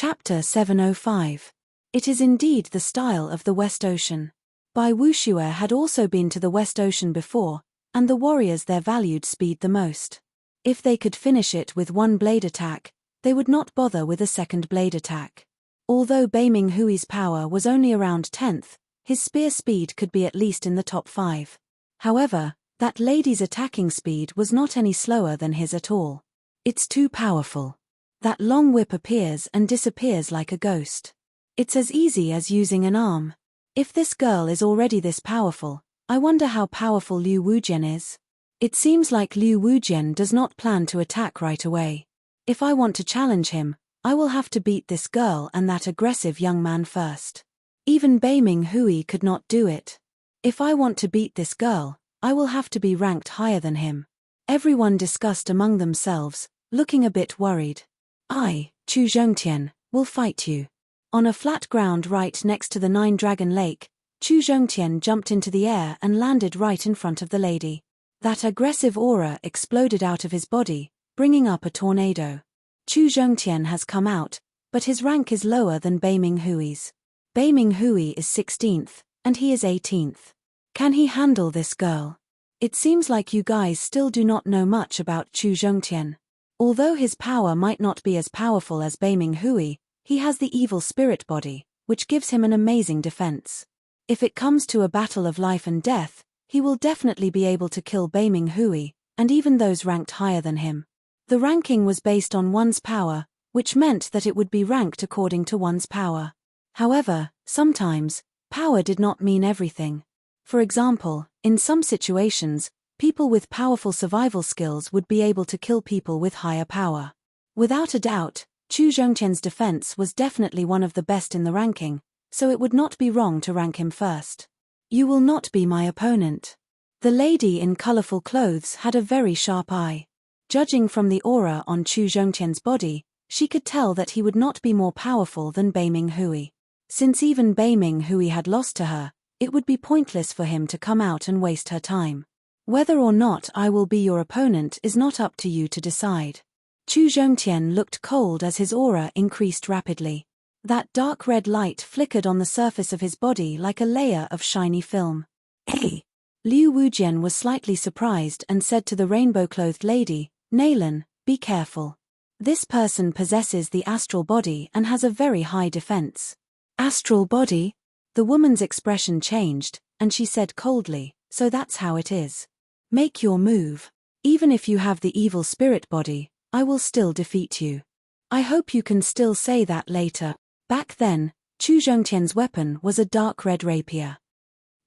Chapter 705. It is indeed the style of the West Ocean. Bai Wuxue had also been to the West Ocean before, and the warriors there valued speed the most. If they could finish it with one blade attack, they would not bother with a second blade attack. Although Bai Ming Hui's power was only around 10th, his spear speed could be at least in the top 5. However, that lady's attacking speed was not any slower than his at all. It's too powerful. That long whip appears and disappears like a ghost. It's as easy as using an arm. If this girl is already this powerful, I wonder how powerful Liu Wujian is. It seems like Liu Wujian does not plan to attack right away. If I want to challenge him, I will have to beat this girl and that aggressive young man first. Even Bai Ming Hui could not do it. If I want to beat this girl, I will have to be ranked higher than him. Everyone discussed among themselves, looking a bit worried. I, Chu Zhongtian, will fight you. On a flat ground right next to the Nine-Dragon Lake, Chu Zhongtian jumped into the air and landed right in front of the lady. That aggressive aura exploded out of his body, bringing up a tornado. Chu Zhongtian has come out, but his rank is lower than Bai Ming Hui's. Bai Ming Hui is 16th, and he is 18th. Can he handle this girl? It seems like you guys still do not know much about Chu Zhongtian. Although his power might not be as powerful as Bai Ming Hui, he has the evil spirit body, which gives him an amazing defense. If it comes to a battle of life and death, he will definitely be able to kill Bai Ming Hui, and even those ranked higher than him. The ranking was based on one's power, which meant that it would be ranked according to one's power. However, sometimes, power did not mean everything. For example, in some situations, people with powerful survival skills would be able to kill people with higher power. Without a doubt, Chu Zhongtian's defense was definitely one of the best in the ranking, so it would not be wrong to rank him first. You will not be my opponent. The lady in colorful clothes had a very sharp eye. Judging from the aura on Chu Zhongtian's body, she could tell that he would not be more powerful than Bai Ming Hui. Since even Bai Ming Hui had lost to her, it would be pointless for him to come out and waste her time. Whether or not I will be your opponent is not up to you to decide. Chu Zhongtian looked cold as his aura increased rapidly. That dark red light flickered on the surface of his body like a layer of shiny film. Hey! Liu Wujian was slightly surprised and said to the rainbow-clothed lady, Naylan, be careful. This person possesses the astral body and has a very high defense. Astral body? The woman's expression changed, and she said coldly, so that's how it is. Make your move. Even if you have the evil spirit body, I will still defeat you. I hope you can still say that later. Back then, Chu Zhongtian's weapon was a dark red rapier.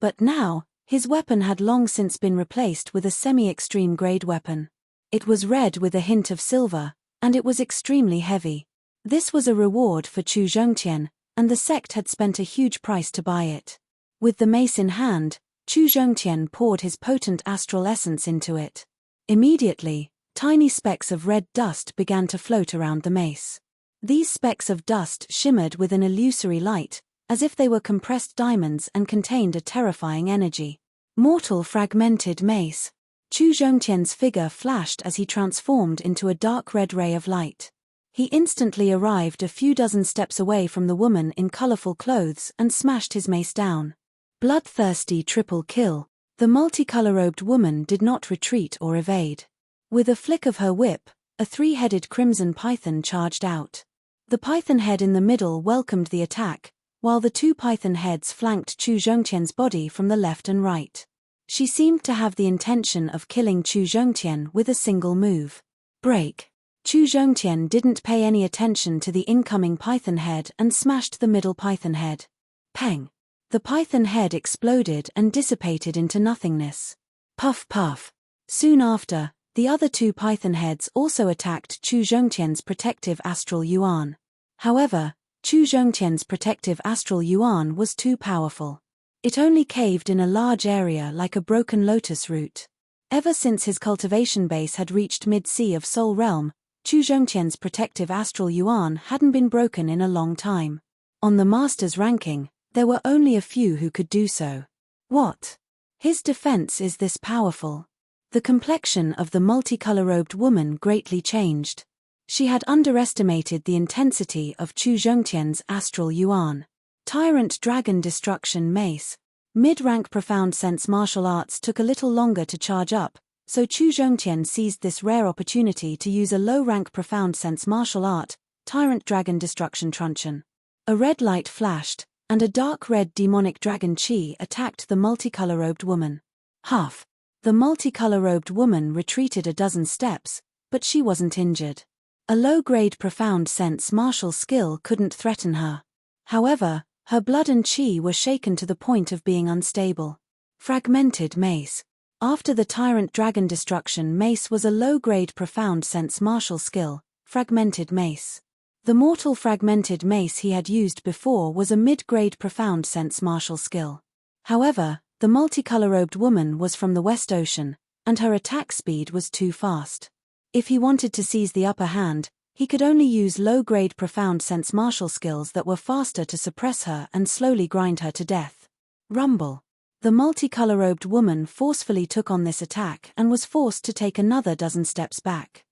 But now, his weapon had long since been replaced with a semi-extreme grade weapon. It was red with a hint of silver, and it was extremely heavy. This was a reward for Chu Zhongtian, and the sect had spent a huge price to buy it. With the mace in hand, Chu Zhongtian poured his potent astral essence into it. Immediately, tiny specks of red dust began to float around the mace. These specks of dust shimmered with an illusory light, as if they were compressed diamonds and contained a terrifying energy. Mortal fragmented mace. Chu Zhongtian's figure flashed as he transformed into a dark red ray of light. He instantly arrived a few dozen steps away from the woman in colorful clothes and smashed his mace down. Bloodthirsty triple kill. The multicolor-robed woman did not retreat or evade. With a flick of her whip, a three-headed crimson python charged out. The python head in the middle welcomed the attack, while the two python heads flanked Chu Zhongtian's body from the left and right. She seemed to have the intention of killing Chu Zhongtian with a single move. Break. Chu Zhongtian didn't pay any attention to the incoming python head and smashed the middle python head. Peng. The python head exploded and dissipated into nothingness. Puff puff. Soon after, the other two python heads also attacked Chu Zhongtian's protective astral yuan. However, Chu Zhongtian's protective astral yuan was too powerful. It only caved in a large area like a broken lotus root. Ever since his cultivation base had reached mid-sea of Soul Realm, Chu Zhongtian's protective astral yuan hadn't been broken in a long time. On the master's ranking, there were only a few who could do so. What? His defense is this powerful. The complexion of the multicolor-robed woman greatly changed. She had underestimated the intensity of Chu Zhongtian's astral yuan. Tyrant Dragon Destruction Mace. Mid-rank Profound Sense martial arts took a little longer to charge up, so Chu Zhongtian seized this rare opportunity to use a low-rank Profound Sense martial art, Tyrant Dragon Destruction Truncheon. A red light flashed, and a dark red demonic dragon chi attacked the multicolor-robed woman. Huff! The multicolor-robed woman retreated a dozen steps, but she wasn't injured. A low-grade Profound Sense martial skill couldn't threaten her. However, her blood and chi were shaken to the point of being unstable. Fragmented Mace. After the Tyrant Dragon Destruction Mace was a low-grade Profound Sense martial skill, Fragmented Mace. The mortal Fragmented Mace he had used before was a mid-grade Profound Sense martial skill. However, the multicolor-robed woman was from the West Ocean, and her attack speed was too fast. If he wanted to seize the upper hand, he could only use low-grade Profound Sense martial skills that were faster to suppress her and slowly grind her to death. Rumble. The multicolor-robed woman forcefully took on this attack and was forced to take another dozen steps back.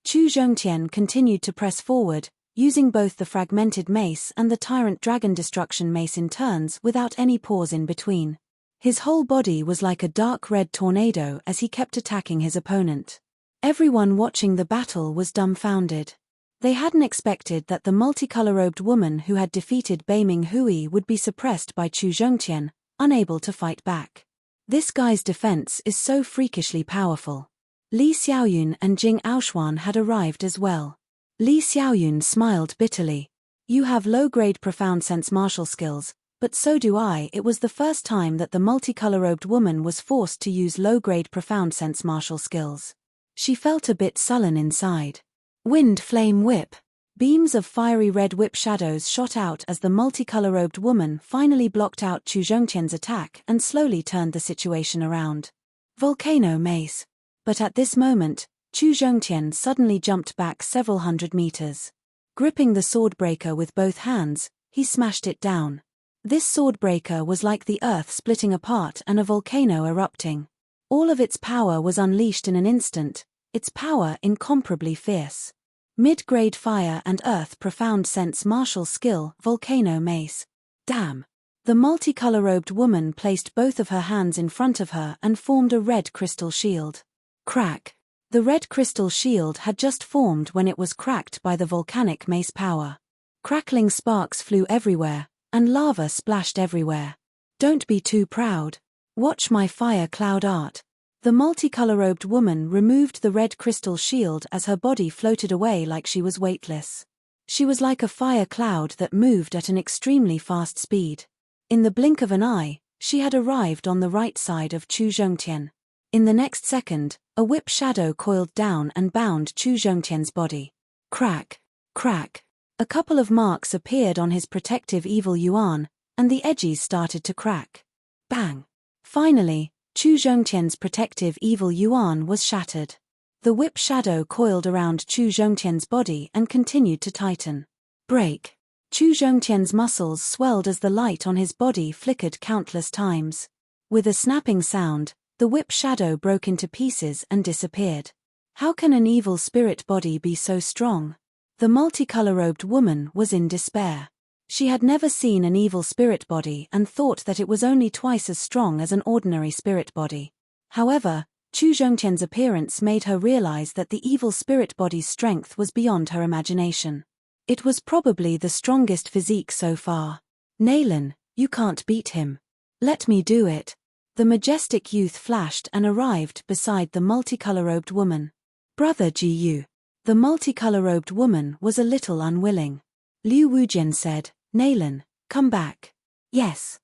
Chu Zhongtian continued to press forward, using both the Fragmented Mace and the Tyrant Dragon Destruction Mace in turns without any pause in between. His whole body was like a dark red tornado as he kept attacking his opponent. Everyone watching the battle was dumbfounded. They hadn't expected that the multicolor-robed woman who had defeated Beiming Hui would be suppressed by Chu Zhongtian, unable to fight back. This guy's defense is so freakishly powerful. Li Xiaoyun and Jing Aoshuan had arrived as well. Li Xiaoyun smiled bitterly. You have low-grade Profound Sense martial skills, but so do I. It was the first time that the multicolor-robed woman was forced to use low-grade Profound Sense martial skills. She felt a bit sullen inside. Wind Flame Whip. Beams of fiery red whip shadows shot out as the multicolor-robed woman finally blocked out Chu Zhongtian's attack and slowly turned the situation around. Volcano Mace. But at this moment, Chu Zhongtian suddenly jumped back several hundred meters. Gripping the swordbreaker with both hands, he smashed it down. This swordbreaker was like the earth splitting apart and a volcano erupting. All of its power was unleashed in an instant, its power incomparably fierce. Mid-grade Fire and Earth Profound Sense martial skill, Volcano Mace. Damn! The multicolor-robed woman placed both of her hands in front of her and formed a red crystal shield. Crack! The red crystal shield had just formed when it was cracked by the volcanic mace power. Crackling sparks flew everywhere, and lava splashed everywhere. Don't be too proud. Watch my fire cloud art. The multicolor-robed woman removed the red crystal shield as her body floated away like she was weightless. She was like a fire cloud that moved at an extremely fast speed. In the blink of an eye, she had arrived on the right side of Chu Zhongtian. In the next second, a whip shadow coiled down and bound Chu Zhongtian's body. Crack, crack. A couple of marks appeared on his protective evil yuan, and the edges started to crack. Bang! Finally, Chu Zhongtian's protective evil yuan was shattered. The whip shadow coiled around Chu Zhongtian's body and continued to tighten. Break! Chu Zhongtian's muscles swelled as the light on his body flickered countless times. With a snapping sound, the whip shadow broke into pieces and disappeared. How can an evil spirit body be so strong? The multicolor-robed woman was in despair. She had never seen an evil spirit body and thought that it was only twice as strong as an ordinary spirit body. However, Chu Zhongtian's appearance made her realize that the evil spirit body's strength was beyond her imagination. It was probably the strongest physique so far. Nalan, you can't beat him. Let me do it. The majestic youth flashed and arrived beside the multicolor-robed woman. Brother Ji. The multicolor-robed woman was a little unwilling. Liu Wujian said, Nalan, come back. Yes.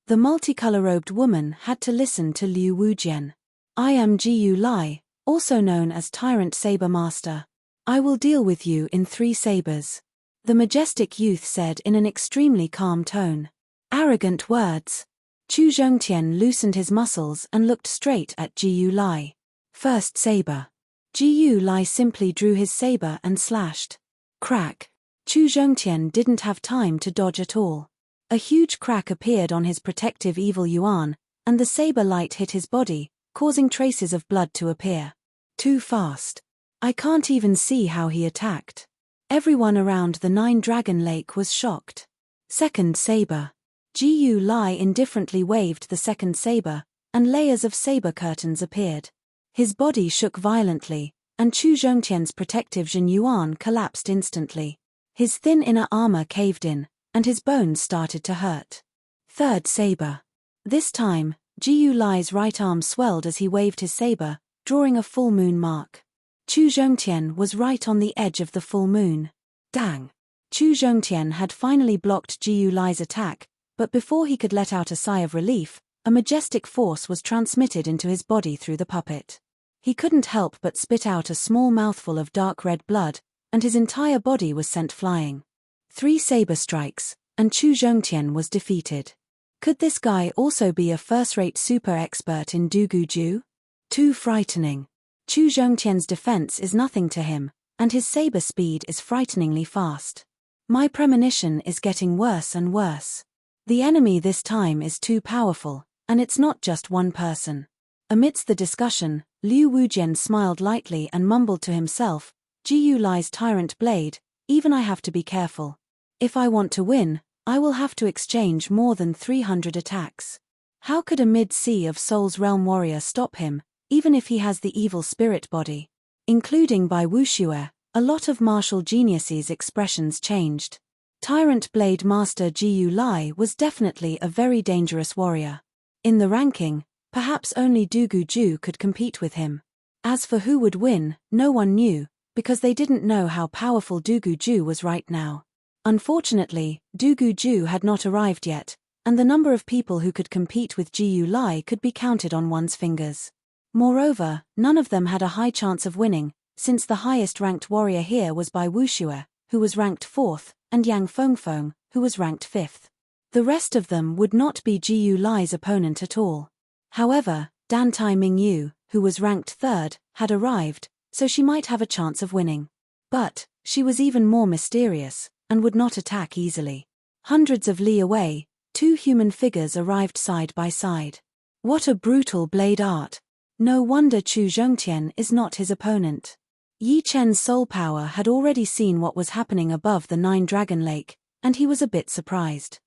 The multicolor-robed woman had to listen to Liu Wujian. I am Jiu Lai, also known as Tyrant Saber Master. I will deal with you in 3 sabers. The majestic youth said in an extremely calm tone. Arrogant words. Chu Zhongtian loosened his muscles and looked straight at Jiu Lai. First saber. Jiu Lai simply drew his saber and slashed. Crack. Chu Zhongtian didn't have time to dodge at all. A huge crack appeared on his protective evil yuan, and the saber light hit his body, causing traces of blood to appear. Too fast. I can't even see how he attacked. Everyone around the Nine-Dragon Lake was shocked. Second saber. Jiyu Lai indifferently waved the second saber, and layers of saber curtains appeared. His body shook violently, and Chu Zhongtian's protective Jin Yuan collapsed instantly. His thin inner armor caved in, and his bones started to hurt. Third saber. This time, Jiyu Lai's right arm swelled as he waved his saber, drawing a full moon mark. Chu Zhongtian was right on the edge of the full moon. Dang! Chu Zhongtian had finally blocked Jiyu Lai's attack, but before he could let out a sigh of relief, a majestic force was transmitted into his body through the puppet. He couldn't help but spit out a small mouthful of dark red blood, and his entire body was sent flying. 3 saber strikes, and Chu Zhongtian was defeated. Could this guy also be a first-rate super expert in Duguju? Too frightening. Chu Zhongtian's defense is nothing to him, and his saber speed is frighteningly fast. My premonition is getting worse and worse. The enemy this time is too powerful, and it's not just one person. Amidst the discussion, Liu Wujian smiled lightly and mumbled to himself, Jiyu Lai's tyrant blade, even I have to be careful. If I want to win, I will have to exchange more than 300 attacks. How could a mid-sea of Soul's Realm warrior stop him, even if he has the evil spirit body? Including Bai Wuxue, a lot of martial geniuses' expressions changed. Tyrant Blade Master Jiyu Lai was definitely a very dangerous warrior. In the ranking, perhaps only Duguju could compete with him. As for who would win, no one knew, because they didn't know how powerful Duguju was right now. Unfortunately, Duguju had not arrived yet, and the number of people who could compete with Jiyu Lai could be counted on one's fingers. Moreover, none of them had a high chance of winning, since the highest-ranked warrior here was Bai Wuxue, who was ranked 4th, and Yang Fengfeng, who was ranked 5th. The rest of them would not be Jiyu Lai's opponent at all. However, Dantai Mingyu, who was ranked 3rd, had arrived, so she might have a chance of winning. But, she was even more mysterious, and would not attack easily. Hundreds of li away, 2 human figures arrived side by side. What a brutal blade art! No wonder Chu Zhongtian is not his opponent. Yi Chen's soul power had already seen what was happening above the Nine-Dragon Lake, and he was a bit surprised.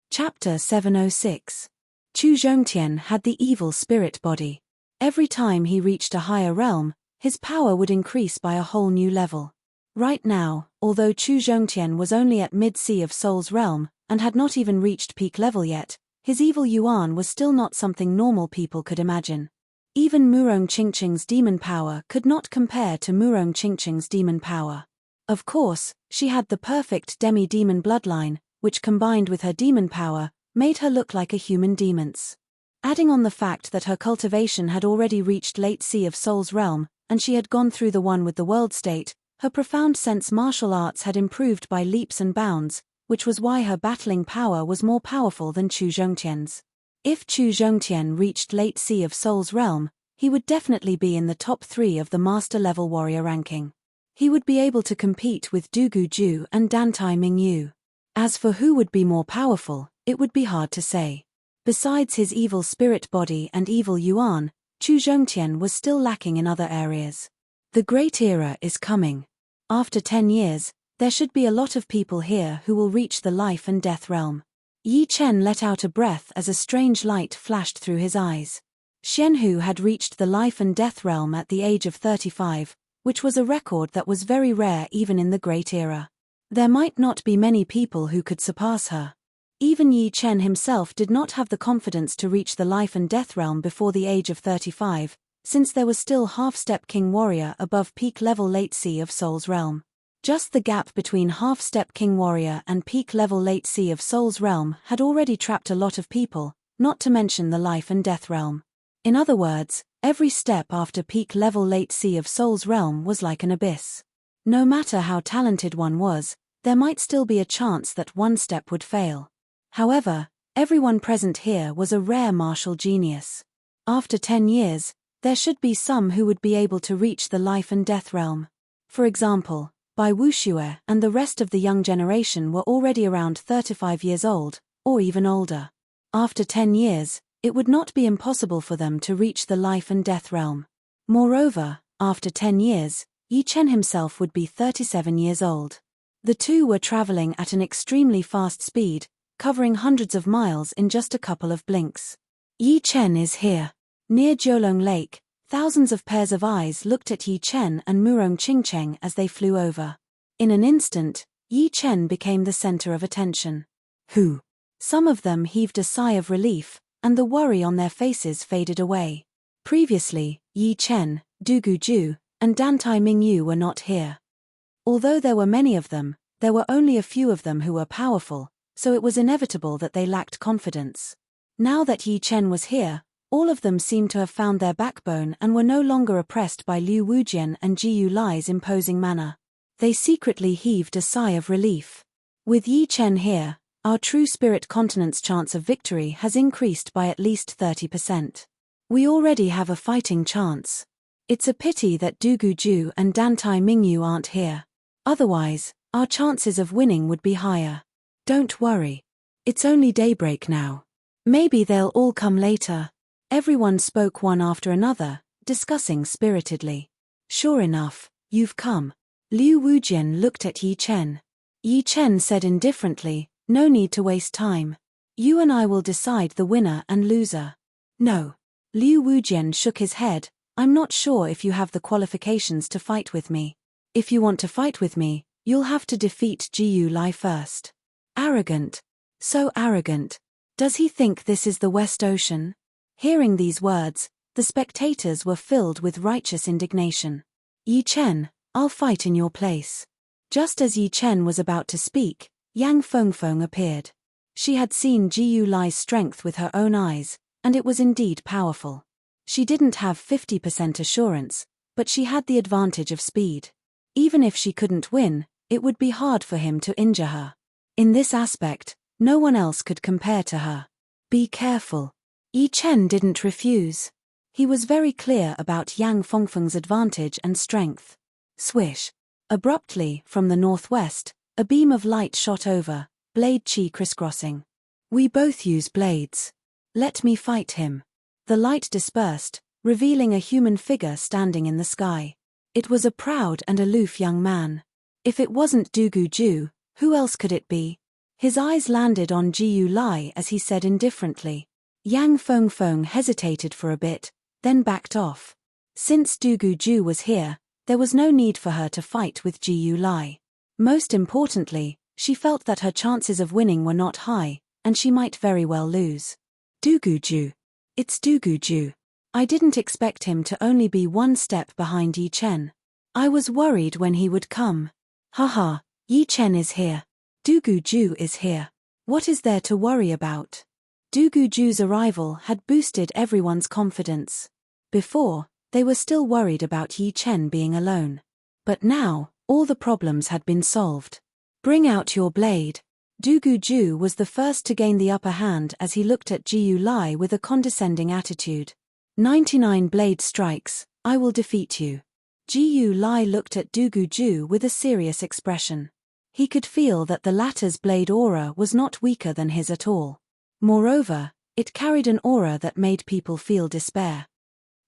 Chapter 706. Chu Zhongtian had the evil spirit body. Every time he reached a higher realm, his power would increase by a whole new level. Right now, although Chu Zhongtian was only at mid-sea of Soul's realm, and had not even reached peak level yet, his evil yuan was still not something normal people could imagine. Even Murong Qingqing's demon power could not compare to Murong Qingqing's demon power. Of course, she had the perfect demi-demon bloodline, which combined with her demon power, made her look like a human demon's. Adding on the fact that her cultivation had already reached late sea of Soul's realm, and she had gone through the one with the world state, her profound sense martial arts had improved by leaps and bounds, which was why her battling power was more powerful than Chu Zhongtian's. If Chu Zhongtian reached late sea of Soul's realm, he would definitely be in the top 3 of the master-level warrior ranking. He would be able to compete with Duguju and Dantai Mingyu. As for who would be more powerful, it would be hard to say. Besides his evil spirit body and evil yuan, Chu Zhongtian was still lacking in other areas. The Great Era is coming. After 10 years, there should be a lot of people here who will reach the life and death realm. Yi Chen let out a breath as a strange light flashed through his eyes. Xianhu had reached the life and death realm at the age of 35, which was a record that was very rare even in the Great Era. There might not be many people who could surpass her. Even Yi Chen himself did not have the confidence to reach the life and death realm before the age of 35, since there was still half-step king warrior above peak level late sea of Soul's realm. Just the gap between half-step king warrior and peak level late sea of Soul's realm had already trapped a lot of people, not to mention the life and death realm. In other words, every step after peak level late sea of Soul's realm was like an abyss. No matter how talented one was, there might still be a chance that one step would fail. However, everyone present here was a rare martial genius. After 10 years, there should be some who would be able to reach the life and death realm. For example, Bai Wuxue and the rest of the young generation were already around 35 years old, or even older. After 10 years, it would not be impossible for them to reach the life and death realm. Moreover, After 10 years, Yi Chen himself would be 37 years old. The two were traveling at an extremely fast speed, covering hundreds of miles in just a couple of blinks. Yi Chen is here. Near Jiulong Lake, thousands of pairs of eyes looked at Yi Chen and Murong Qingcheng as they flew over. In an instant, Yi Chen became the center of attention. Who? Some of them heaved a sigh of relief, and the worry on their faces faded away. Previously, Yi Chen, Du Guju, and Dantai Mingyu were not here. Although there were many of them, there were only a few of them who were powerful, so it was inevitable that they lacked confidence. Now that Yi Chen was here, all of them seemed to have found their backbone and were no longer oppressed by Liu Wujian and Jiyu Lai's imposing manner. They secretly heaved a sigh of relief. With Yi Chen here, our true spirit continent's chance of victory has increased by at least 30%. We already have a fighting chance. It's a pity that Du Guju and Dantai Mingyu aren't here. Otherwise, our chances of winning would be higher. Don't worry. It's only daybreak now. Maybe they'll all come later. Everyone spoke one after another, discussing spiritedly. Sure enough, you've come. Liu Wujian looked at Yi Chen. Yi Chen said indifferently, no need to waste time. You and I will decide the winner and loser. No. Liu Wujian shook his head. I'm not sure if you have the qualifications to fight with me. If you want to fight with me, you'll have to defeat Jiyu Lai first. Arrogant. So arrogant. Does he think this is the West Ocean? Hearing these words, the spectators were filled with righteous indignation. Yi Chen, I'll fight in your place. Just as Yi Chen was about to speak, Yang Fengfeng appeared. She had seen Jiyu Lai's strength with her own eyes, and it was indeed powerful. She didn't have 50% assurance, but she had the advantage of speed. Even if she couldn't win, it would be hard for him to injure her. In this aspect, no one else could compare to her. Be careful. Yi Chen didn't refuse. He was very clear about Yang Fengfeng's advantage and strength. Swish. Abruptly, from the northwest, a beam of light shot over, blade chi crisscrossing. We both use blades. Let me fight him. The light dispersed, revealing a human figure standing in the sky. It was a proud and aloof young man. If it wasn't Du Guju, who else could it be? His eyes landed on Jiyu Lai as he said indifferently. Yang Fengfeng hesitated for a bit, then backed off. Since Du Guju was here, there was no need for her to fight with Jiyu Lai. Most importantly, she felt that her chances of winning were not high, and she might very well lose. Du Guju. It's Du Guju. I didn't expect him to only be one step behind Yi Chen. I was worried when he would come. Haha, Yi Chen is here. Du Guju is here. What is there to worry about? Du Guju's arrival had boosted everyone's confidence. Before, they were still worried about Yi Chen being alone. But now, all the problems had been solved. Bring out your blade. Du Guju was the first to gain the upper hand as he looked at Jiyu Lai with a condescending attitude. 99 blade strikes, I will defeat you. Jiyu Lai looked at Du Guju with a serious expression. He could feel that the latter's blade aura was not weaker than his at all. Moreover, it carried an aura that made people feel despair.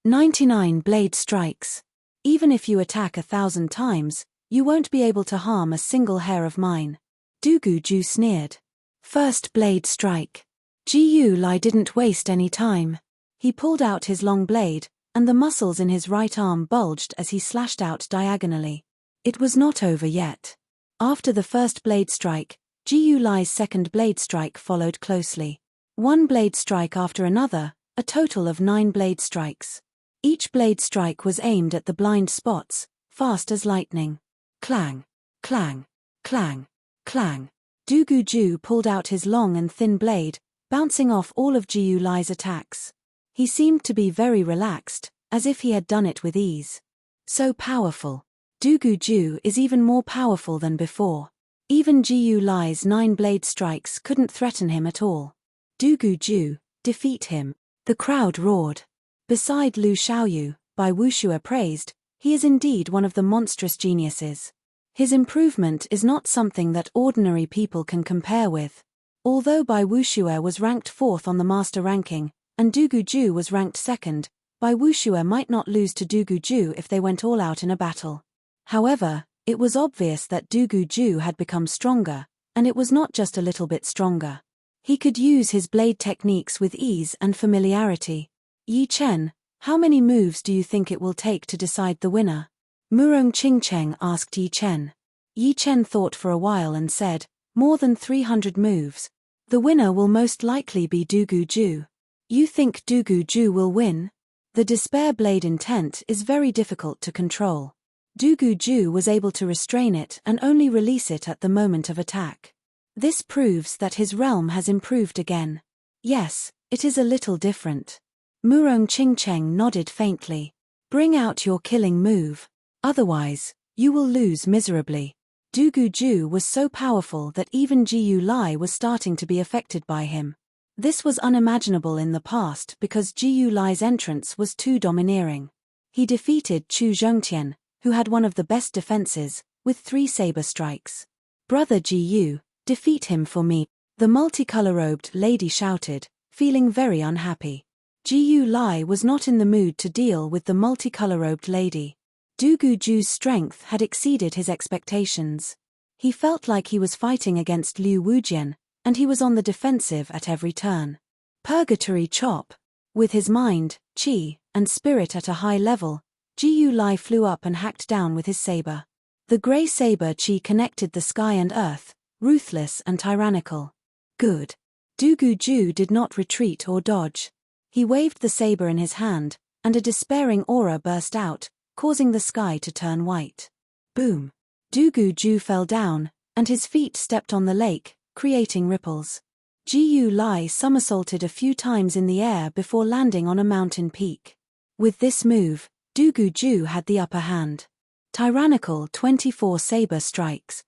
99 blade strikes. Even if you attack 1,000 times, you won't be able to harm a single hair of mine. Du Guju sneered. First blade strike. Jiyu Lai didn't waste any time. He pulled out his long blade, and the muscles in his right arm bulged as he slashed out diagonally. It was not over yet. After the first blade strike, Jiyu Lai's second blade strike followed closely. One blade strike after another, a total of 9 blade strikes. Each blade strike was aimed at the blind spots, fast as lightning. Clang, clang, clang, clang. Du Guju pulled out his long and thin blade, bouncing off all of Jiyu Lai's attacks. He seemed to be very relaxed, as if he had done it with ease. So powerful. Du Guju is even more powerful than before. Even Jiyu Lai's 9 blade strikes couldn't threaten him at all. Du Guju, defeat him. The crowd roared. Beside Lu Xiaoyu, by Wuxue praised, he is indeed one of the monstrous geniuses. His improvement is not something that ordinary people can compare with. Although Bai Wuxue was ranked 4th on the master ranking, and Du Guju was ranked 2nd, Bai Wuxue might not lose to Du Guju if they went all out in a battle. However, it was obvious that Du Guju had become stronger, and it was not just a little bit stronger. He could use his blade techniques with ease and familiarity. Yi Chen, how many moves do you think it will take to decide the winner? Murong Qingcheng asked Yi Chen. Yi Chen thought for a while and said, more than 300 moves. The winner will most likely be Du Guju. You think Du Guju will win? The despair blade intent is very difficult to control. Du Guju was able to restrain it and only release it at the moment of attack. This proves that his realm has improved again. Yes, it is a little different. Murong Qingcheng nodded faintly. Bring out your killing move. Otherwise, you will lose miserably. Du Guju was so powerful that even Jiyu Lai was starting to be affected by him. This was unimaginable in the past because Jiyu Lai's entrance was too domineering. He defeated Chu Zhongtian, who had one of the best defenses, with 3 saber strikes. Brother Jiyu, defeat him for me, the multicolor-robed lady shouted, feeling very unhappy. Jiyu Lai was not in the mood to deal with the multicolor-robed lady. Du Guju's strength had exceeded his expectations. He felt like he was fighting against Liu Wujian, and he was on the defensive at every turn. Purgatory chop. With his mind, qi, and spirit at a high level, Jiyu Lai flew up and hacked down with his saber. The grey saber qi connected the sky and earth, ruthless and tyrannical. Good. Du Guju did not retreat or dodge. He waved the saber in his hand, and a despairing aura burst out, causing the sky to turn white. Boom. Du Guju fell down, and his feet stepped on the lake, creating ripples. Jiyu Lai somersaulted a few times in the air before landing on a mountain peak. With this move, Du Guju had the upper hand. Tyrannical 24 saber strikes.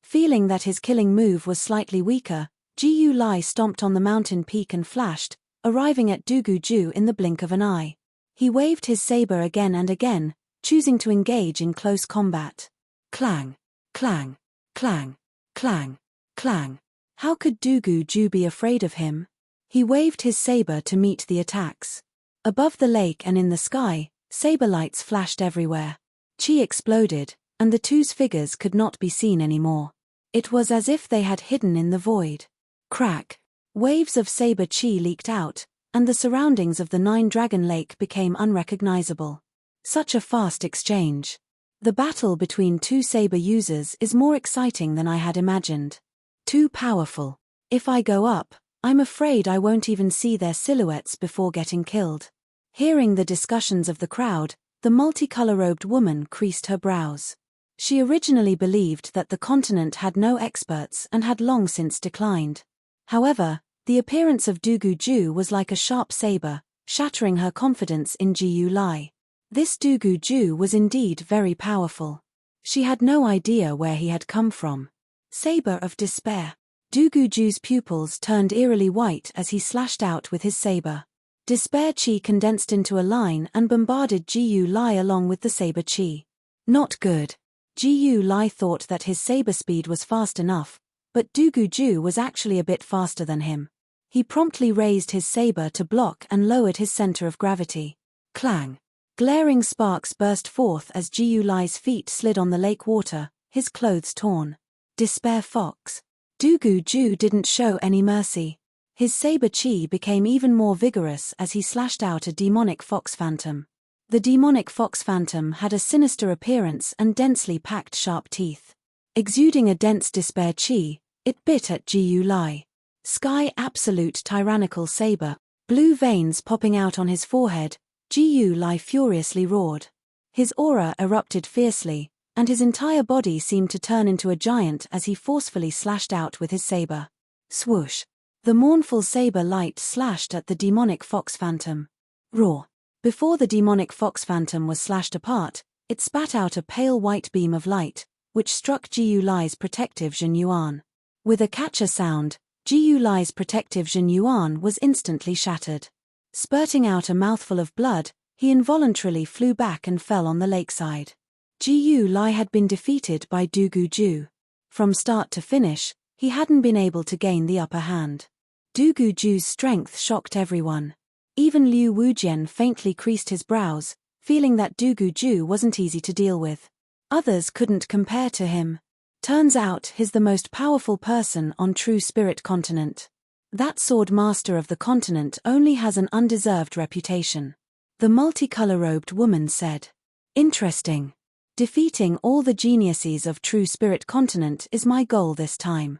Feeling that his killing move was slightly weaker, Jiyu Lai stomped on the mountain peak and flashed, arriving at Du Guju in the blink of an eye. He waved his saber again and again, choosing to engage in close combat. Clang, clang, clang, clang, clang. How could Du Guju be afraid of him? He waved his saber to meet the attacks. Above the lake and in the sky, saber lights flashed everywhere. Qi exploded, and the two's figures could not be seen anymore. It was as if they had hidden in the void. Crack. Waves of saber qi leaked out, and the surroundings of the Nine-Dragon Lake became unrecognizable. Such a fast exchange. The battle between 2 saber users is more exciting than I had imagined. Too powerful. If I go up, I'm afraid I won't even see their silhouettes before getting killed. Hearing the discussions of the crowd, the multicolor-robed woman creased her brows. She originally believed that the continent had no experts and had long since declined. However, the appearance of Du Guju was like a sharp saber, shattering her confidence in Jiyu Lai. This Du Guju was indeed very powerful. She had no idea where he had come from. Saber of despair. Du Guju's pupils turned eerily white as he slashed out with his saber. Despair Qi condensed into a line and bombarded Jiyu Lai along with the saber Qi. Not good. Jiyu Lai thought that his saber speed was fast enough, but Du Guju was actually a bit faster than him. He promptly raised his saber to block and lowered his center of gravity. Clang. Glaring sparks burst forth as Jiyu Lai's feet slid on the lake water, his clothes torn. Despair Fox. Du Guju didn't show any mercy. His saber qi became even more vigorous as he slashed out a demonic fox phantom. The demonic fox phantom had a sinister appearance and densely packed sharp teeth. Exuding a dense despair qi, it bit at Jiyu Lai. Sky absolute tyrannical saber, blue veins popping out on his forehead, Jiyu Lai furiously roared. His aura erupted fiercely, and his entire body seemed to turn into a giant as he forcefully slashed out with his saber. Swoosh. The mournful saber light slashed at the demonic fox phantom. Roar. Before the demonic fox phantom was slashed apart, it spat out a pale white beam of light, which struck Jiyu Lai's protective Zhen Yuan. With a catcher sound, Jiyu Lai's protective Zhen Yuan was instantly shattered. Spurting out a mouthful of blood, he involuntarily flew back and fell on the lakeside. Jiyu Lai had been defeated by Du Guju. From start to finish, he hadn't been able to gain the upper hand. Du Guju's strength shocked everyone. Even Liu Wujian faintly creased his brows, feeling that Du Guju wasn't easy to deal with. Others couldn't compare to him. Turns out he's the most powerful person on True Spirit Continent. That sword master of the continent only has an undeserved reputation. The multicolor-robed woman said. Interesting. Defeating all the geniuses of True Spirit Continent is my goal this time.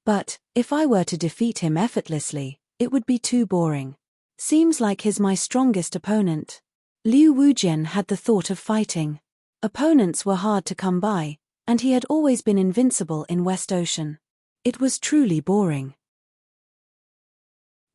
But, if I were to defeat him effortlessly, it would be too boring. Seems like he's my strongest opponent. Liu Wujian had the thought of fighting. Opponents were hard to come by, and he had always been invincible in West Ocean. It was truly boring.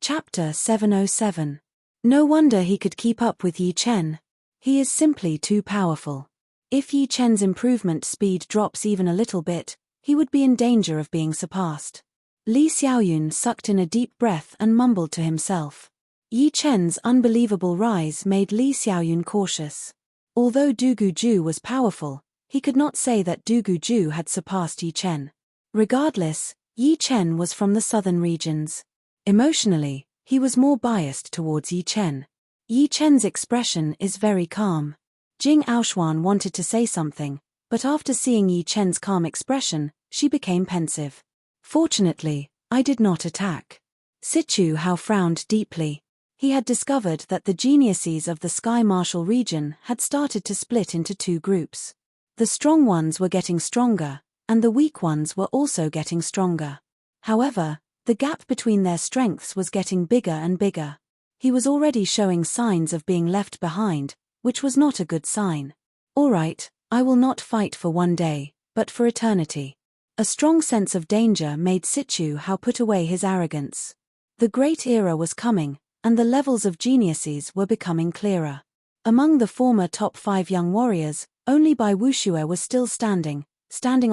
Chapter 707. No wonder he could keep up with Yi Chen. He is simply too powerful. If Yi Chen's improvement speed drops even a little bit, he would be in danger of being surpassed. Li Xiaoyun sucked in a deep breath and mumbled to himself. Yi Chen's unbelievable rise made Li Xiaoyun cautious. Although Du Guju was powerful, he could not say that Du Guju had surpassed Yi Chen. Regardless, Yi Chen was from the southern regions. Emotionally, he was more biased towards Yi Chen. Yi Chen's expression is very calm. Jing Aoshuan wanted to say something, but after seeing Yi Chen's calm expression, she became pensive. Fortunately, I did not attack. Sichu Hao frowned deeply. He had discovered that the geniuses of the Sky Martial region had started to split into two groups. The strong ones were getting stronger, and the weak ones were also getting stronger. However, the gap between their strengths was getting bigger and bigger. He was already showing signs of being left behind, which was not a good sign. All right, I will not fight for one day, but for eternity. A strong sense of danger made Sichu Hao put away his arrogance. The great era was coming, and the levels of geniuses were becoming clearer. Among the former top 5 young warriors, only Bai Wuxue was still standing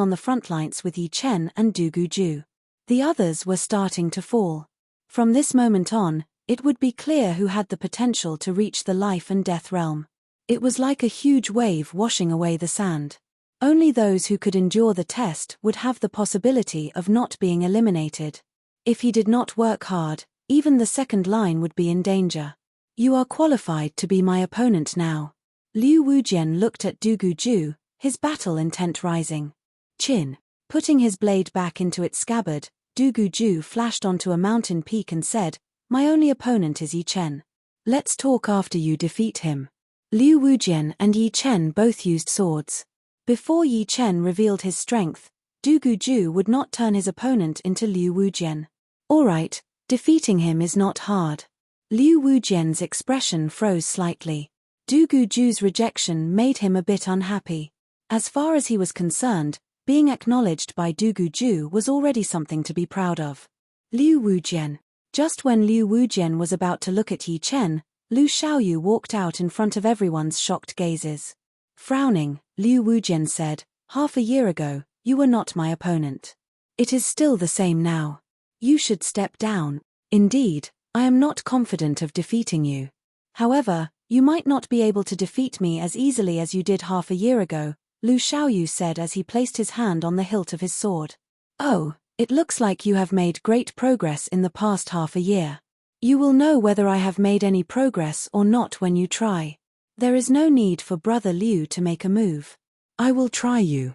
on the front lines with Yi Chen and Du Guju. The others were starting to fall. From this moment on, it would be clear who had the potential to reach the life and death realm. It was like a huge wave washing away the sand. Only those who could endure the test would have the possibility of not being eliminated. If he did not work hard, even the second line would be in danger. You are qualified to be my opponent now. Liu Wujian looked at Du Guju, his battle intent rising. Chin. Putting his blade back into its scabbard, Du Guju flashed onto a mountain peak and said, "My only opponent is Yi Chen. Let's talk after you defeat him." Liu Wujian and Yi Chen both used swords. Before Yi Chen revealed his strength, Du Guju would not turn his opponent into Liu Wujian. Alright, defeating him is not hard. Liu Wujian's expression froze slightly. Du Guju's rejection made him a bit unhappy. As far as he was concerned, being acknowledged by Du Guju was already something to be proud of. Liu Wujian. Just when Liu Wujian was about to look at Yi Chen, Lu Xiaoyu walked out in front of everyone's shocked gazes. Frowning, Liu Wujian said, "Half a year ago, you were not my opponent. It is still the same now. You should step down. Indeed, I am not confident of defeating you. However, you might not be able to defeat me as easily as you did half a year ago," Lu Xiaoyu said as he placed his hand on the hilt of his sword. "Oh, it looks like you have made great progress in the past half a year. You will know whether I have made any progress or not when you try. There is no need for Brother Liu to make a move. I will try you."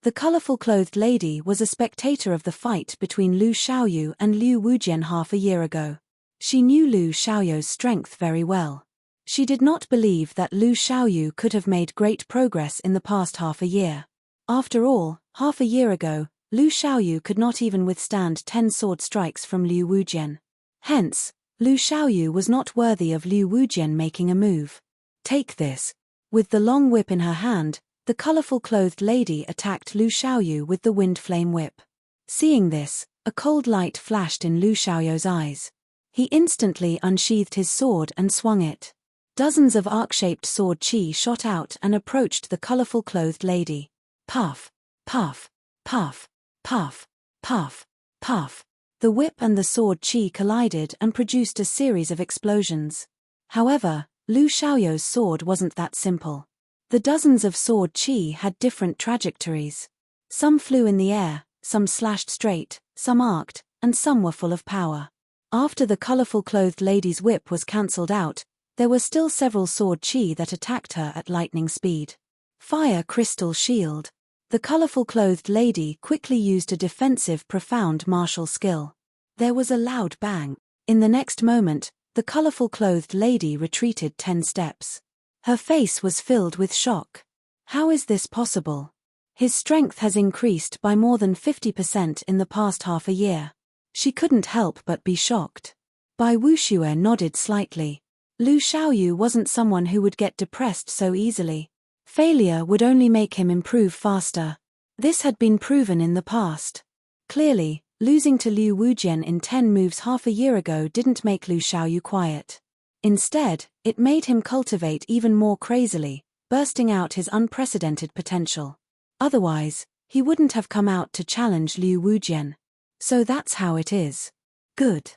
The colorful-clothed lady was a spectator of the fight between Lu Xiaoyu and Liu Wujian half a year ago. She knew Lu Xiaoyu's strength very well. She did not believe that Lu Xiaoyu could have made great progress in the past half a year. After all, half a year ago, Lu Xiaoyu could not even withstand 10 sword strikes from Liu Wujian. Hence, Lu Xiaoyu was not worthy of Liu Wujian making a move. "Take this." With the long whip in her hand, the colorful-clothed lady attacked Lu Xiaoyu with the wind flame whip. Seeing this, a cold light flashed in Lu Xiaoyu's eyes. He instantly unsheathed his sword and swung it. Dozens of arc-shaped sword chi shot out and approached the colorful-clothed lady. Puff, puff, puff, puff, puff, puff. The whip and the sword chi collided and produced a series of explosions. However, Lu Xiaoyu's sword wasn't that simple. The dozens of sword chi had different trajectories. Some flew in the air, some slashed straight, some arced, and some were full of power. After the colorful clothed lady's whip was cancelled out, there were still several sword chi that attacked her at lightning speed. Fire crystal shield. The colorful clothed lady quickly used a defensive profound martial skill. There was a loud bang. In the next moment, the colorful clothed lady retreated 10 steps. Her face was filled with shock. How is this possible? His strength has increased by more than 50% in the past half a year. She couldn't help but be shocked. Bai Wuxue nodded slightly. Lu Xiaoyu wasn't someone who would get depressed so easily. Failure would only make him improve faster. This had been proven in the past. Clearly, losing to Liu Wujian in 10 moves half a year ago didn't make Lu Xiaoyu quiet. Instead, it made him cultivate even more crazily, bursting out his unprecedented potential. Otherwise, he wouldn't have come out to challenge Liu Wujian. So that's how it is. Good.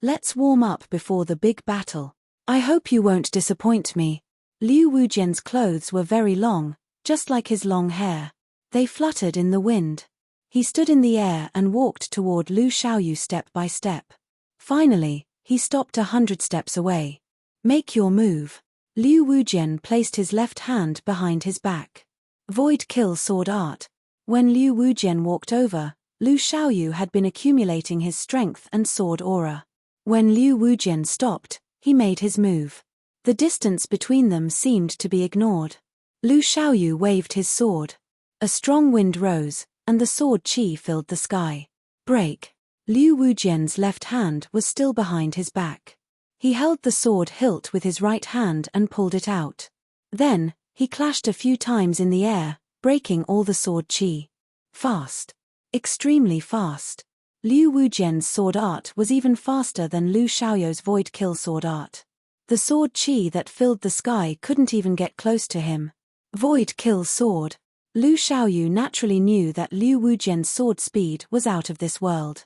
Let's warm up before the big battle. I hope you won't disappoint me. Liu Wujian's clothes were very long, just like his long hair. They fluttered in the wind. He stood in the air and walked toward Lu Xiaoyu step by step. Finally, he stopped 100 steps away. Make your move. Liu Wujian placed his left hand behind his back. Void kill sword art. When Liu Wujian walked over, Lu Xiaoyu had been accumulating his strength and sword aura. When Liu Wujian stopped, he made his move. The distance between them seemed to be ignored. Lu Xiaoyu waved his sword. A strong wind rose, and the sword chi filled the sky. Break. Liu Wujian's left hand was still behind his back. He held the sword hilt with his right hand and pulled it out. Then, he clashed a few times in the air, breaking all the sword chi. Fast. Extremely fast. Liu Wujian's sword art was even faster than Lu Xiaoyu's void kill sword art. The sword chi that filled the sky couldn't even get close to him. Void kill sword. Lu Xiaoyu naturally knew that Liu Wujian's sword speed was out of this world.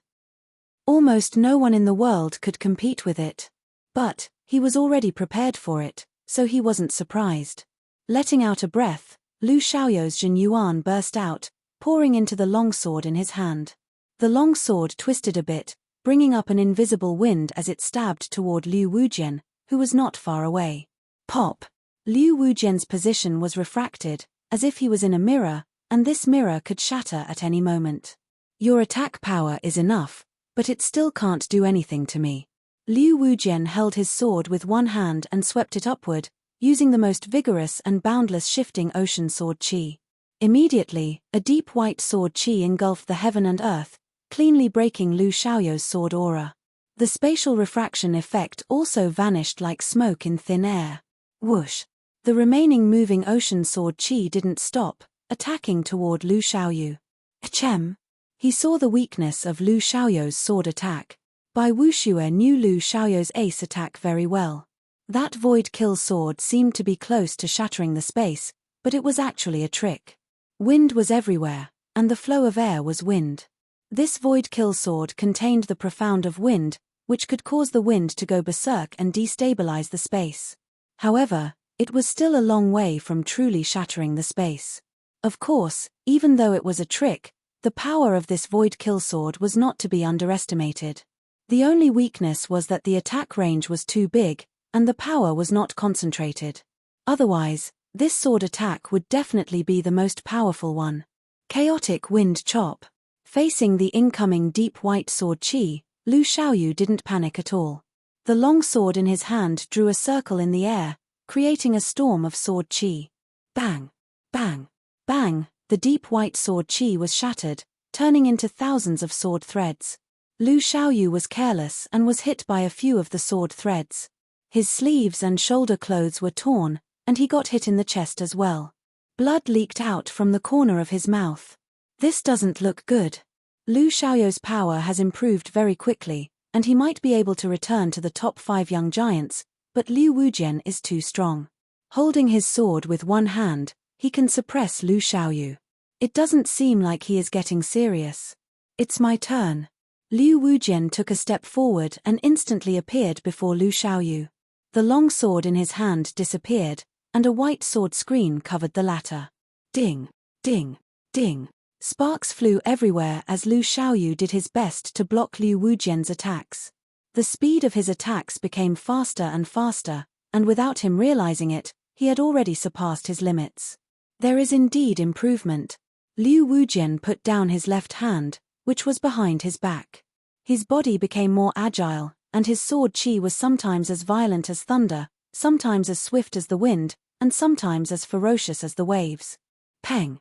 Almost no one in the world could compete with it. But, he was already prepared for it, so he wasn't surprised. Letting out a breath, Lu Xiaoyu's Jin Yuan burst out, pouring into the longsword in his hand. The longsword twisted a bit, bringing up an invisible wind as it stabbed toward Liu Wujian, who was not far away. Pop! Liu Wujian's position was refracted, as if he was in a mirror, and this mirror could shatter at any moment. Your attack power is enough, but it still can't do anything to me. Liu Wujian held his sword with one hand and swept it upward, using the most vigorous and boundless shifting ocean sword chi. Immediately, a deep white sword chi engulfed the heaven and earth, cleanly breaking Lu Xiaoyu's sword aura. The spatial refraction effect also vanished like smoke in thin air. Whoosh! The remaining moving ocean sword chi didn't stop, attacking toward Lu Xiaoyu. Achem! He saw the weakness of Lu Xiaoyu's sword attack. Bai Wuxue knew Lu Xiaoyu's ace attack very well. That void kill sword seemed to be close to shattering the space, but it was actually a trick. Wind was everywhere, and the flow of air was wind. This void kill sword contained the profound of wind, which could cause the wind to go berserk and destabilize the space. However, it was still a long way from truly shattering the space. Of course, even though it was a trick, the power of this void kill sword was not to be underestimated. The only weakness was that the attack range was too big, and the power was not concentrated. Otherwise, this sword attack would definitely be the most powerful one. Chaotic wind chop. Facing the incoming deep white sword chi, Lu Xiaoyu didn't panic at all. The long sword in his hand drew a circle in the air, creating a storm of sword chi. Bang! Bang! Bang! The deep white sword chi was shattered, turning into thousands of sword threads. Lu Xiaoyu was careless and was hit by a few of the sword threads. His sleeves and shoulder clothes were torn, and he got hit in the chest as well. Blood leaked out from the corner of his mouth. This doesn't look good. Lu Xiaoyu's power has improved very quickly, and he might be able to return to the top 5 young giants, but Liu Wujian is too strong. Holding his sword with one hand, he can suppress Lu Xiaoyu. It doesn't seem like he is getting serious. It's my turn. Liu Wujian took a step forward and instantly appeared before Lu Xiaoyu. The long sword in his hand disappeared, and a white sword screen covered the latter. Ding! Ding! Ding! Sparks flew everywhere as Lu Xiaoyu did his best to block Liu Wujian's attacks. The speed of his attacks became faster and faster, and without him realizing it, he had already surpassed his limits. There is indeed improvement. Liu Wujian put down his left hand, which was behind his back. His body became more agile, and his sword chi was sometimes as violent as thunder, sometimes as swift as the wind, and sometimes as ferocious as the waves. Peng!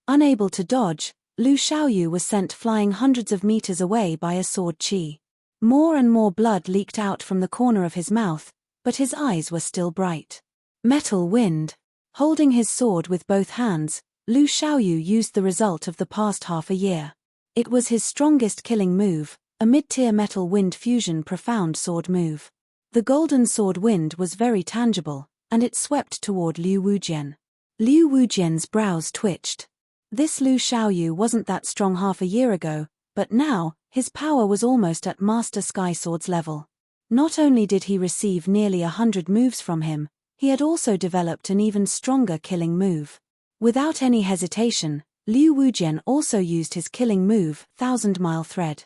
Unable to dodge, Lu Xiaoyu was sent flying hundreds of meters away by a sword chi. More and more blood leaked out from the corner of his mouth, but his eyes were still bright. Metal wind. Holding his sword with both hands, Lu Xiaoyu used the result of the past half a year. It was his strongest killing move, a mid-tier metal wind fusion profound sword move. The golden sword wind was very tangible, and it swept toward Liu Wujian. Liu Wujian's brows twitched. This Lu Xiaoyu wasn't that strong half a year ago, but now, his power was almost at Master Sky Sword's level. Not only did he receive nearly 100 moves from him, he had also developed an even stronger killing move. Without any hesitation, Liu Wujian also used his killing move, 1000-mile thread.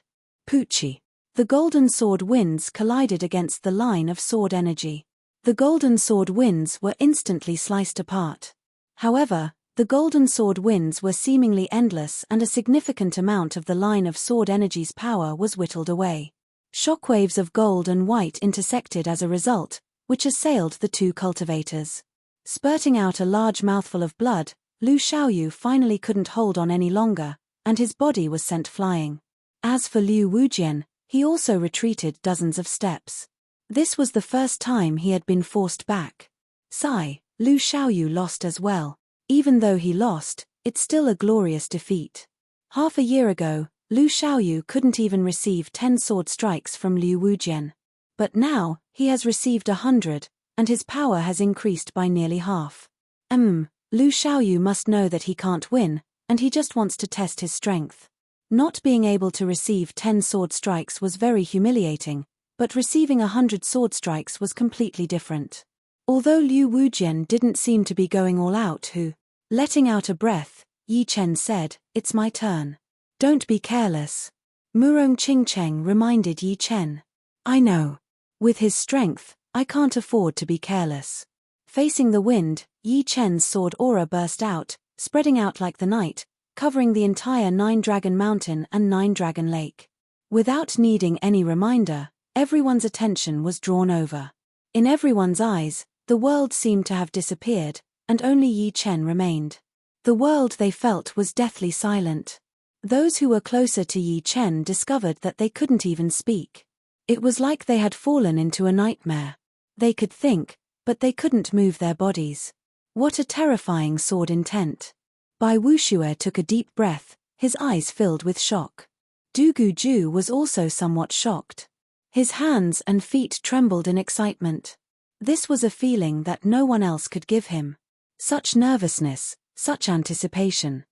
Pucci. The golden sword winds collided against the line of sword energy. The golden sword winds were instantly sliced apart. However, the golden sword winds were seemingly endless, and a significant amount of the line of sword energy's power was whittled away. Shockwaves of gold and white intersected as a result, which assailed the two cultivators. Spurting out a large mouthful of blood, Lu Xiaoyu finally couldn't hold on any longer, and his body was sent flying. As for Liu Wujian, he also retreated dozens of steps. This was the first time he had been forced back. Sigh, Lu Xiaoyu lost as well. Even though he lost, it's still a glorious defeat. Half a year ago, Lu Xiaoyu couldn't even receive 10 sword strikes from Liu Wujian. But now, he has received 100, and his power has increased by nearly half. Lu Xiaoyu must know that he can't win, and he just wants to test his strength. Not being able to receive 10 sword strikes was very humiliating, but receiving 100 sword strikes was completely different. Although Liu Wujian didn't seem to be going all out, letting out a breath, Yi Chen said, "It's my turn. Don't be careless." Murong Qingcheng reminded Yi Chen. "I know. With his strength, I can't afford to be careless." Facing the wind, Yi Chen's sword aura burst out, spreading out like the night, covering the entire Nine-Dragon Mountain and Nine-Dragon Lake. Without needing any reminder, everyone's attention was drawn over. In everyone's eyes, the world seemed to have disappeared, and only Yi Chen remained. The world they felt was deathly silent. Those who were closer to Yi Chen discovered that they couldn't even speak. It was like they had fallen into a nightmare. They could think, but they couldn't move their bodies. What a terrifying sword intent. Bai Wuxue took a deep breath, his eyes filled with shock. Du Guju was also somewhat shocked. His hands and feet trembled in excitement. This was a feeling that no one else could give him. Such nervousness, such anticipation.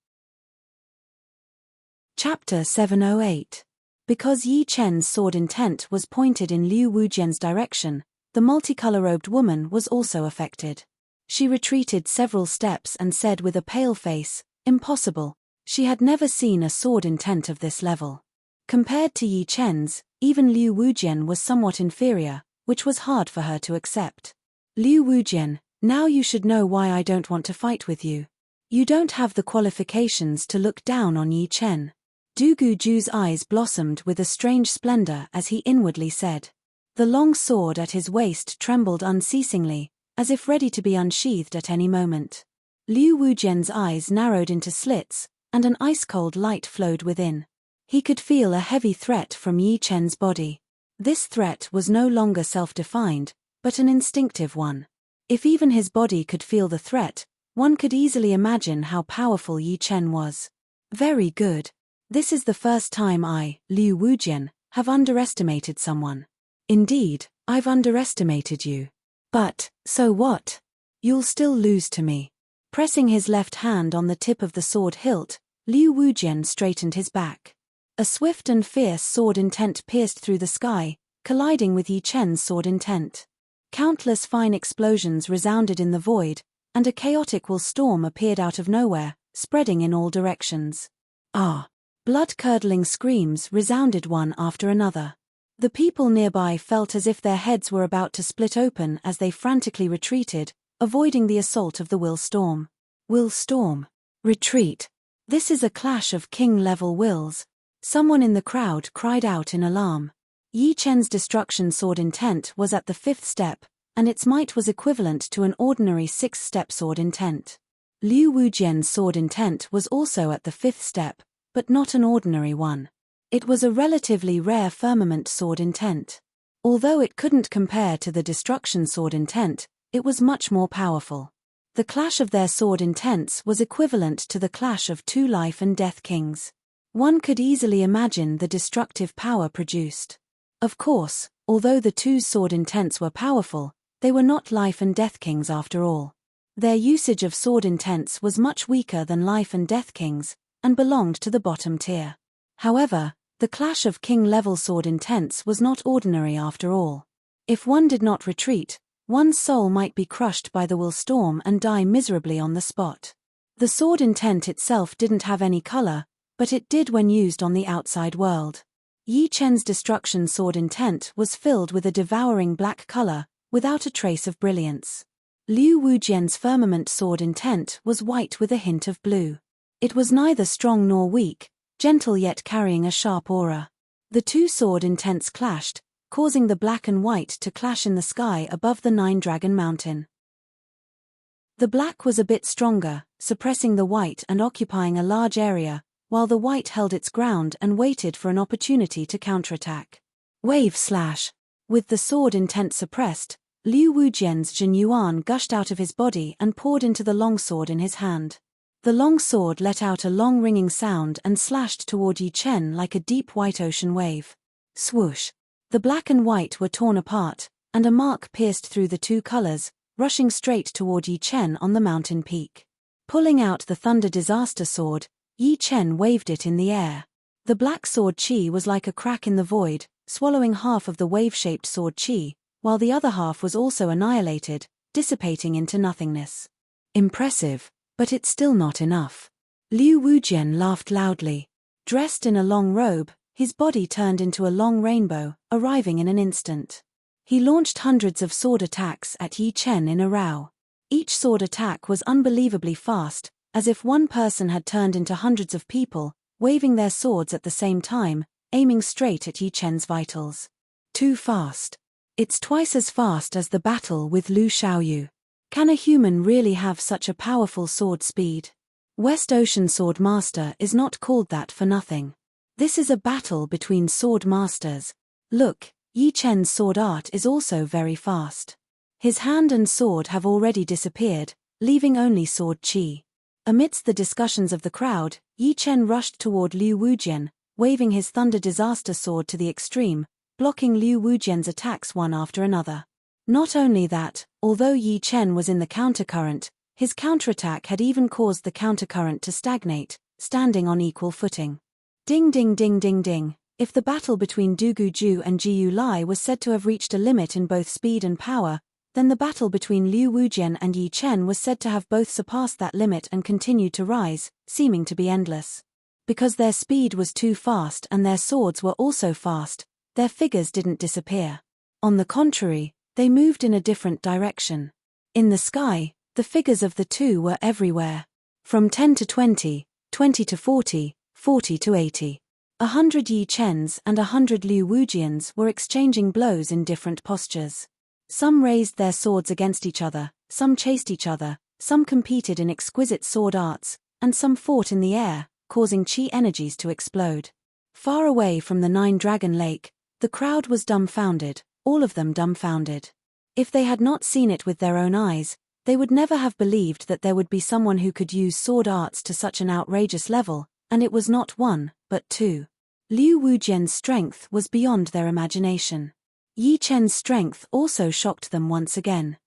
Chapter 708. Because Yi Chen's sword intent was pointed in Liu Wujian's direction, the multicolor-robed woman was also affected. She retreated several steps and said with a pale face, "Impossible." She had never seen a sword intent of this level. Compared to Yi Chen's, even Liu Wujian was somewhat inferior, which was hard for her to accept. "Liu Wujian, now you should know why I don't want to fight with you. You don't have the qualifications to look down on Yi Chen." Du Guju's eyes blossomed with a strange splendor as he inwardly said. The long sword at his waist trembled unceasingly, as if ready to be unsheathed at any moment. Liu Wujian's eyes narrowed into slits, and an ice-cold light flowed within. He could feel a heavy threat from Yi Chen's body. This threat was no longer self-defined, but an instinctive one. If even his body could feel the threat, one could easily imagine how powerful Yi Chen was. Very good. This is the first time I, Liu Wujian, have underestimated someone. Indeed, I've underestimated you. But, so what? You'll still lose to me. Pressing his left hand on the tip of the sword hilt, Liu Wujian straightened his back. A swift and fierce sword intent pierced through the sky, colliding with Yi Chen's sword intent. Countless fine explosions resounded in the void, and a chaotic storm appeared out of nowhere, spreading in all directions. Ah! Blood-curdling screams resounded one after another. The people nearby felt as if their heads were about to split open as they frantically retreated, avoiding the assault of the will storm. Will storm. Retreat. This is a clash of king-level wills. Someone in the crowd cried out in alarm. Yi Chen's destruction sword intent was at the 5th step, and its might was equivalent to an ordinary 6th-step sword intent. Liu Wujian's sword intent was also at the 5th step, but not an ordinary one. It was a relatively rare firmament sword intent. Although it couldn't compare to the destruction sword intent, it was much more powerful. The clash of their sword intents was equivalent to the clash of two life and death kings. One could easily imagine the destructive power produced. Of course, although the two sword intents were powerful, they were not life and death kings after all. Their usage of sword intents was much weaker than life and death kings, and belonged to the bottom tier. However, the clash of king-level sword intents was not ordinary after all. If one did not retreat, one's soul might be crushed by the will storm and die miserably on the spot. The sword intent itself didn't have any color, but it did when used on the outside world. Yi Chen's destruction sword intent was filled with a devouring black color, without a trace of brilliance. Liu Wujian's firmament sword intent was white with a hint of blue. It was neither strong nor weak, gentle yet carrying a sharp aura. The two sword intents clashed, causing the black and white to clash in the sky above the Nine-Dragon Mountain. The black was a bit stronger, suppressing the white and occupying a large area, while the white held its ground and waited for an opportunity to counterattack. Wave slash. With the sword intent suppressed, Liu Wujian's Jin Yuan gushed out of his body and poured into the longsword in his hand. The longsword let out a long ringing sound and slashed toward Yi Chen like a deep white ocean wave. Swoosh. The black and white were torn apart, and a mark pierced through the two colors, rushing straight toward Yi Chen on the mountain peak. Pulling out the Thunder Disaster Sword, Yi Chen waved it in the air. The black sword chi was like a crack in the void, swallowing half of the wave-shaped sword chi, while the other half was also annihilated, dissipating into nothingness. Impressive, but it's still not enough. Liu Wujian laughed loudly. Dressed in a long robe, his body turned into a long rainbow, arriving in an instant. He launched hundreds of sword attacks at Yi Chen in a row. Each sword attack was unbelievably fast, as if one person had turned into hundreds of people, waving their swords at the same time, aiming straight at Yi Chen's vitals. Too fast. It's twice as fast as the battle with Lu Xiaoyu. Can a human really have such a powerful sword speed? West Ocean Sword Master is not called that for nothing. This is a battle between sword masters. Look, Yi Chen's sword art is also very fast. His hand and sword have already disappeared, leaving only sword chi. Amidst the discussions of the crowd, Yi Chen rushed toward Liu Wujian, waving his Thunder Disaster Sword to the extreme, blocking Liu Wujian's attacks one after another. Not only that, although Yi Chen was in the countercurrent, his counterattack had even caused the countercurrent to stagnate, standing on equal footing. Ding ding ding ding ding. If the battle between Du Guju and Jiu Lai was said to have reached a limit in both speed and power, then the battle between Liu Wujian and Yi Chen was said to have both surpassed that limit and continued to rise, seeming to be endless. Because their speed was too fast and their swords were also fast, their figures didn't disappear. On the contrary, they moved in a different direction. In the sky, the figures of the two were everywhere. From 10 to 20, 20 to 40, 40 to 80. 100 Yi Chens and 100 Liu Wujians were exchanging blows in different postures. Some raised their swords against each other, some chased each other, some competed in exquisite sword arts, and some fought in the air, causing chi energies to explode. Far away from the Nine-Dragon Lake, the crowd was dumbfounded, all of them dumbfounded. If they had not seen it with their own eyes, they would never have believed that there would be someone who could use sword arts to such an outrageous level, and it was not one, but two. Liu Wujian's strength was beyond their imagination. Yi Chen's strength also shocked them once again.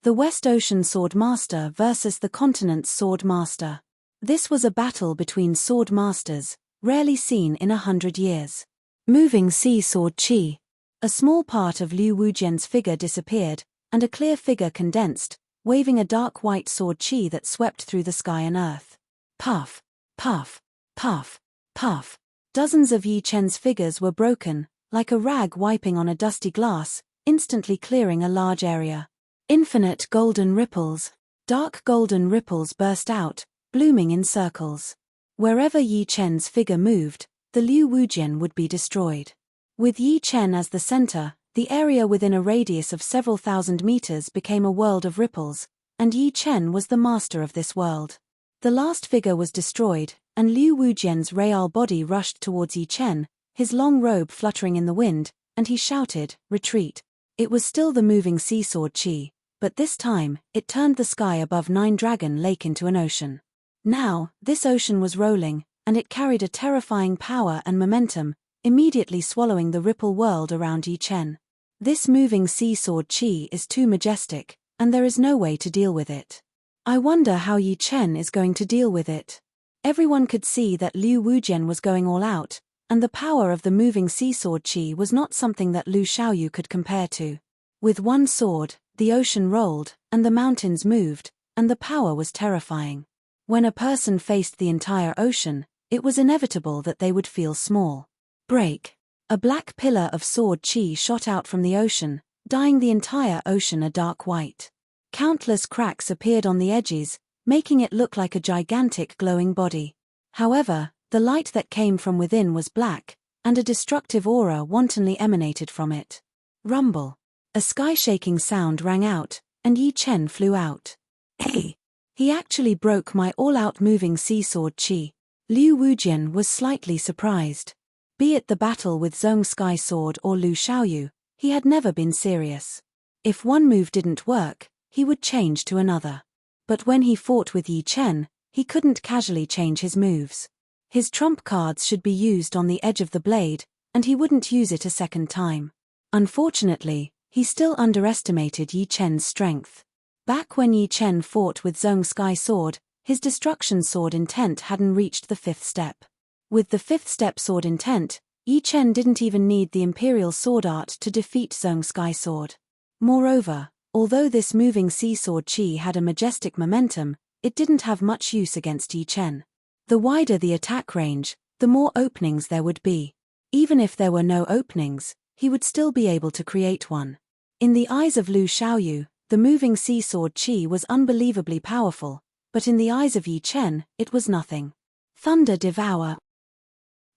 The West Ocean Sword Master versus the Continent's Sword Master. This was a battle between sword masters, rarely seen in 100 years. Moving sea sword chi. A small part of Liu Wujian's figure disappeared, and a clear figure condensed, waving a dark white sword chi that swept through the sky and earth. Puff, puff, puff, puff. Dozens of Yi Chen's figures were broken, like a rag wiping on a dusty glass, instantly clearing a large area. Infinite golden ripples. Dark golden ripples burst out, blooming in circles. Wherever Yi Chen's figure moved, the Liu Wujian would be destroyed. With Yi Chen as the center, the area within a radius of several thousand meters became a world of ripples, and Yi Chen was the master of this world. The last figure was destroyed, and Liu Wujian's real body rushed towards Yi Chen, his long robe fluttering in the wind, and he shouted, "Retreat." It was still the moving sea sword Qi, but this time, it turned the sky above Nine Dragon Lake into an ocean. Now, this ocean was rolling, and it carried a terrifying power and momentum, immediately swallowing the ripple world around Yi Chen. This moving sea sword Qi is too majestic, and there is no way to deal with it. I wonder how Yi Chen is going to deal with it. Everyone could see that Liu Wujian was going all out, and the power of the moving sea sword Qi was not something that Lu Xiaoyu could compare to. With one sword, the ocean rolled, and the mountains moved, and the power was terrifying. When a person faced the entire ocean, it was inevitable that they would feel small. Break. A black pillar of sword Qi shot out from the ocean, dyeing the entire ocean a dark white. Countless cracks appeared on the edges, making it look like a gigantic glowing body. However, the light that came from within was black, and a destructive aura wantonly emanated from it. Rumble. A sky-shaking sound rang out, and Yi Chen flew out. Hey! He actually broke my all-out moving sea sword Qi. Liu Wujian was slightly surprised. Be it the battle with Zhong Sky Sword or Lu Xiaoyu, he had never been serious. If one move didn't work, he would change to another. But when he fought with Yi Chen, he couldn't casually change his moves. His trump cards should be used on the edge of the blade, and he wouldn't use it a second time. Unfortunately, he still underestimated Yi Chen's strength. Back when Yi Chen fought with Zhong Sky Sword, his destruction sword intent hadn't reached the 5th step. With the 5th step sword intent, Yi Chen didn't even need the Imperial Sword Art to defeat Zhong Sky Sword. Moreover, although this moving sea sword Qi had a majestic momentum, it didn't have much use against Yi Chen. The wider the attack range, the more openings there would be. Even if there were no openings, he would still be able to create one. In the eyes of Lu Xiaoyu, the moving sea sword Qi was unbelievably powerful, but in the eyes of Yi Chen, it was nothing. Thunder Devour.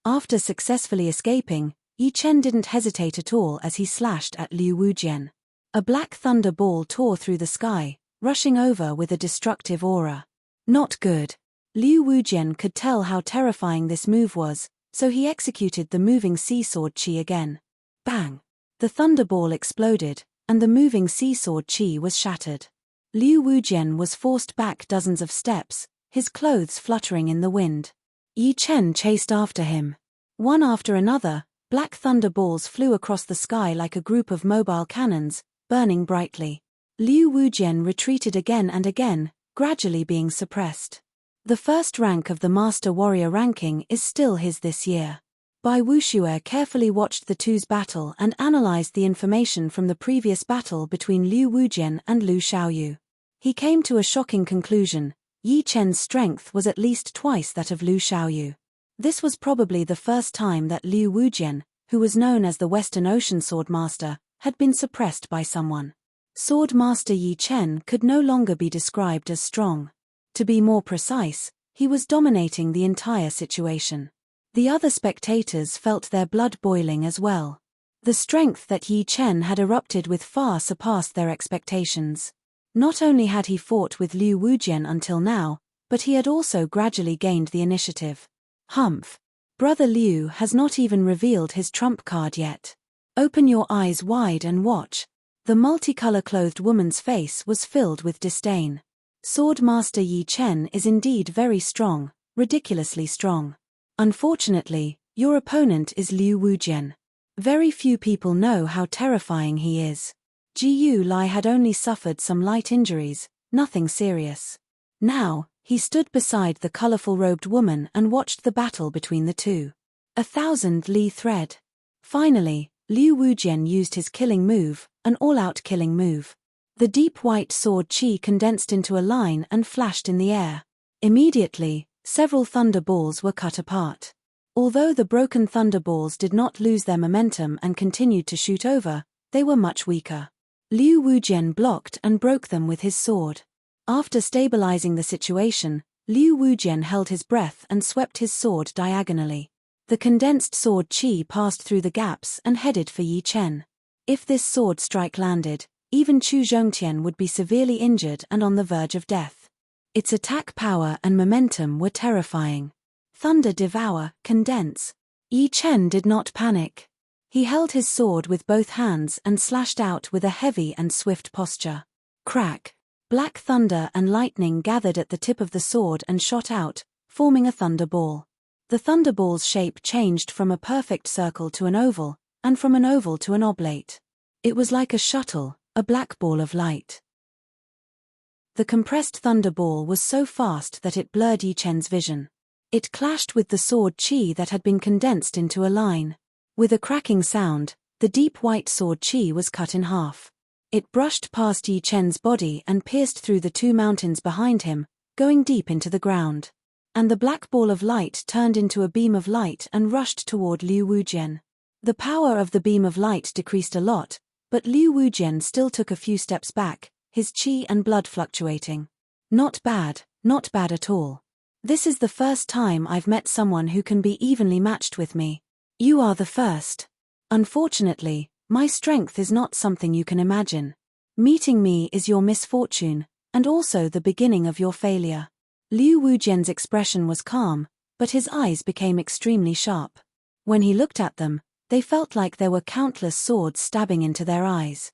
After successfully escaping, Yi Chen didn't hesitate at all as he slashed at Liu Wujian. A black thunder ball tore through the sky, rushing over with a destructive aura. Not good. Liu Wujian could tell how terrifying this move was, so he executed the moving sea sword Qi again. Bang! The thunderball exploded, and the moving sea sword Qi was shattered. Liu Wujian was forced back dozens of steps, his clothes fluttering in the wind. Yi Chen chased after him. One after another, black thunderballs flew across the sky like a group of mobile cannons, burning brightly. Liu Wujian retreated again and again, gradually being suppressed. The first rank of the Master Warrior ranking is still his this year. Bai Wuxue carefully watched the two's battle and analyzed the information from the previous battle between Liu Wujian and Lu Xiaoyu. He came to a shocking conclusion: Yi Chen's strength was at least twice that of Lu Xiaoyu. This was probably the first time that Liu Wujian, who was known as the Western Ocean Sword Master, had been suppressed by someone. Sword Master Yi Chen could no longer be described as strong. To be more precise, he was dominating the entire situation. The other spectators felt their blood boiling as well. The strength that Yi Chen had erupted with far surpassed their expectations. Not only had he fought with Liu Wujian until now, but he had also gradually gained the initiative. Humph! Brother Liu has not even revealed his trump card yet. Open your eyes wide and watch. The multicolor-clothed woman's face was filled with disdain. Sword Master Yi Chen is indeed very strong, ridiculously strong. Unfortunately, your opponent is Liu Wujian. Very few people know how terrifying he is. Jiu Lai had only suffered some light injuries, nothing serious. Now, he stood beside the colorful-robed woman and watched the battle between the two. 1,000 Li thread. Finally, Liu Wujian used his killing move, an all-out killing move. The deep white sword Qi condensed into a line and flashed in the air. Immediately, several thunder balls were cut apart. Although the broken thunderballs did not lose their momentum and continued to shoot over, they were much weaker. Liu Wujian blocked and broke them with his sword. After stabilizing the situation, Liu Wujian held his breath and swept his sword diagonally. The condensed sword qi passed through the gaps and headed for Yi Chen. If this sword strike landed, even Chu Zhongtian would be severely injured and on the verge of death. Its attack power and momentum were terrifying. Thunder devour, condense. Yi Chen did not panic. He held his sword with both hands and slashed out with a heavy and swift posture. Crack! Black thunder and lightning gathered at the tip of the sword and shot out, forming a thunderball. The thunderball's shape changed from a perfect circle to an oval, and from an oval to an oblate. It was like a shuttle, a black ball of light. The compressed thunderball was so fast that it blurred Yi Chen's vision. It clashed with the sword qi that had been condensed into a line. With a cracking sound, the deep white sword qi was cut in half. It brushed past Yi Chen's body and pierced through the two mountains behind him, going deep into the ground. And the black ball of light turned into a beam of light and rushed toward Liu Wujian. The power of the beam of light decreased a lot, but Liu Wujian still took a few steps back, his qi and blood fluctuating. Not bad at all. This is the first time I've met someone who can be evenly matched with me. You are the first. Unfortunately, my strength is not something you can imagine. Meeting me is your misfortune, and also the beginning of your failure. Liu Wujian's expression was calm, but his eyes became extremely sharp. When he looked at them, they felt like there were countless swords stabbing into their eyes.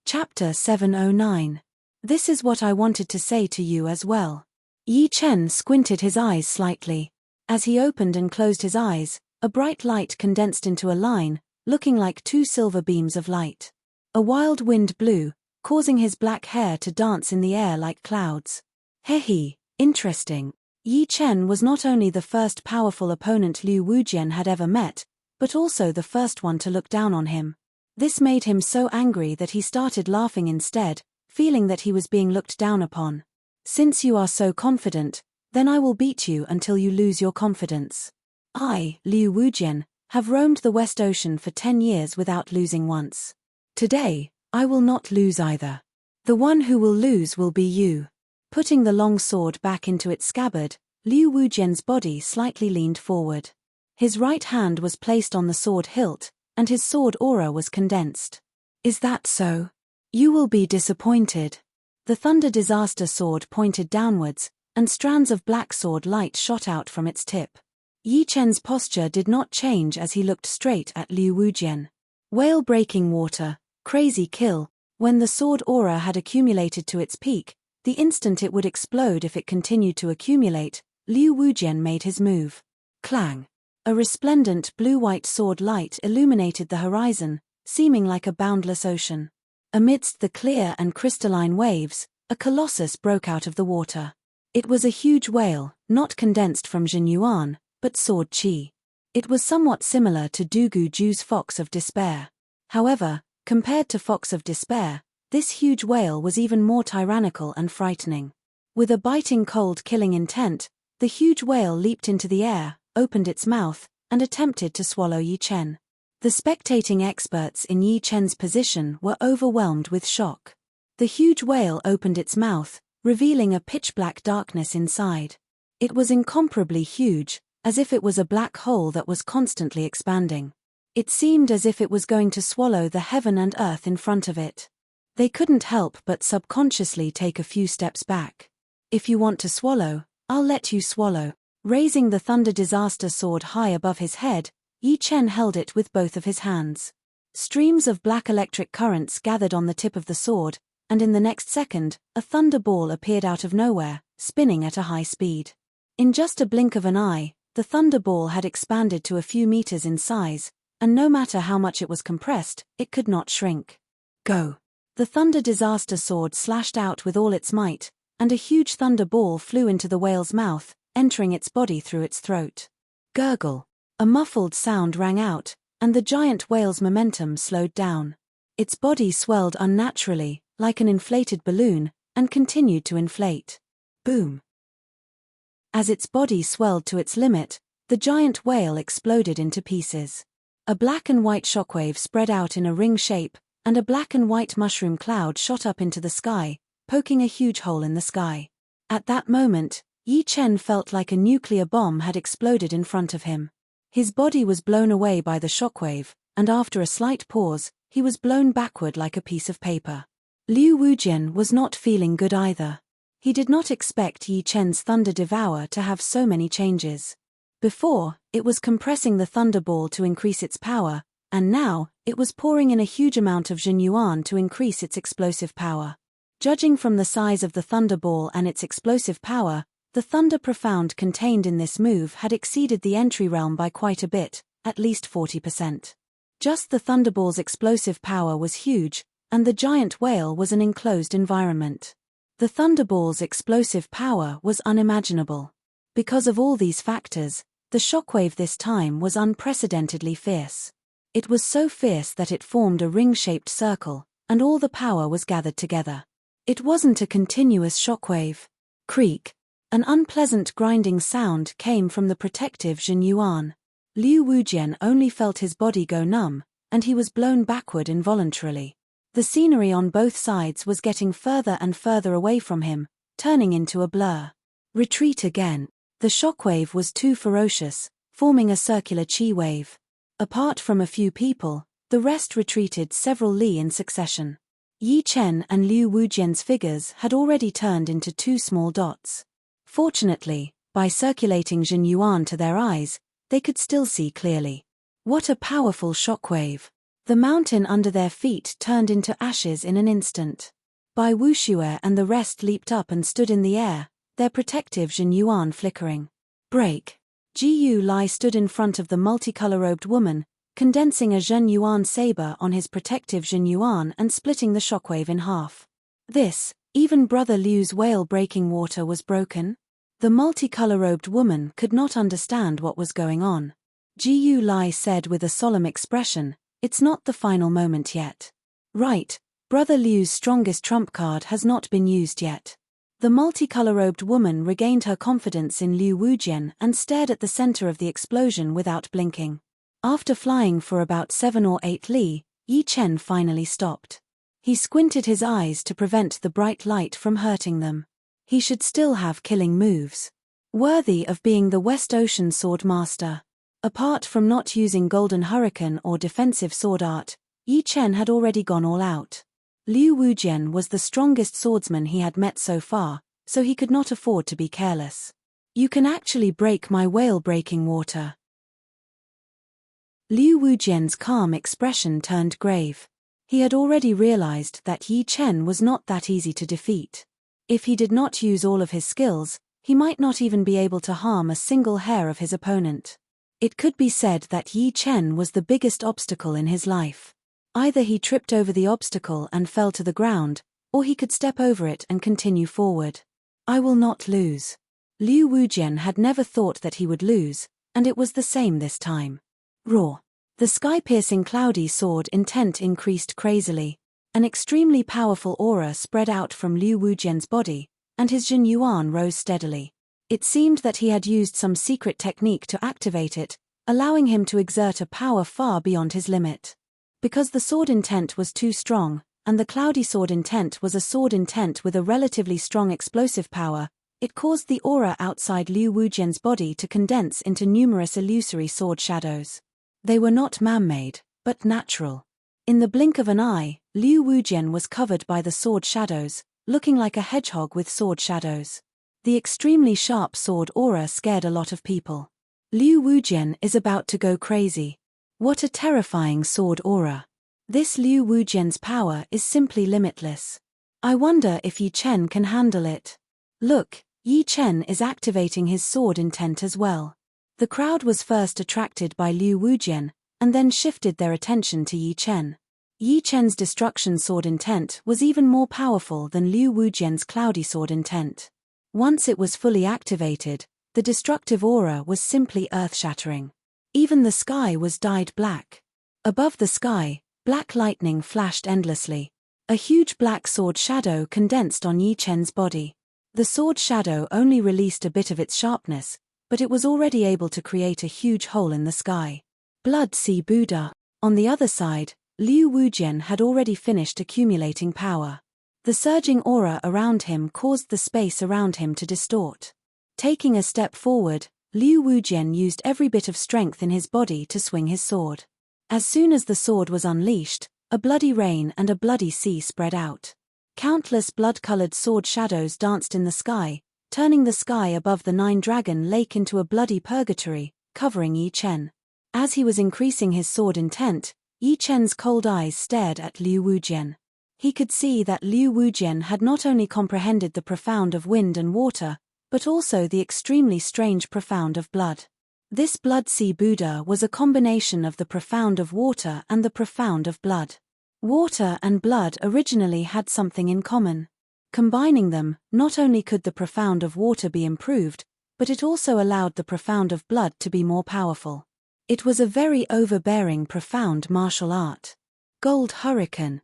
Chapter 709. This is what I wanted to say to you as well. Yi Chen squinted his eyes slightly. As he opened and closed his eyes, a bright light condensed into a line, looking like two silver beams of light. A wild wind blew, causing his black hair to dance in the air like clouds. Hehe, interesting. Yi Chen was not only the first powerful opponent Liu Wujian had ever met, but also the first one to look down on him. This made him so angry that he started laughing instead, feeling that he was being looked down upon. Since you are so confident, then I will beat you until you lose your confidence. I, Liu Wujian, have roamed the West Ocean for 10 years without losing once. Today, I will not lose either. The one who will lose will be you. Putting the long sword back into its scabbard, Liu Wujian's body slightly leaned forward. His right hand was placed on the sword hilt, and his sword aura was condensed. Is that so? You will be disappointed. The Thunder Disaster sword pointed downwards, and strands of black sword light shot out from its tip. Yi Chen's posture did not change as he looked straight at Liu Wujian. Whale breaking water, crazy kill. When the sword aura had accumulated to its peak, the instant it would explode if it continued to accumulate, Liu Wujian made his move. Clang! A resplendent blue-white sword light illuminated the horizon, seeming like a boundless ocean. Amidst the clear and crystalline waves, a colossus broke out of the water. It was a huge whale, not condensed from Zhenyuan, but sword qi. It was somewhat similar to Dugu Ju's Fox of Despair. However, compared to Fox of Despair, this huge whale was even more tyrannical and frightening. With a biting cold killing intent, the huge whale leaped into the air, opened its mouth, and attempted to swallow Yi Chen. The spectating experts in Yi Chen's position were overwhelmed with shock. The huge whale opened its mouth, revealing a pitch-black darkness inside. It was incomparably huge, as if it was a black hole that was constantly expanding. It seemed as if it was going to swallow the heaven and earth in front of it. They couldn't help but subconsciously take a few steps back. If you want to swallow, I'll let you swallow. Raising the Thunder Disaster sword high above his head, Yi Chen held it with both of his hands. Streams of black electric currents gathered on the tip of the sword, and in the next second, a thunder ball appeared out of nowhere, spinning at a high speed. In just a blink of an eye, the thunder ball had expanded to a few meters in size, and no matter how much it was compressed, it could not shrink. Go! The Thunder Disaster sword slashed out with all its might, and a huge thunder ball flew into the whale's mouth, entering its body through its throat. Gurgle! A muffled sound rang out, and the giant whale's momentum slowed down. Its body swelled unnaturally, like an inflated balloon, and continued to inflate. Boom! As its body swelled to its limit, the giant whale exploded into pieces. A black and white shockwave spread out in a ring shape, and a black and white mushroom cloud shot up into the sky, poking a huge hole in the sky. At that moment, Yi Chen felt like a nuclear bomb had exploded in front of him. His body was blown away by the shockwave, and after a slight pause, he was blown backward like a piece of paper. Liu Wujian was not feeling good either. He did not expect Yi Chen's Thunder Devour to have so many changes. Before, it was compressing the Thunder Ball to increase its power, and now, it was pouring in a huge amount of Zhenyuan to increase its explosive power. Judging from the size of the Thunder Ball and its explosive power, the Thunder Profound contained in this move had exceeded the entry realm by quite a bit, at least 40%. Just the Thunderball's explosive power was huge, and the giant whale was an enclosed environment. The Thunderball's explosive power was unimaginable. Because of all these factors, the shockwave this time was unprecedentedly fierce. It was so fierce that it formed a ring-shaped circle, and all the power was gathered together. It wasn't a continuous shockwave. Creak. An unpleasant grinding sound came from the protective Zhenyuan. Liu Wujian only felt his body go numb, and he was blown backward involuntarily. The scenery on both sides was getting further and further away from him, turning into a blur. Retreat again. The shockwave was too ferocious, forming a circular chi wave. Apart from a few people, the rest retreated several li in succession. Yi Chen and Liu Wujian's figures had already turned into two small dots. Fortunately, by circulating Zhenyuan to their eyes, they could still see clearly. What a powerful shockwave! The mountain under their feet turned into ashes in an instant. Bai Wuxue and the rest leaped up and stood in the air, their protective Zhenyuan flickering. Break. Jiyu Lai stood in front of the multicolor-robed woman, condensing a Zhenyuan saber on his protective Zhenyuan and splitting the shockwave in half. Even Brother Liu's whale-breaking water was broken? The multicolor-robed woman could not understand what was going on. Jiyu Lai said with a solemn expression, "It's not the final moment yet." Right, Brother Liu's strongest trump card has not been used yet. The multicolor-robed woman regained her confidence in Liu Wujian and stared at the center of the explosion without blinking. After flying for about 7 or 8 li, Yi Chen finally stopped. He squinted his eyes to prevent the bright light from hurting them. He should still have killing moves. Worthy of being the West Ocean Sword Master. Apart from not using Golden Hurricane or defensive sword art, Yi Chen had already gone all out. Liu Wujian was the strongest swordsman he had met so far, so he could not afford to be careless. "You can actually break my whale-breaking water." Liu Wujian's calm expression turned grave. He had already realized that Yi Chen was not that easy to defeat. If he did not use all of his skills, he might not even be able to harm a single hair of his opponent. It could be said that Yi Chen was the biggest obstacle in his life. Either he tripped over the obstacle and fell to the ground, or he could step over it and continue forward. "I will not lose." Liu Wujian had never thought that he would lose, and it was the same this time. Roar. The sky-piercing cloudy sword intent increased crazily. An extremely powerful aura spread out from Liu Wujian's body, and his Zhenyuan rose steadily. It seemed that he had used some secret technique to activate it, allowing him to exert a power far beyond his limit. Because the sword intent was too strong, and the cloudy sword intent was a sword intent with a relatively strong explosive power, it caused the aura outside Liu Wujian's body to condense into numerous illusory sword shadows. They were not man-made, but natural. In the blink of an eye, Liu Wujian was covered by the sword shadows, looking like a hedgehog with sword shadows. The extremely sharp sword aura scared a lot of people. Liu Wujian is about to go crazy. What a terrifying sword aura. This Liu Wujian's power is simply limitless. I wonder if Yi Chen can handle it. Look, Yi Chen is activating his sword intent as well. The crowd was first attracted by Liu Wujian, and then shifted their attention to Yi Chen. Yi Chen's destruction sword intent was even more powerful than Liu Wujian's cloudy sword intent. Once it was fully activated, the destructive aura was simply earth-shattering. Even the sky was dyed black. Above the sky, black lightning flashed endlessly. A huge black sword shadow condensed on Yi Chen's body. The sword shadow only released a bit of its sharpness, but it was already able to create a huge hole in the sky. Blood Sea Buddha. On the other side, Liu Wujian had already finished accumulating power. The surging aura around him caused the space around him to distort. Taking a step forward, Liu Wujian used every bit of strength in his body to swing his sword. As soon as the sword was unleashed, a bloody rain and a bloody sea spread out. Countless blood-colored sword shadows danced in the sky, turning the sky above the Nine-Dragon Lake into a bloody purgatory, covering Yi Chen. As he was increasing his sword intent, Yi Chen's cold eyes stared at Liu Wujian. He could see that Liu Wujian had not only comprehended the profound of wind and water, but also the extremely strange profound of blood. This Blood Sea Buddha was a combination of the profound of water and the profound of blood. Water and blood originally had something in common. Combining them, not only could the profound of water be improved, but it also allowed the profound of blood to be more powerful. It was a very overbearing profound martial art. Gold Hurricane.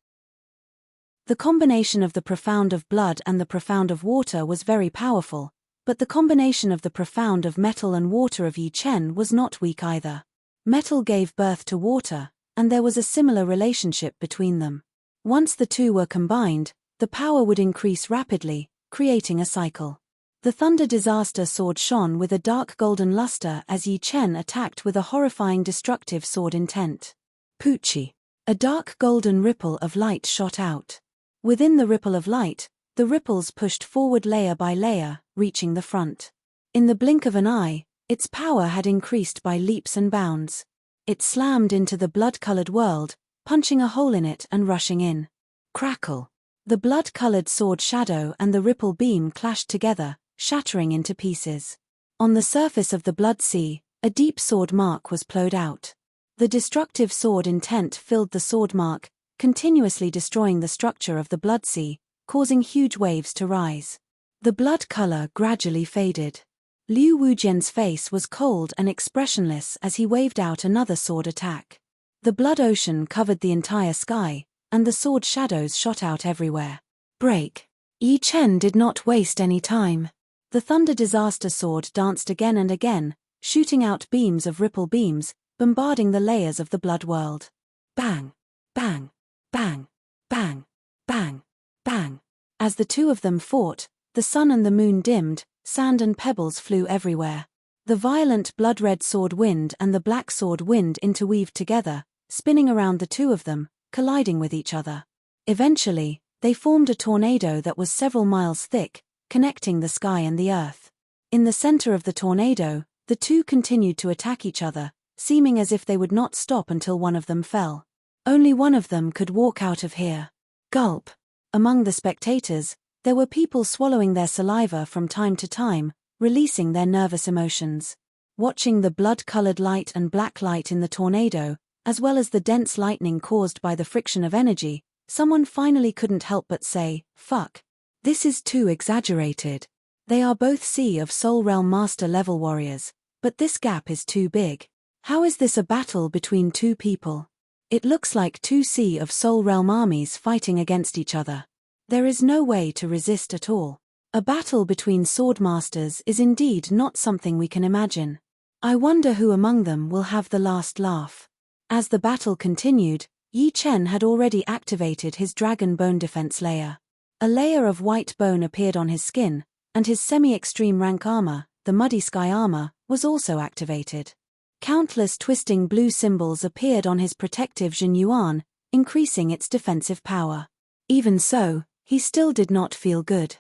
The combination of the profound of blood and the profound of water was very powerful, but the combination of the profound of metal and water of Yi Chen was not weak either. Metal gave birth to water, and there was a similar relationship between them. Once the two were combined, the power would increase rapidly, creating a cycle. The Thunder Disaster sword shone with a dark golden luster as Yi Chen attacked with a horrifying destructive sword intent. Pucci. A dark golden ripple of light shot out. Within the ripple of light, the ripples pushed forward layer by layer, reaching the front. In the blink of an eye, its power had increased by leaps and bounds. It slammed into the blood-colored world, punching a hole in it and rushing in. Crackle. The blood-colored sword shadow and the ripple beam clashed together, shattering into pieces. On the surface of the blood sea, a deep sword mark was plowed out. The destructive sword intent filled the sword mark, continuously destroying the structure of the blood sea, causing huge waves to rise. The blood color gradually faded. Liu Wujian's face was cold and expressionless as he waved out another sword attack. The blood ocean covered the entire sky, and the sword shadows shot out everywhere. Break. Yi Chen did not waste any time. The Thunder Disaster sword danced again and again, shooting out beams of ripple beams, bombarding the layers of the blood world. Bang! Bang! Bang! Bang! Bang! Bang! As the two of them fought, the sun and the moon dimmed, sand and pebbles flew everywhere. The violent blood-red sword wind and the black sword wind interweaved together, spinning around the two of them, colliding with each other. Eventually, they formed a tornado that was several miles thick, connecting the sky and the earth. In the center of the tornado, the two continued to attack each other, seeming as if they would not stop until one of them fell. Only one of them could walk out of here. Gulp. Among the spectators, there were people swallowing their saliva from time to time, releasing their nervous emotions. Watching the blood-colored light and black light in the tornado, as well as the dense lightning caused by the friction of energy, someone finally couldn't help but say, "Fuck. This is too exaggerated. They are both Sea of Soul Realm Master level warriors, but this gap is too big. How is this a battle between two people? It looks like two Sea of Soul Realm armies fighting against each other. There is no way to resist at all. A battle between sword masters is indeed not something we can imagine. I wonder who among them will have the last laugh." As the battle continued, Yi Chen had already activated his dragon bone defense layer. A layer of white bone appeared on his skin, and his semi-extreme rank armor, the Muddy Sky armor, was also activated. Countless twisting blue symbols appeared on his protective Jin Yuan, increasing its defensive power. Even so, he still did not feel good.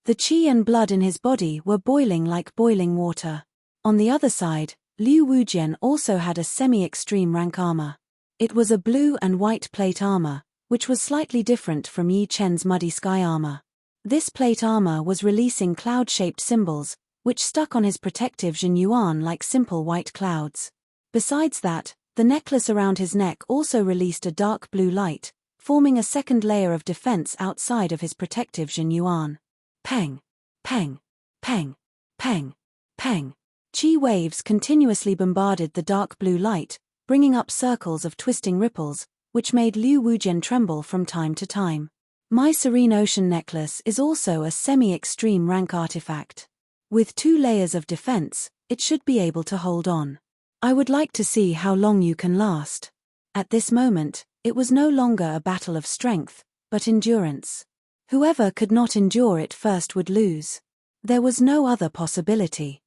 The qi and blood in his body were boiling like boiling water. On the other side, Liu Wujian also had a semi-extreme rank armor. It was a blue and white plate armor, which was slightly different from Yi Chen's Muddy Sky armor. This plate armor was releasing cloud-shaped symbols, which stuck on his protective Jin Yuan like simple white clouds. Besides that, the necklace around his neck also released a dark blue light, forming a second layer of defense outside of his protective Jin Yuan. Peng! Peng! Peng! Peng! Peng! Qi waves continuously bombarded the dark blue light, bringing up circles of twisting ripples, which made Liu Wujian tremble from time to time. My Serene Ocean necklace is also a semi-extreme rank artifact. With 2 layers of defense, it should be able to hold on. I would like to see how long you can last. At this moment, it was no longer a battle of strength, but endurance. Whoever could not endure it first would lose. There was no other possibility.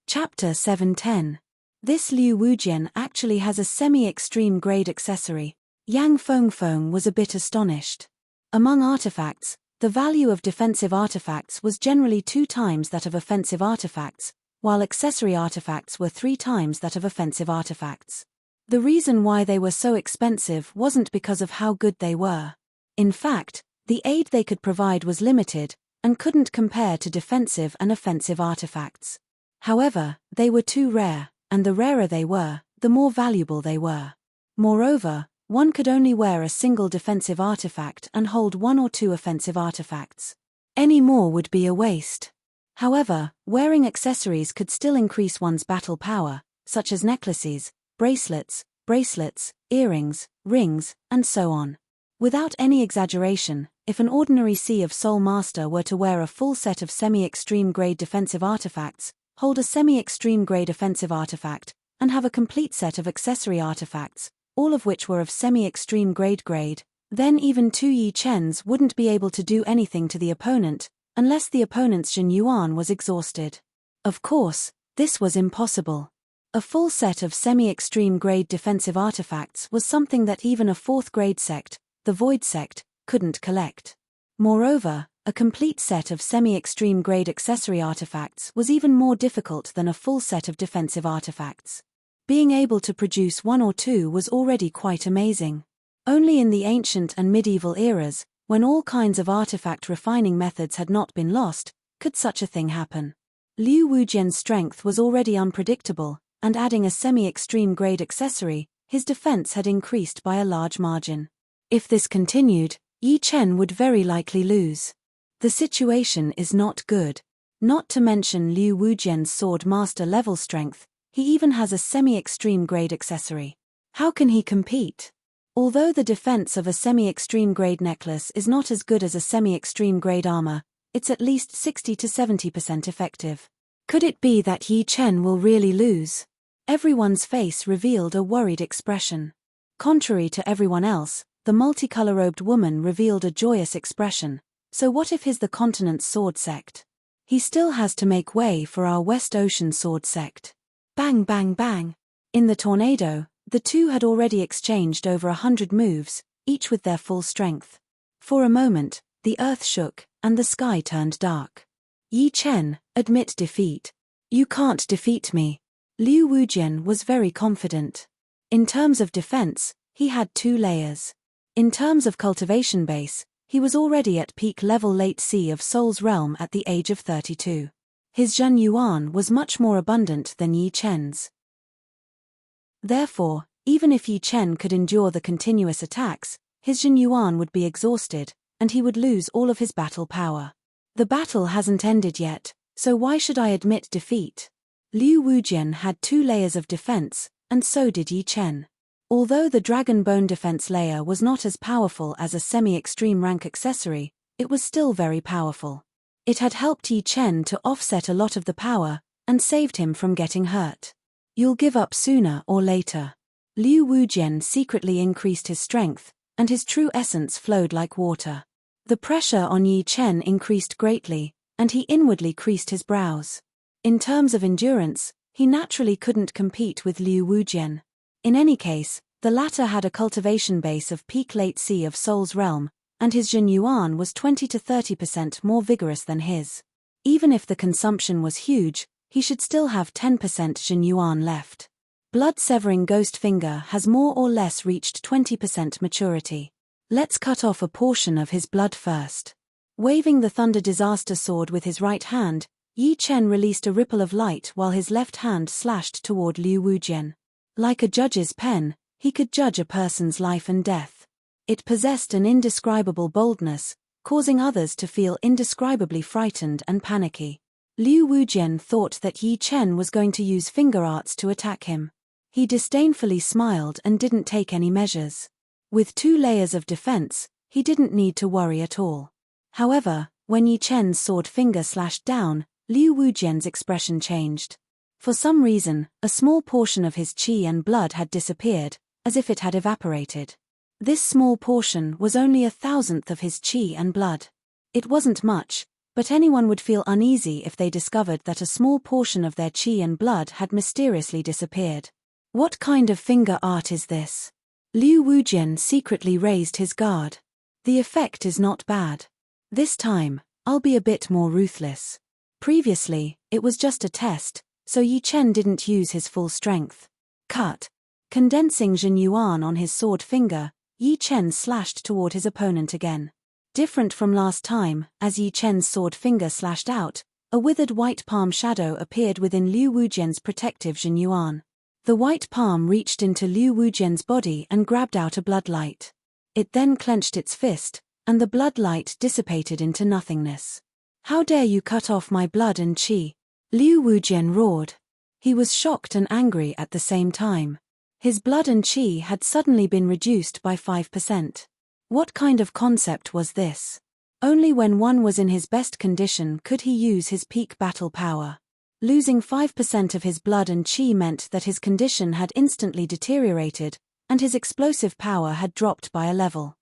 Chapter 710. This Liu Wujian actually has a semi-extreme grade accessory. Yang Fengfeng was a bit astonished. Among artifacts, the value of defensive artifacts was generally 2 times that of offensive artifacts, while accessory artifacts were 3 times that of offensive artifacts. The reason why they were so expensive wasn't because of how good they were. In fact, the aid they could provide was limited, and couldn't compare to defensive and offensive artifacts. However, they were too rare, and the rarer they were, the more valuable they were. Moreover, one could only wear a single defensive artifact and hold 1 or 2 offensive artifacts. Any more would be a waste. However, wearing accessories could still increase one's battle power, such as necklaces, bracelets, earrings, rings, and so on. Without any exaggeration, if an ordinary Sea of Soul Master were to wear a full set of semi-extreme grade defensive artifacts, hold a semi-extreme grade offensive artifact, and have a complete set of accessory artifacts, all of which were of semi-extreme grade, then even 2 Yi Chens wouldn't be able to do anything to the opponent, unless the opponent's Jin Yuan was exhausted. Of course, this was impossible. A full set of semi-extreme grade defensive artifacts was something that even a 4th grade sect, the Void Sect, couldn't collect. Moreover, a complete set of semi-extreme grade accessory artifacts was even more difficult than a full set of defensive artifacts. Being able to produce 1 or 2 was already quite amazing. Only in the ancient and medieval eras, when all kinds of artifact refining methods had not been lost, could such a thing happen. Liu Wujian's strength was already unpredictable, and adding a semi-extreme grade accessory, his defense had increased by a large margin. If this continued, Yi Chen would very likely lose. The situation is not good. Not to mention Liu Wujian's sword master level strength, he even has a semi-extreme grade accessory. How can he compete? Although the defense of a semi-extreme grade necklace is not as good as a semi-extreme grade armor, it's at least 60 to 70% effective. Could it be that Yi Chen will really lose? Everyone's face revealed a worried expression. Contrary to everyone else, the multicolor-robed woman revealed a joyous expression. So what if he's the continent's sword sect? He still has to make way for our West Ocean sword sect. Bang bang bang. In the tornado, the two had already exchanged over 100 moves, each with their full strength. For a moment, the earth shook, and the sky turned dark. Yi Chen, admit defeat. You can't defeat me. Liu Wujian was very confident. In terms of defense, he had 2 layers. In terms of cultivation base, he was already at peak level late Sea of Soul's realm at the age of 32. His Jin Yuan was much more abundant than Yi Chen's. Therefore, even if Yi Chen could endure the continuous attacks, his Jin Yuan would be exhausted, and he would lose all of his battle power. The battle hasn't ended yet, so why should I admit defeat? Liu Wujian had 2 layers of defense, and so did Yi Chen. Although the Dragon Bone defense layer was not as powerful as a semi-extreme rank accessory, it was still very powerful. It had helped Yi Chen to offset a lot of the power, and saved him from getting hurt. You'll give up sooner or later. Liu Wujian secretly increased his strength, and his true essence flowed like water. The pressure on Yi Chen increased greatly, and he inwardly creased his brows. In terms of endurance, he naturally couldn't compete with Liu Wujian. In any case, the latter had a cultivation base of peak late Sea of Soul's realm, and his Jin Yuan was 20 to 30% more vigorous than his. Even if the consumption was huge, he should still have 10% Jin Yuan left. Blood-severing Ghost Finger has more or less reached 20% maturity. Let's cut off a portion of his blood first. Waving the Thunder Disaster Sword with his right hand, Yi Chen released a ripple of light while his left hand slashed toward Liu Wujian. Like a judge's pen, he could judge a person's life and death. It possessed an indescribable boldness, causing others to feel indescribably frightened and panicky. Liu Wujian thought that Yi Chen was going to use finger arts to attack him. He disdainfully smiled and didn't take any measures. With 2 layers of defense, he didn't need to worry at all. However, when Yi Chen's sword finger slashed down, Liu Wujian's expression changed. For some reason, a small portion of his qi and blood had disappeared, as if it had evaporated. This small portion was only 1,000th of his qi and blood. It wasn't much, but anyone would feel uneasy if they discovered that a small portion of their qi and blood had mysteriously disappeared. What kind of finger art is this? Liu Wujian secretly raised his guard. The effect is not bad. This time, I'll be a bit more ruthless. Previously, it was just a test, so Yi Chen didn't use his full strength. Cut. Condensing Jin Yuan on his sword finger, Yi Chen slashed toward his opponent again. Different from last time, as Yi Chen's sword finger slashed out, a withered white palm shadow appeared within Liu Wujian's protective Jin Yuan. The white palm reached into Liu Wujian's body and grabbed out a bloodlight. It then clenched its fist, and the bloodlight dissipated into nothingness. "How dare you cut off my blood and qi?" Liu Wujian roared. He was shocked and angry at the same time. His blood and qi had suddenly been reduced by 5%. What kind of concept was this? Only when one was in his best condition could he use his peak battle power. Losing 5% of his blood and qi meant that his condition had instantly deteriorated, and his explosive power had dropped by a level.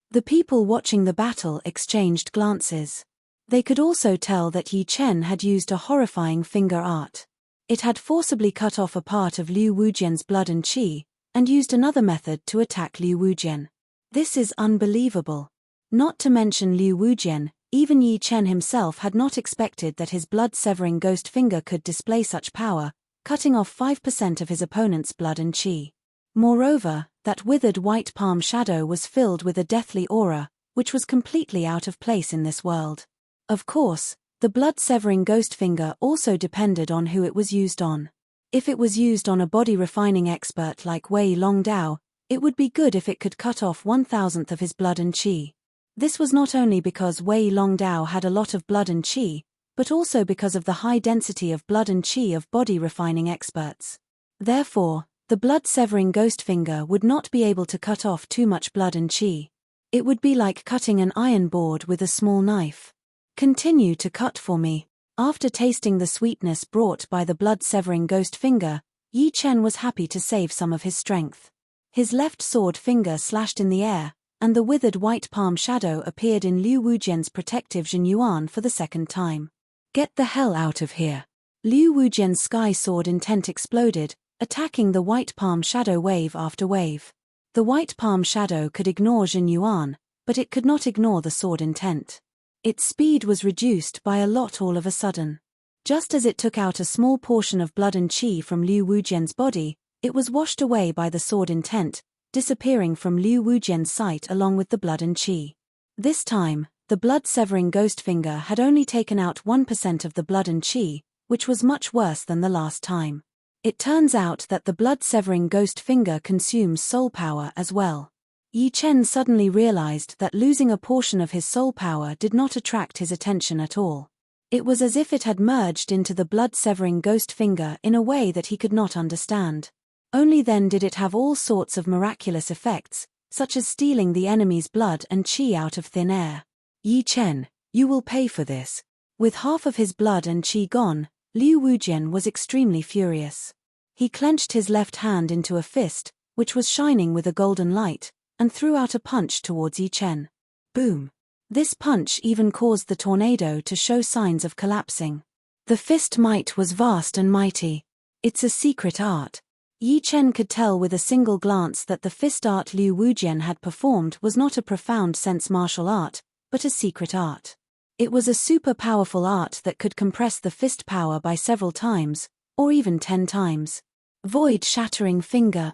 The people watching the battle exchanged glances. They could also tell that Yi Chen had used a horrifying finger art. It had forcibly cut off a part of Liu Wujian's blood and qi, and used another method to attack Liu Wujian. This is unbelievable. Not to mention Liu Wujian, even Yi Chen himself had not expected that his blood-severing ghost finger could display such power, cutting off 5% of his opponent's blood and qi. Moreover, that withered white palm shadow was filled with a deathly aura, which was completely out of place in this world. Of course, the blood-severing ghost finger also depended on who it was used on. If it was used on a body-refining expert like Wei Longdao, it would be good if it could cut off 1,000th of his blood and qi. This was not only because Wei Longdao had a lot of blood and qi, but also because of the high density of blood and qi of body-refining experts. Therefore, the blood-severing ghost finger would not be able to cut off too much blood and qi. It would be like cutting an iron board with a small knife. "Continue to cut for me." After tasting the sweetness brought by the blood-severing ghost finger, Yi Chen was happy to save some of his strength. His left sword finger slashed in the air, and the withered white palm shadow appeared in Liu Wujian's protective Jin Yuan for the second time. "Get the hell out of here." Liu Wujian's sky sword intent exploded, attacking the white palm shadow wave after wave. The white palm shadow could ignore Jin Yuan, but it could not ignore the sword intent. Its speed was reduced by a lot all of a sudden. Just as it took out a small portion of blood and qi from Liu Wujian's body, it was washed away by the sword intent, disappearing from Liu Wujian's sight along with the blood and qi. This time, the blood-severing ghost finger had only taken out 1% of the blood and qi, which was much worse than the last time. It turns out that the blood-severing ghost finger consumes soul power as well. Yi Chen suddenly realized that losing a portion of his soul power did not attract his attention at all. It was as if it had merged into the blood-severing ghost finger in a way that he could not understand. Only then did it have all sorts of miraculous effects, such as stealing the enemy's blood and qi out of thin air. "Yi Chen, you will pay for this." With half of his blood and qi gone, Liu Wujian was extremely furious. He clenched his left hand into a fist, which was shining with a golden light, and threw out a punch towards Yi Chen. Boom! This punch even caused the tornado to show signs of collapsing. The fist might was vast and mighty. It's a secret art. Yi Chen could tell with a single glance that the fist art Liu Wujian had performed was not a profound sense martial art, but a secret art. It was a super powerful art that could compress the fist power by several times, or even 10 times. Void-shattering finger.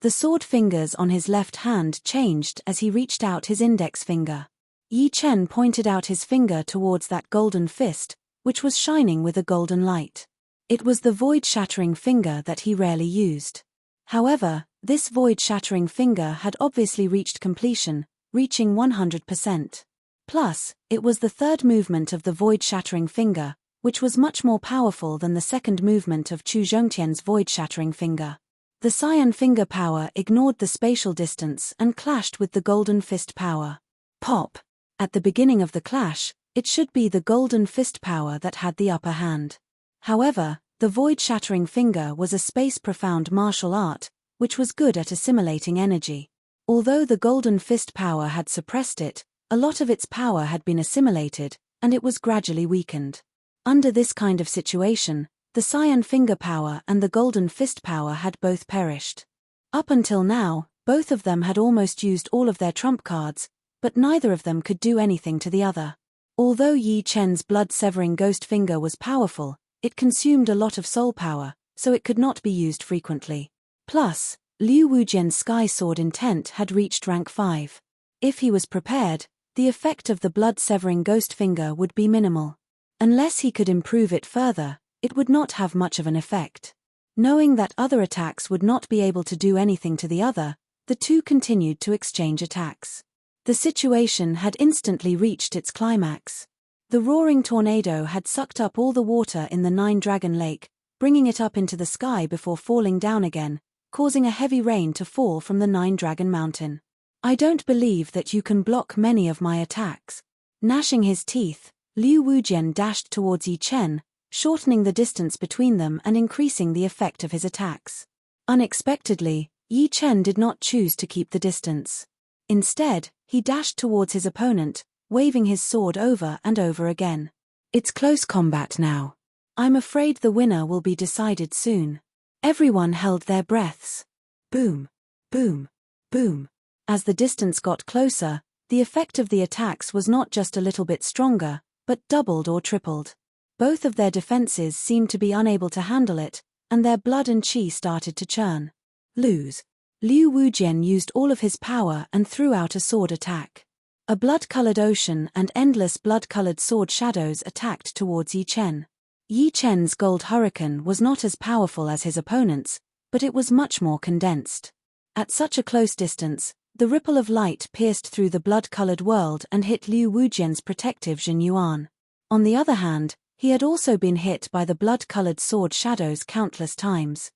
The sword fingers on his left hand changed as he reached out his index finger. Yi Chen pointed out his finger towards that golden fist, which was shining with a golden light. It was the void-shattering finger that he rarely used. However, this void-shattering finger had obviously reached completion, reaching 100%. Plus, it was the third movement of the void-shattering finger, which was much more powerful than the second movement of Chu Zhongtian's void-shattering finger. The cyan finger power ignored the spatial distance and clashed with the golden fist power. Pop! At the beginning of the clash, it should be the golden fist power that had the upper hand. However, the void-shattering finger was a space-profound martial art, which was good at assimilating energy. Although the golden fist power had suppressed it, a lot of its power had been assimilated, and it was gradually weakened. Under this kind of situation, the cyan finger power and the golden fist power had both perished. Up until now, both of them had almost used all of their trump cards, but neither of them could do anything to the other. Although Yi Chen's blood-severing ghost finger was powerful, it consumed a lot of soul power, so it could not be used frequently. Plus, Liu Wujian's Sky Sword Intent had reached rank 5. If he was prepared, the effect of the blood-severing ghost finger would be minimal. Unless he could improve it further, it would not have much of an effect. Knowing that other attacks would not be able to do anything to the other, the two continued to exchange attacks. The situation had instantly reached its climax. The roaring tornado had sucked up all the water in the Nine-Dragon Lake, bringing it up into the sky before falling down again, causing a heavy rain to fall from the Nine-Dragon Mountain. I don't believe that you can block many of my attacks. Gnashing his teeth, Liu Wujian dashed towards Yi Chen, shortening the distance between them and increasing the effect of his attacks. Unexpectedly, Yi Chen did not choose to keep the distance. Instead, he dashed towards his opponent, waving his sword over and over again. It's close combat now. I'm afraid the winner will be decided soon. Everyone held their breaths. Boom, boom, boom. As the distance got closer, the effect of the attacks was not just a little bit stronger, but doubled or tripled. Both of their defenses seemed to be unable to handle it, and their blood and qi started to churn. Lose. Liu Wujian used all of his power and threw out a sword attack. A blood-colored ocean and endless blood-colored sword shadows attacked towards Yi Chen. Yi Chen's gold hurricane was not as powerful as his opponent's, but it was much more condensed. At such a close distance, the ripple of light pierced through the blood-colored world and hit Liu Wujian's protective Jin Yuan. On the other hand, he had also been hit by the blood-colored sword shadows countless times.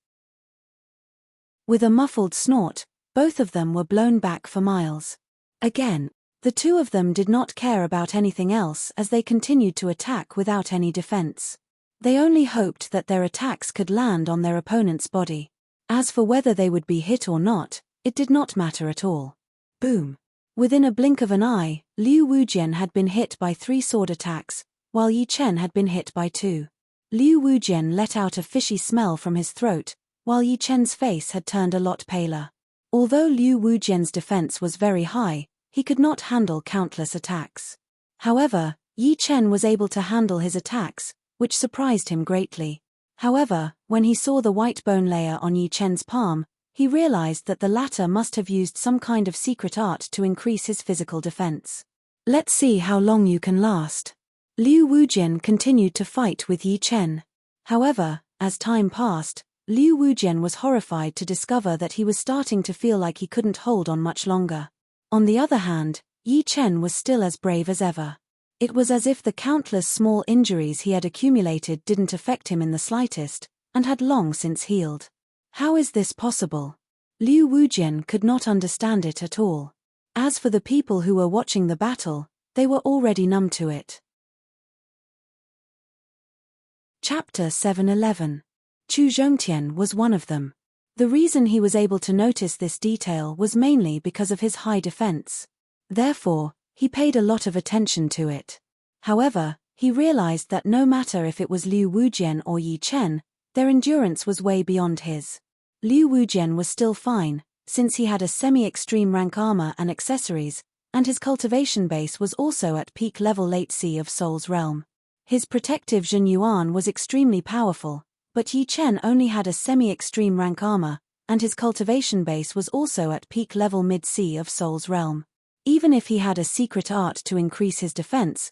With a muffled snort, both of them were blown back for miles. Again, the two of them did not care about anything else as they continued to attack without any defense. They only hoped that their attacks could land on their opponent's body. As for whether they would be hit or not, it did not matter at all. Boom. Within a blink of an eye, Liu Wujian had been hit by 3 sword attacks, while Yi Chen had been hit by 2. Liu Wujian let out a fishy smell from his throat, while Yi Chen's face had turned a lot paler. Although Liu Wujian's defense was very high, he could not handle countless attacks. However, Yi Chen was able to handle his attacks, which surprised him greatly. However, when he saw the white bone layer on Yi Chen's palm, he realized that the latter must have used some kind of secret art to increase his physical defense. Let's see how long you can last. Liu Wujian continued to fight with Yi Chen. However, as time passed, Liu Wujian was horrified to discover that he was starting to feel like he couldn't hold on much longer. On the other hand, Yi Chen was still as brave as ever. It was as if the countless small injuries he had accumulated didn't affect him in the slightest, and had long since healed. How is this possible? Liu Wujian could not understand it at all. As for the people who were watching the battle, they were already numb to it. Chapter 711. Chu Zhongtian was one of them. The reason he was able to notice this detail was mainly because of his high defense. Therefore, he paid a lot of attention to it. However, he realized that no matter if it was Liu Wujian or Yi Chen, their endurance was way beyond his. Liu Wujian was still fine, since he had a semi-extreme rank armor and accessories, and his cultivation base was also at peak level late sea of Soul's realm. His protective Jin Yuan was extremely powerful, but Yi Chen only had a semi-extreme rank armor, and his cultivation base was also at peak level mid-sea of Soul's realm. Even if he had a secret art to increase his defense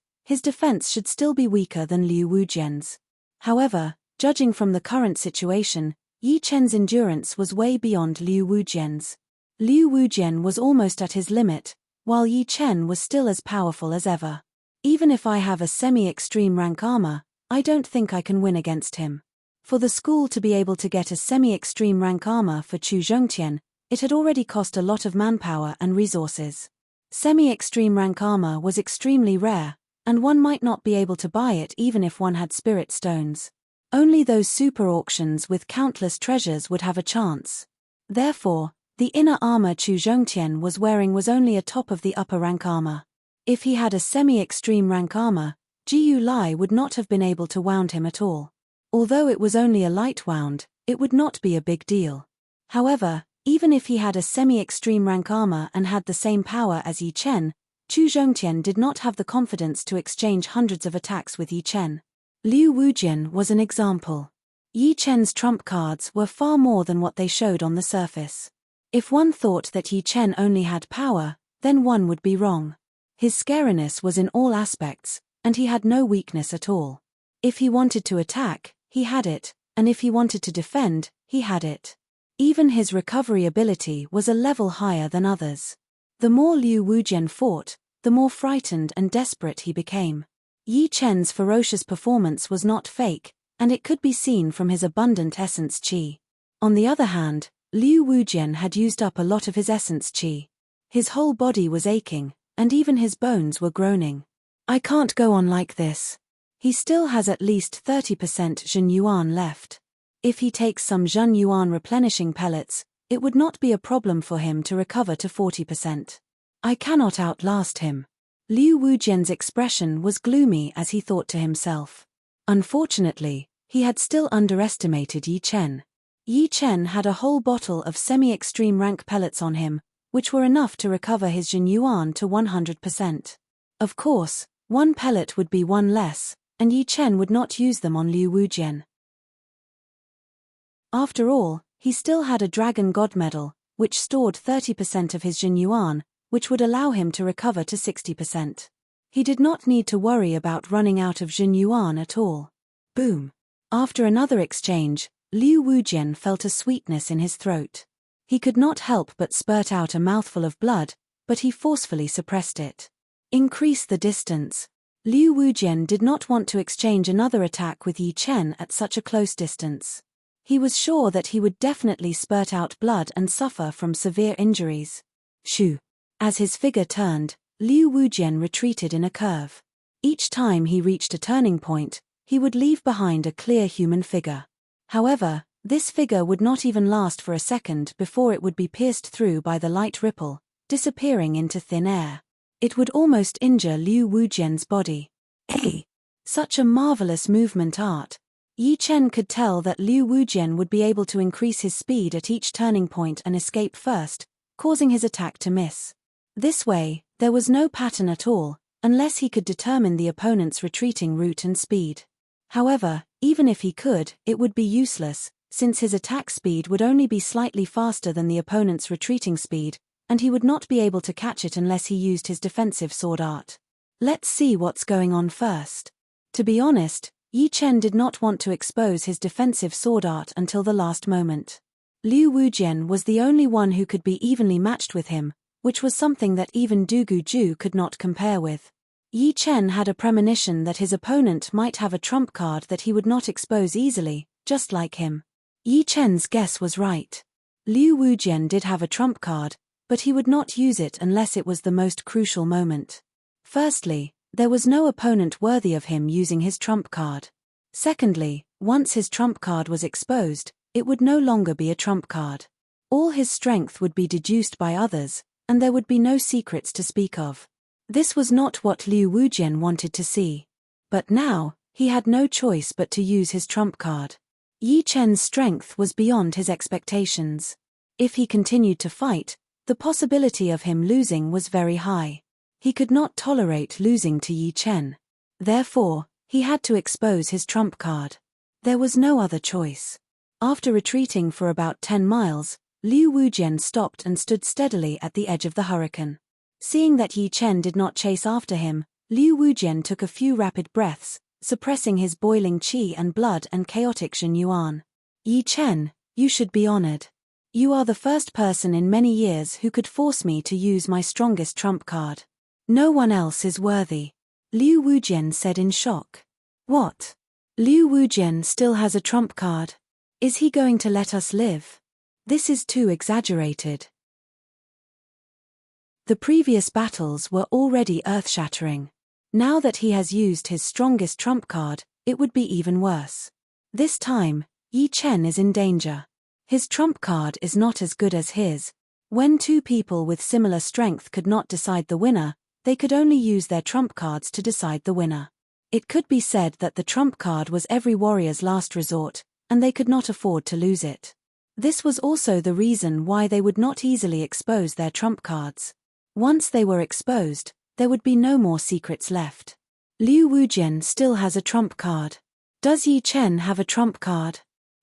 should still be weaker than Liu Wujian's. However, judging from the current situation, Yi Chen's endurance was way beyond Liu Wujian's. Liu Wujian was almost at his limit, while Yi Chen was still as powerful as ever. Even if I have a semi-extreme rank armor, I don't think I can win against him. For the school to be able to get a semi-extreme rank armor for Chu Zhongtian, it had already cost a lot of manpower and resources. Semi-extreme rank armor was extremely rare, and one might not be able to buy it even if one had spirit stones. Only those super auctions with countless treasures would have a chance. Therefore, the inner armor Chu Zhongtian was wearing was only a top of the upper rank armor. If he had a semi-extreme rank armor, Jiu Lai would not have been able to wound him at all. Although it was only a light wound, it would not be a big deal. However, even if he had a semi-extreme rank armor and had the same power as Yi Chen, Chu Zhongtian did not have the confidence to exchange hundreds of attacks with Yi Chen. Liu Wujian was an example. Yi Chen's trump cards were far more than what they showed on the surface. If one thought that Yi Chen only had power, then one would be wrong. His scariness was in all aspects, and he had no weakness at all. If he wanted to attack, he had it, and if he wanted to defend, he had it. Even his recovery ability was a level higher than others. The more Liu Wujian fought, the more frightened and desperate he became. Yi Chen's ferocious performance was not fake, and it could be seen from his abundant essence qi. On the other hand, Liu Wujian had used up a lot of his essence qi. His whole body was aching, and even his bones were groaning. I can't go on like this. He still has at least 30% Zhen Yuan left. If he takes some Zhen Yuan replenishing pellets, it would not be a problem for him to recover to 40%. I cannot outlast him. Liu Wujian's expression was gloomy as he thought to himself. Unfortunately, he had still underestimated Yi Chen. Yi Chen had a whole bottle of semi-extreme rank pellets on him, which were enough to recover his Zhen Yuan to 100%. Of course, one pellet would be one less, and Yi Chen would not use them on Liu Wujian. After all, he still had a Dragon God Medal, which stored 30% of his Zhen Yuan, which would allow him to recover to 60%. He did not need to worry about running out of Zhen Yuan at all. Boom! After another exchange, Liu Wujian felt a sweetness in his throat. He could not help but spurt out a mouthful of blood, but he forcefully suppressed it. Increase the distance. Liu Wujian did not want to exchange another attack with Yi Chen at such a close distance. He was sure that he would definitely spurt out blood and suffer from severe injuries. Shoo! As his figure turned, Liu Wujian retreated in a curve. Each time he reached a turning point, he would leave behind a clear human figure. However, this figure would not even last for a second before it would be pierced through by the light ripple, disappearing into thin air. It would almost injure Liu Wujian's body. Hey! Such a marvelous movement art. Yi Chen could tell that Liu Wujian would be able to increase his speed at each turning point and escape first, causing his attack to miss. This way, there was no pattern at all, unless he could determine the opponent's retreating route and speed. However, even if he could, it would be useless, since his attack speed would only be slightly faster than the opponent's retreating speed, and he would not be able to catch it unless he used his defensive sword art. Let's see what's going on first. To be honest, Yi Chen did not want to expose his defensive sword art until the last moment. Liu Wujian was the only one who could be evenly matched with him, which was something that even Du Guju could not compare with. Yi Chen had a premonition that his opponent might have a trump card that he would not expose easily, just like him. Yi Chen's guess was right. Liu Wujian did have a trump card, but he would not use it unless it was the most crucial moment. Firstly, there was no opponent worthy of him using his trump card. Secondly, once his trump card was exposed, it would no longer be a trump card. All his strength would be deduced by others, and there would be no secrets to speak of. This was not what Liu Wujian wanted to see. But now, he had no choice but to use his trump card. Yi Chen's strength was beyond his expectations. If he continued to fight, the possibility of him losing was very high. He could not tolerate losing to Yi Chen. Therefore, he had to expose his trump card. There was no other choice. After retreating for about 10 miles, Liu Wujian stopped and stood steadily at the edge of the hurricane. Seeing that Yi Chen did not chase after him, Liu Wujian took a few rapid breaths, suppressing his boiling qi and blood and chaotic Zhen Yuan. Yi Chen, you should be honored. You are the first person in many years who could force me to use my strongest trump card. No one else is worthy. Liu Wujian said in shock. What? Liu Wujian still has a trump card. Is he going to let us live? This is too exaggerated. The previous battles were already earth-shattering. Now that he has used his strongest trump card, it would be even worse. This time, Yi Chen is in danger. His trump card is not as good as his. When two people with similar strength could not decide the winner, they could only use their trump cards to decide the winner. It could be said that the trump card was every warrior's last resort, and they could not afford to lose it. This was also the reason why they would not easily expose their trump cards. Once they were exposed, there would be no more secrets left. Liu Wujian still has a trump card. Does Yi Chen have a trump card?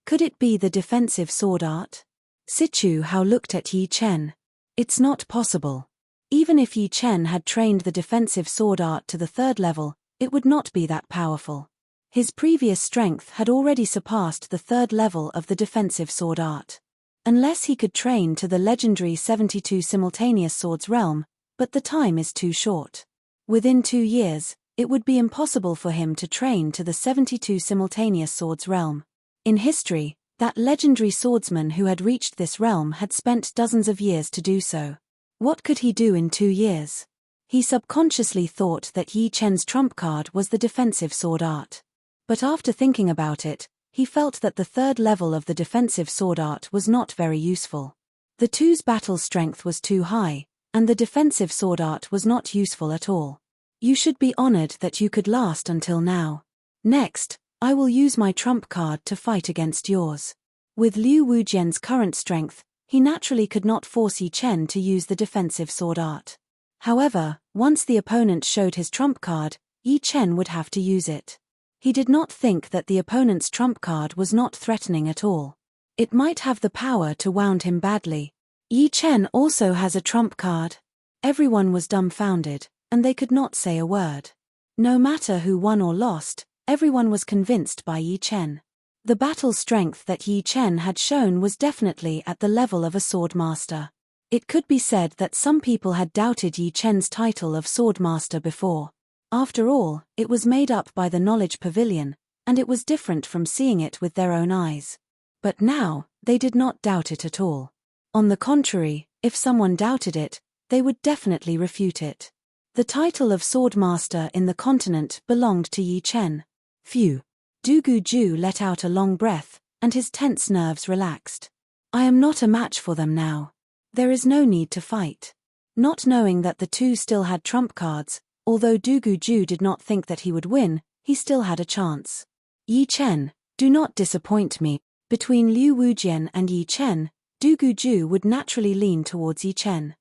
Could it be the defensive sword art? Sichu Hao looked at Yi Chen. It's not possible. Even if Yi Chen had trained the defensive sword art to the 3rd level, it would not be that powerful. His previous strength had already surpassed the 3rd level of the defensive sword art. Unless he could train to the legendary 72 simultaneous swords realm, but the time is too short. Within 2 years, it would be impossible for him to train to the 72 simultaneous swords realm. In history, that legendary swordsman who had reached this realm had spent dozens of years to do so. What could he do in 2 years? He subconsciously thought that Yi Chen's trump card was the defensive sword art. But after thinking about it, he felt that the 3rd level of the defensive sword art was not very useful. The two's battle strength was too high, and the defensive sword art was not useful at all. You should be honored that you could last until now. Next, I will use my trump card to fight against yours. With Liu Wujian's current strength, he naturally could not force Yi Chen to use the defensive sword art. However, once the opponent showed his trump card, Yi Chen would have to use it. He did not think that the opponent's trump card was not threatening at all. It might have the power to wound him badly. Yi Chen also has a trump card. Everyone was dumbfounded, and they could not say a word. No matter who won or lost, everyone was convinced by Yi Chen. The battle strength that Yi Chen had shown was definitely at the level of a sword master. It could be said that some people had doubted Yi Chen's title of sword master before. After all, it was made up by the knowledge pavilion, and it was different from seeing it with their own eyes. But now, they did not doubt it at all. On the contrary, if someone doubted it, they would definitely refute it. The title of sword master in the continent belonged to Yi Chen. Phew. Du Guju let out a long breath, and his tense nerves relaxed. I am not a match for them now. There is no need to fight. Not knowing that the two still had trump cards, although Du Guju did not think that he would win, he still had a chance. Yi Chen, do not disappoint me. Between Liu Wujian and Yi Chen, Du Guju would naturally lean towards Yi Chen.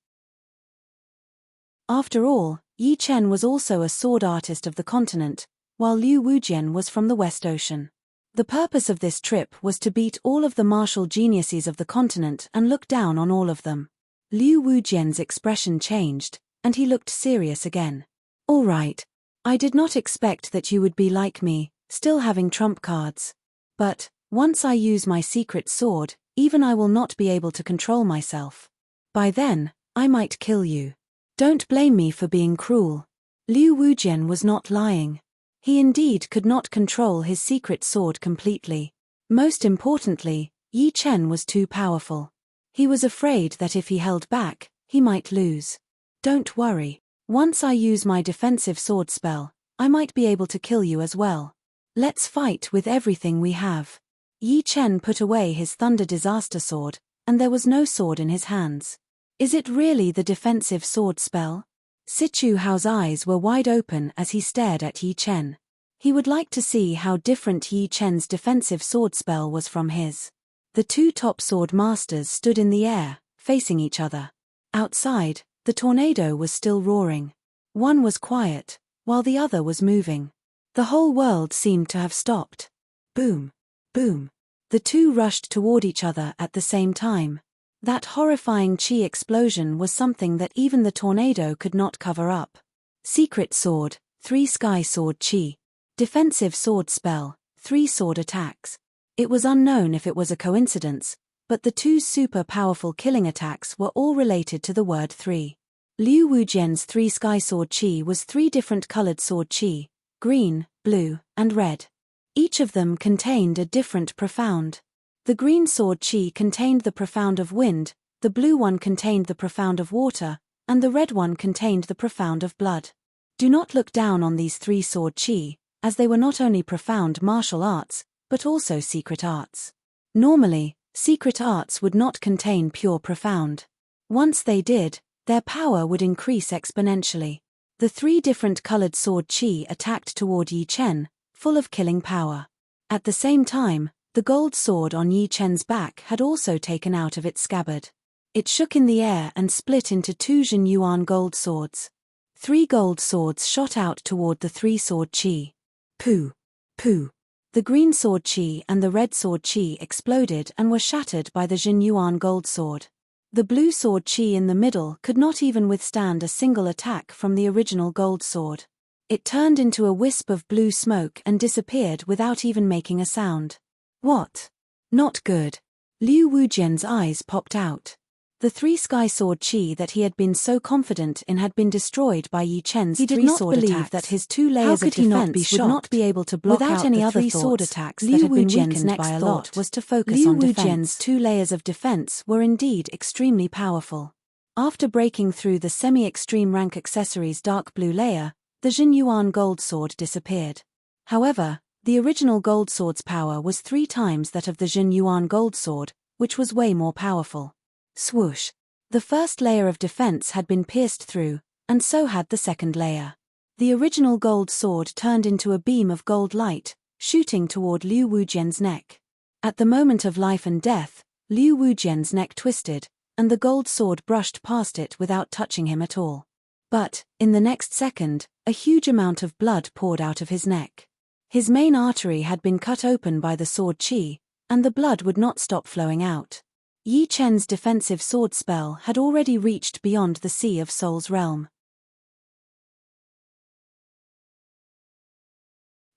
After all, Yi Chen was also a sword artist of the continent, while Liu Wujian was from the West Ocean. The purpose of this trip was to beat all of the martial geniuses of the continent and look down on all of them. Liu Wujian's expression changed, and he looked serious again. All right. I did not expect that you would be like me, still having trump cards. But, once I use my secret sword, even I will not be able to control myself. By then, I might kill you. Don't blame me for being cruel. Liu Wujian was not lying. He indeed could not control his secret sword completely. Most importantly, Yi Chen was too powerful. He was afraid that if he held back, he might lose. Don't worry. Once I use my defensive sword spell, I might be able to kill you as well. Let's fight with everything we have. Yi Chen put away his thunder disaster sword, and there was no sword in his hands. Is it really the defensive sword spell? Sichu Hao's eyes were wide open as he stared at Yi Chen. He would like to see how different Yi Chen's defensive sword spell was from his. The two top sword masters stood in the air, facing each other. Outside, the tornado was still roaring. One was quiet, while the other was moving. The whole world seemed to have stopped. Boom. Boom. The two rushed toward each other at the same time. That horrifying chi explosion was something that even the tornado could not cover up. Secret sword, 3 sky sword chi. Defensive sword spell, 3 sword attacks. It was unknown if it was a coincidence, but the two super powerful killing attacks were all related to the word 3. Liu Wujian's 3 Sky Sword Qi was 3 different colored sword qi, green, blue, and red. Each of them contained a different profound. The green sword qi contained the profound of wind, the blue one contained the profound of water, and the red one contained the profound of blood. Do not look down on these 3 sword qi, as they were not only profound martial arts, but also secret arts. Normally, secret arts would not contain pure profound. Once they did, their power would increase exponentially. The 3 different colored sword qi attacked toward Yi Chen, full of killing power. At the same time, the gold sword on Yi Chen's back had also taken out of its scabbard. It shook in the air and split into 2 Jinyuan gold swords. 3 gold swords shot out toward the 3 sword qi. Pooh! Pooh! The green sword qi and the red sword qi exploded and were shattered by the Jinyuan gold sword. The blue sword qi in the middle could not even withstand a single attack from the original gold sword. It turned into a wisp of blue smoke and disappeared without even making a sound. What? Not good. Liu Wujian's eyes popped out. The 3 Sky Sword Qi that he had been so confident in had been destroyed by Yi Chen's 3 sword attacks. He did not believe that his 2 layers of defense would not be able to block out any other 3 sword attacks that had been weakened by a lot. Was to focus on defense. Liu Wujian's 2 layers of defense were indeed extremely powerful. After breaking through the semi-extreme rank accessories dark blue layer, the Jinyuan gold sword disappeared. However, the original gold sword's power was 3 times that of the Jinyuan gold sword, which was way more powerful. Swoosh! The first layer of defense had been pierced through, and so had the second layer. The original gold sword turned into a beam of gold light, shooting toward Liu Wujian's neck. At the moment of life and death, Liu Wujian's neck twisted, and the gold sword brushed past it without touching him at all. But, in the next second, a huge amount of blood poured out of his neck. His main artery had been cut open by the sword qi, and the blood would not stop flowing out. Yi Chen's defensive sword spell had already reached beyond the Sea of Souls realm.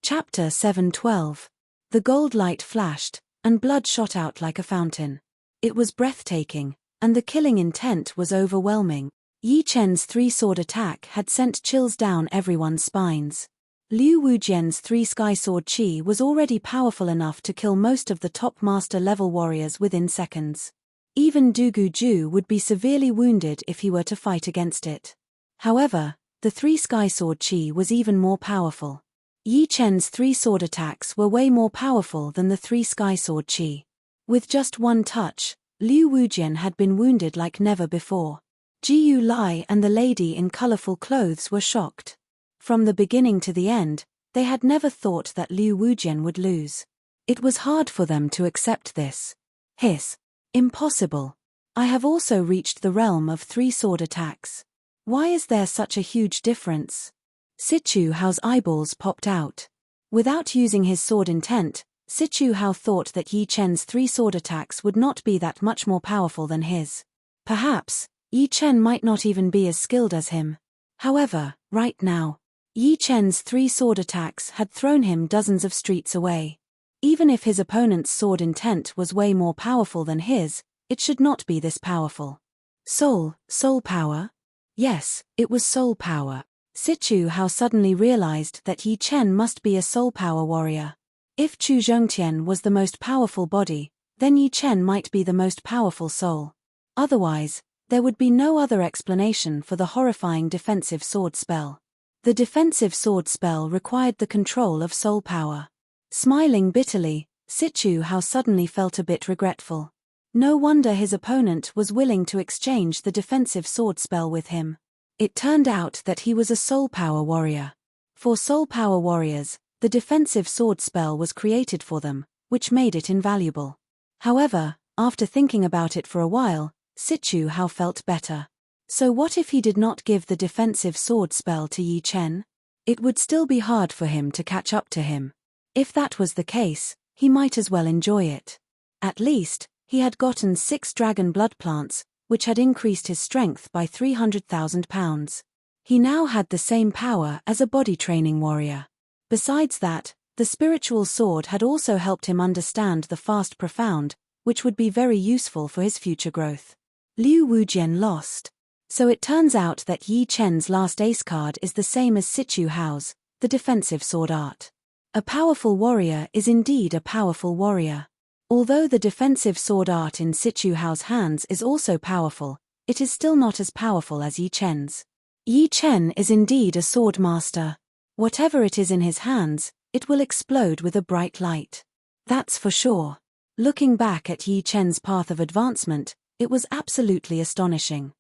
Chapter 7:12. The gold light flashed, and blood shot out like a fountain. It was breathtaking, and the killing intent was overwhelming. Yi Chen's 3 sword attack had sent chills down everyone's spines. Liu Wujian's 3 Sky Sword Qi was already powerful enough to kill most of the top master level warriors within seconds. Even Dugu Ju would be severely wounded if he were to fight against it. However, the 3 Sky Sword Qi was even more powerful. Yi Chen's 3 sword attacks were way more powerful than the 3 Sky Sword Qi. With just one touch, Liu Wujian had been wounded like never before. Jiyu Lai and the lady in colorful clothes were shocked. From the beginning to the end, they had never thought that Liu Wujian would lose. It was hard for them to accept this. Hiss. Impossible. I have also reached the realm of 3 sword attacks. Why is there such a huge difference? Sichu Hao's eyeballs popped out. Without using his sword intent, Sichu Hao thought that Yi Chen's 3 sword attacks would not be that much more powerful than his. Perhaps, Yi Chen might not even be as skilled as him. However, right now, Yi Chen's 3 sword attacks had thrown him dozens of streets away. Even if his opponent's sword intent was way more powerful than his, it should not be this powerful. Soul power? Yes, it was soul power. Sichu Hao suddenly realized that Yi Chen must be a soul power warrior. If Chu Zhongtian was the most powerful body, then Yi Chen might be the most powerful soul. Otherwise, there would be no other explanation for the horrifying defensive sword spell. The defensive sword spell required the control of soul power. Smiling bitterly, Sichu Hao suddenly felt a bit regretful. No wonder his opponent was willing to exchange the defensive sword spell with him. It turned out that he was a soul power warrior. For soul power warriors, the defensive sword spell was created for them, which made it invaluable. However, after thinking about it for a while, Sichu Hao felt better. So what if he did not give the defensive sword spell to Yi Chen? It would still be hard for him to catch up to him. If that was the case, he might as well enjoy it. At least, he had gotten 6 dragon blood plants, which had increased his strength by 300,000 pounds. He now had the same power as a body training warrior. Besides that, the spiritual sword had also helped him understand the fast profound, which would be very useful for his future growth. Liu Wujian lost. So it turns out that Yi Chen's last ace card is the same as Situ Hao's, the defensive sword art. A powerful warrior is indeed a powerful warrior. Although the defensive sword art in Situ Hao's hands is also powerful, it is still not as powerful as Yi Chen's. Yi Chen is indeed a sword master. Whatever it is in his hands, it will explode with a bright light. That's for sure. Looking back at Yi Chen's path of advancement, it was absolutely astonishing.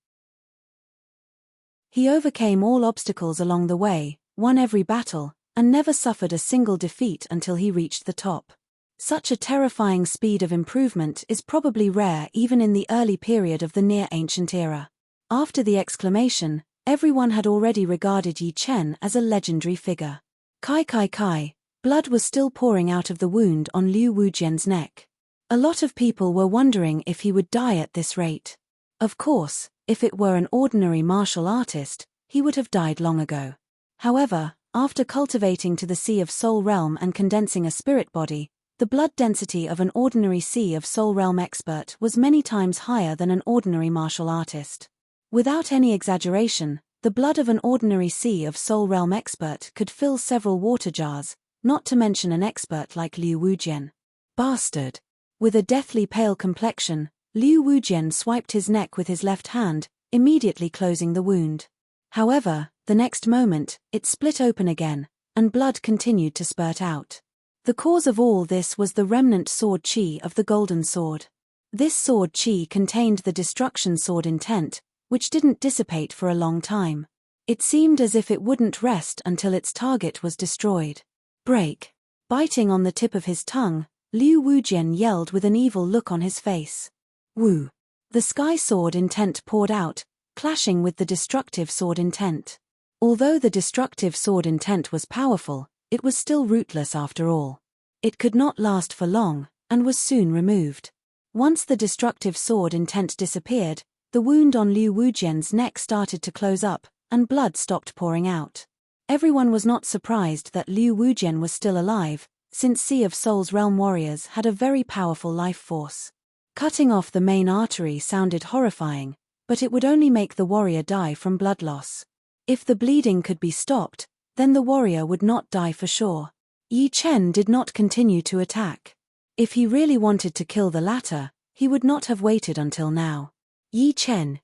He overcame all obstacles along the way, won every battle, and never suffered a single defeat until he reached the top. Such a terrifying speed of improvement is probably rare even in the early period of the near-ancient era. After the exclamation, everyone had already regarded Yi Chen as a legendary figure. Kai. Blood was still pouring out of the wound on Liu Wujian's neck. A lot of people were wondering if he would die at this rate. Of course, if it were an ordinary martial artist, he would have died long ago. However, after cultivating to the Sea of Soul Realm and condensing a spirit body, the blood density of an ordinary Sea of Soul Realm expert was many times higher than an ordinary martial artist. Without any exaggeration, the blood of an ordinary Sea of Soul Realm expert could fill several water jars, not to mention an expert like Liu Wujian. Bastard! With a deathly pale complexion, Liu Wujian swiped his neck with his left hand, immediately closing the wound. However, the next moment, it split open again, and blood continued to spurt out. The cause of all this was the remnant sword chi of the golden sword. This sword chi contained the destruction sword intent, which didn't dissipate for a long time. It seemed as if it wouldn't rest until its target was destroyed. Break! Biting on the tip of his tongue, Liu Wujian yelled with an evil look on his face. Wu! The sky sword intent poured out, clashing with the destructive sword intent. Although the destructive sword intent was powerful, it was still rootless after all. It could not last for long, and was soon removed. Once the destructive sword intent disappeared, the wound on Liu Wujian's neck started to close up, and blood stopped pouring out. Everyone was not surprised that Liu Wujian was still alive, since Sea of Souls Realm warriors had a very powerful life force. Cutting off the main artery sounded horrifying, but it would only make the warrior die from blood loss. If the bleeding could be stopped, then the warrior would not die for sure. Yi Chen did not continue to attack. If he really wanted to kill the latter, he would not have waited until now. Yi Chen.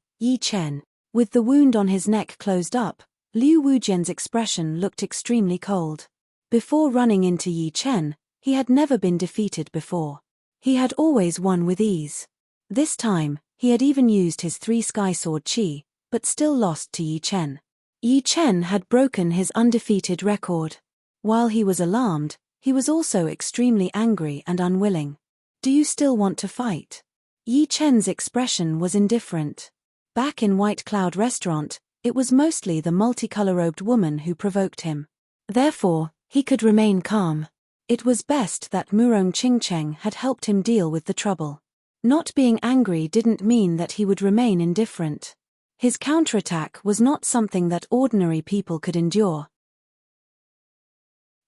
With the wound on his neck closed up, Liu Wujian's expression looked extremely cold. Before running into Yi Chen, he had never been defeated before. He had always won with ease. This time, he had even used his 3 Sky Sword Chi, but still lost to Yi Chen. Yi Chen had broken his undefeated record. While he was alarmed, he was also extremely angry and unwilling. Do you still want to fight? Yi Chen's expression was indifferent. Back in White Cloud Restaurant, it was mostly the multicolor-robed woman who provoked him. Therefore, he could remain calm. It was best that Murong Qingcheng had helped him deal with the trouble. Not being angry didn't mean that he would remain indifferent. His counterattack was not something that ordinary people could endure.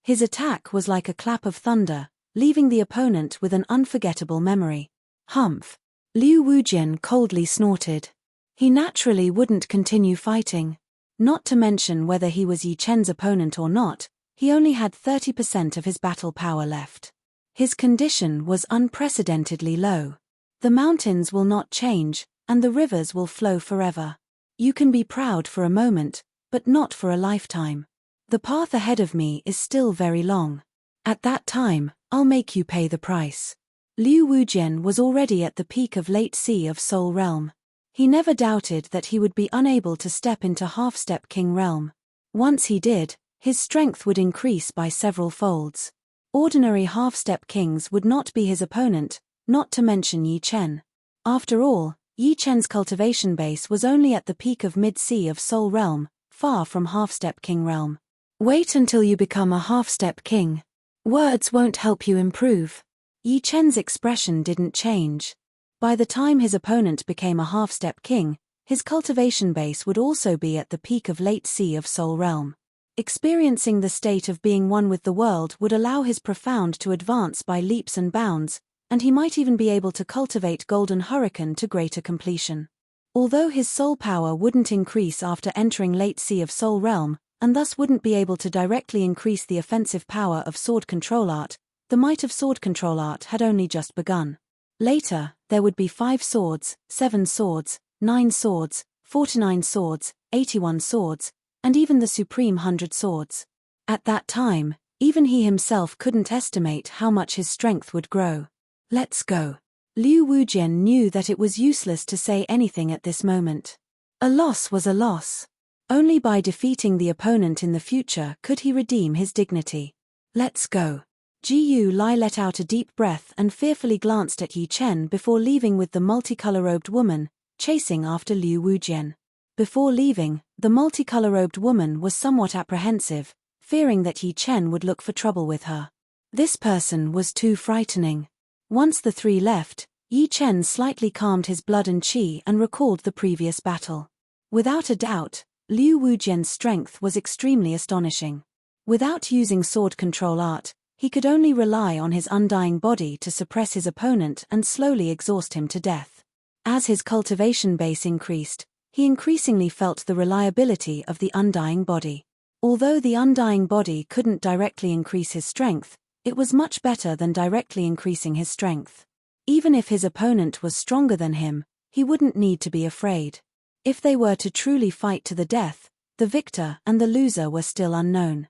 His attack was like a clap of thunder, leaving the opponent with an unforgettable memory. Humph! Liu Wujian coldly snorted. He naturally wouldn't continue fighting. Not to mention whether he was Yi Chen's opponent or not, he only had 30% of his battle power left. His condition was unprecedentedly low. The mountains will not change, and the rivers will flow forever. You can be proud for a moment, but not for a lifetime. The path ahead of me is still very long. At that time, I'll make you pay the price. Liu Wujian was already at the peak of late Sea of Soul Realm. He never doubted that he would be unable to step into Half-Step King Realm. Once he did, his strength would increase by several folds. Ordinary Half-Step Kings would not be his opponent, not to mention Yi Chen. After all, Yi Chen's cultivation base was only at the peak of Mid-Sea of Soul Realm, far from Half-Step King Realm. Wait until you become a Half-Step King. Words won't help you improve. Yi Chen's expression didn't change. By the time his opponent became a Half-Step King, his cultivation base would also be at the peak of late Sea of Soul Realm. Experiencing the state of being one with the world would allow his profound to advance by leaps and bounds, and he might even be able to cultivate Golden Hurricane to greater completion. Although his soul power wouldn't increase after entering Late Sea of Soul Realm, and thus wouldn't be able to directly increase the offensive power of Sword Control Art, the might of Sword Control Art had only just begun. Later, there would be 5 swords, 7 swords, 9 swords, 49 swords, 81 swords, and even the supreme 100 swords. At that time, even he himself couldn't estimate how much his strength would grow. Let's go. Liu Wujian knew that it was useless to say anything at this moment. A loss was a loss. Only by defeating the opponent in the future could he redeem his dignity. Let's go. Ji Lai let out a deep breath and fearfully glanced at Yi Chen before leaving with the multicolor-robed woman, chasing after Liu Wujian. Before leaving, the multicolor-robed woman was somewhat apprehensive, fearing that Yi Chen would look for trouble with her. This person was too frightening. Once the 3 left, Yi Chen slightly calmed his blood and qi and recalled the previous battle. Without a doubt, Liu Wujian's strength was extremely astonishing. Without using Sword Control Art, he could only rely on his undying body to suppress his opponent and slowly exhaust him to death. As his cultivation base increased, he increasingly felt the reliability of the undying body. Although the undying body couldn't directly increase his strength, it was much better than directly increasing his strength. Even if his opponent was stronger than him, he wouldn't need to be afraid. If they were to truly fight to the death, the victor and the loser were still unknown.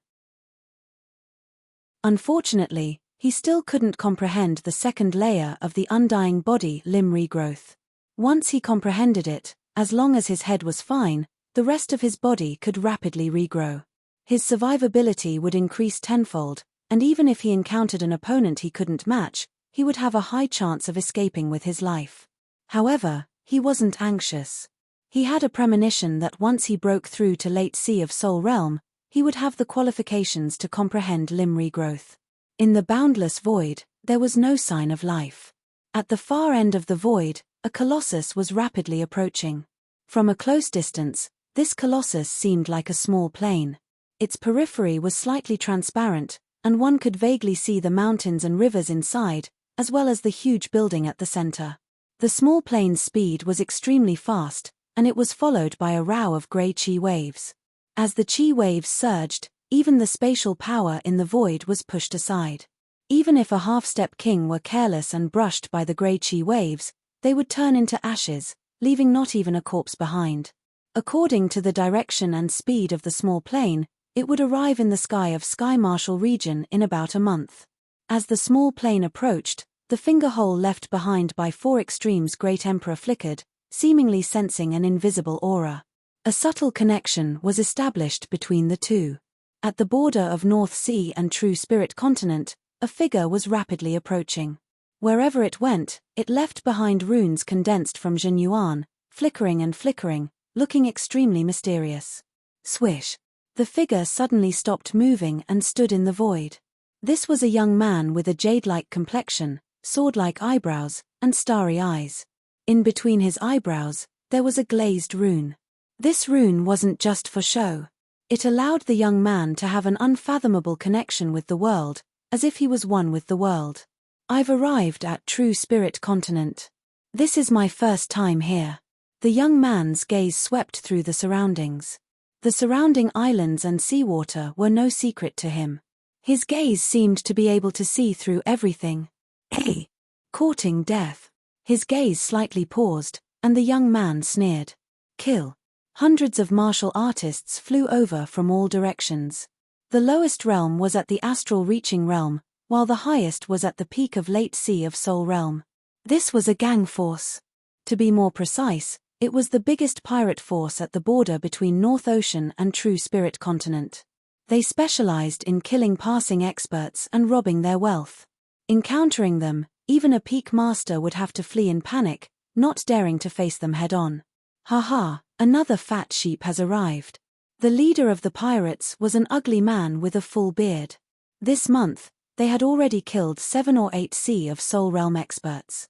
Unfortunately, he still couldn't comprehend the second layer of the undying body limb regrowth. Once he comprehended it, as long as his head was fine, the rest of his body could rapidly regrow. His survivability would increase tenfold, and even if he encountered an opponent he couldn't match, he would have a high chance of escaping with his life. However, he wasn't anxious. He had a premonition that once he broke through to Late Sea of Soul Realm, he would have the qualifications to comprehend limb regrowth. In the boundless void, there was no sign of life. At the far end of the void, a colossus was rapidly approaching. From a close distance, this colossus seemed like a small plane. Its periphery was slightly transparent, and one could vaguely see the mountains and rivers inside, as well as the huge building at the center. The small plane's speed was extremely fast, and it was followed by a row of grey chi waves. As the chi waves surged, even the spatial power in the void was pushed aside. Even if a half-step king were careless and brushed by the grey chi waves, they would turn into ashes, leaving not even a corpse behind. According to the direction and speed of the small plane, it would arrive in the sky of Sky Marshal region in about a month. As the small plane approached, the finger hole left behind by 4 extremes Great Emperor flickered, seemingly sensing an invisible aura. A subtle connection was established between the two. At the border of North Sea and True Spirit Continent, a figure was rapidly approaching. Wherever it went, it left behind runes condensed from Jin Yuan, flickering and flickering, looking extremely mysterious. Swish! The figure suddenly stopped moving and stood in the void. This was a young man with a jade-like complexion, sword-like eyebrows, and starry eyes. In between his eyebrows, there was a glazed rune. This rune wasn't just for show. It allowed the young man to have an unfathomable connection with the world, as if he was one with the world. I've arrived at True Spirit Continent. This is my first time here. The young man's gaze swept through the surroundings. The surrounding islands and seawater were no secret to him. His gaze seemed to be able to see through everything. Hey! Courting death. His gaze slightly paused, and the young man sneered. Kill. Hundreds of martial artists flew over from all directions. The lowest realm was at the astral reaching realm, while the highest was at the peak of Late Sea of Soul realm. This was a gang force. To be more precise, it was the biggest pirate force at the border between North Ocean and True Spirit Continent. They specialized in killing passing experts and robbing their wealth. Encountering them, even a peak master would have to flee in panic, not daring to face them head-on. Haha, another fat sheep has arrived. The leader of the pirates was an ugly man with a full beard. This month, they had already killed 7 or 8 Sea of Soul Realm experts.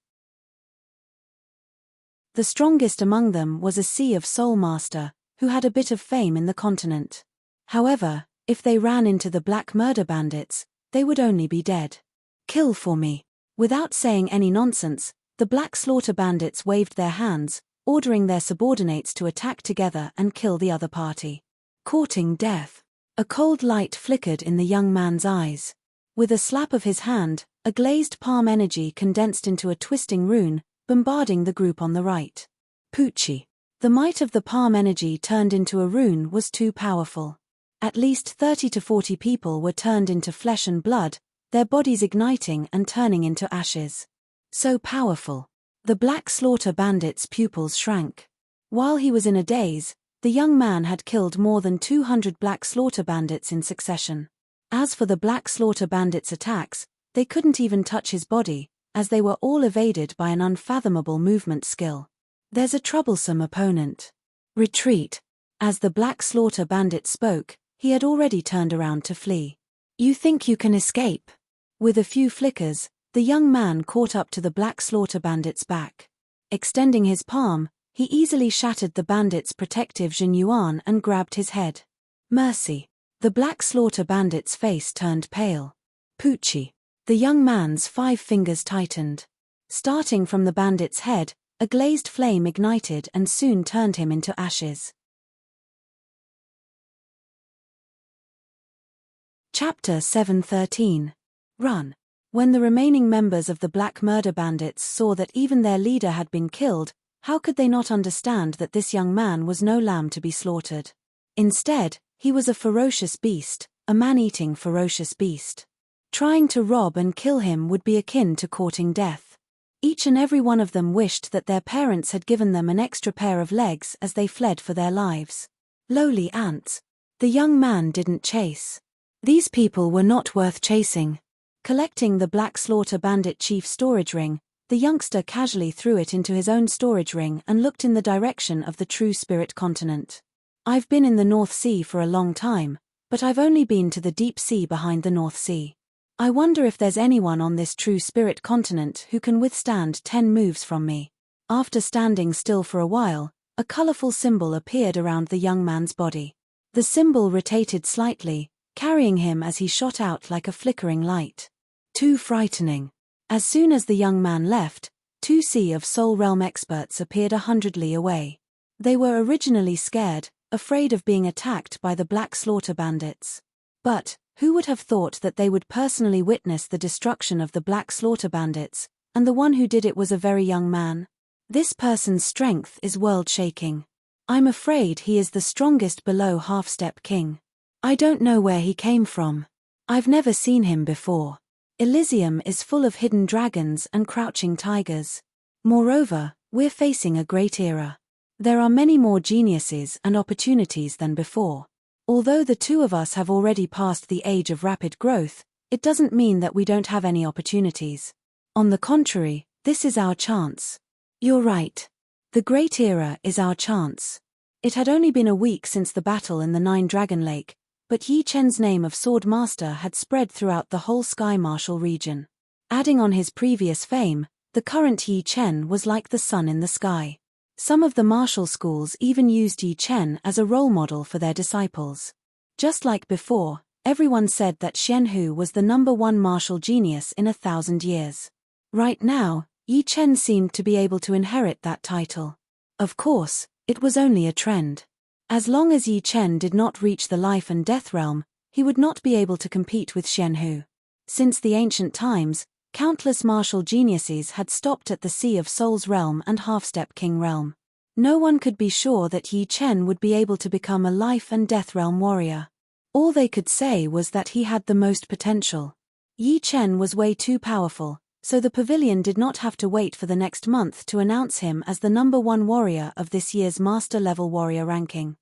The strongest among them was a Sea of Soul Master, who had a bit of fame in the continent. However, if they ran into the Black Murder Bandits, they would only be dead. Kill for me. Without saying any nonsense, the Black Slaughter bandits waved their hands, ordering their subordinates to attack together and kill the other party. Courting death. A cold light flickered in the young man's eyes. With a slap of his hand, a glazed palm energy condensed into a twisting rune, bombarding the group on the right. Poochie. The might of the palm energy turned into a rune was too powerful. At least 30 to 40 people were turned into flesh and blood, their bodies igniting and turning into ashes. So powerful. The Black Slaughter bandit's pupils shrank. While he was in a daze, the young man had killed more than 200 Black Slaughter bandits in succession. As for the Black Slaughter bandits' attacks, they couldn't even touch his body, as they were all evaded by an unfathomable movement skill. There's a troublesome opponent. Retreat. As the Black Slaughter bandit spoke, he had already turned around to flee. You think you can escape? With a few flickers, the young man caught up to the Black Slaughter bandit's back. Extending his palm, he easily shattered the bandit's protective Jinyuan and grabbed his head. Mercy. The Black Slaughter bandit's face turned pale. Poochie. The young man's 5 fingers tightened. Starting from the bandit's head, a glazed flame ignited and soon turned him into ashes. Chapter 7:13. Run. When the remaining members of the Black Murder Bandits saw that even their leader had been killed, how could they not understand that this young man was no lamb to be slaughtered? Instead, he was a ferocious beast, a man-eating ferocious beast. Trying to rob and kill him would be akin to courting death. Each and every one of them wished that their parents had given them an extra pair of legs as they fled for their lives. Lowly ants. The young man didn't chase. These people were not worth chasing. Collecting the Black Slaughter bandit chief's storage ring, the youngster casually threw it into his own storage ring and looked in the direction of the True Spirit continent. I've been in the North Sea for a long time, but I've only been to the deep sea behind the North Sea. I wonder if there's anyone on this True Spirit continent who can withstand 10 moves from me. After standing still for a while, a colorful symbol appeared around the young man's body. The symbol rotated slightly, carrying him as he shot out like a flickering light. Too frightening. As soon as the young man left, 2 Sea of Soul Realm experts appeared 100 li away. They were originally scared, afraid of being attacked by the Black Slaughter bandits. But, who would have thought that they would personally witness the destruction of the Black Slaughter bandits, and the one who did it was a very young man? This person's strength is world-shaking. I'm afraid he is the strongest below Half-Step King. I don't know where he came from. I've never seen him before. Elysium is full of hidden dragons and crouching tigers. Moreover, we're facing a great era. There are many more geniuses and opportunities than before. Although the 2 of us have already passed the age of rapid growth, it doesn't mean that we don't have any opportunities. On the contrary, this is our chance. You're right. The great era is our chance. It had only been a week since the battle in the 9-Dragon Lake, but Yi Chen's name of Sword Master had spread throughout the whole Sky Martial region. Adding on his previous fame, the current Yi Chen was like the sun in the sky. Some of the martial schools even used Yi Chen as a role model for their disciples. Just like before, everyone said that Xian Hu was the #1 martial genius in 1,000 years. Right now, Yi Chen seemed to be able to inherit that title. Of course, it was only a trend. As long as Yi Chen did not reach the life and death realm, he would not be able to compete with Xian Hu. Since the ancient times, countless martial geniuses had stopped at the Sea of Souls realm and Half-Step King realm. No one could be sure that Yi Chen would be able to become a life and death realm warrior. All they could say was that he had the most potential. Yi Chen was way too powerful, so the pavilion did not have to wait for the next month to announce him as the #1 warrior of this year's Master Level Warrior ranking.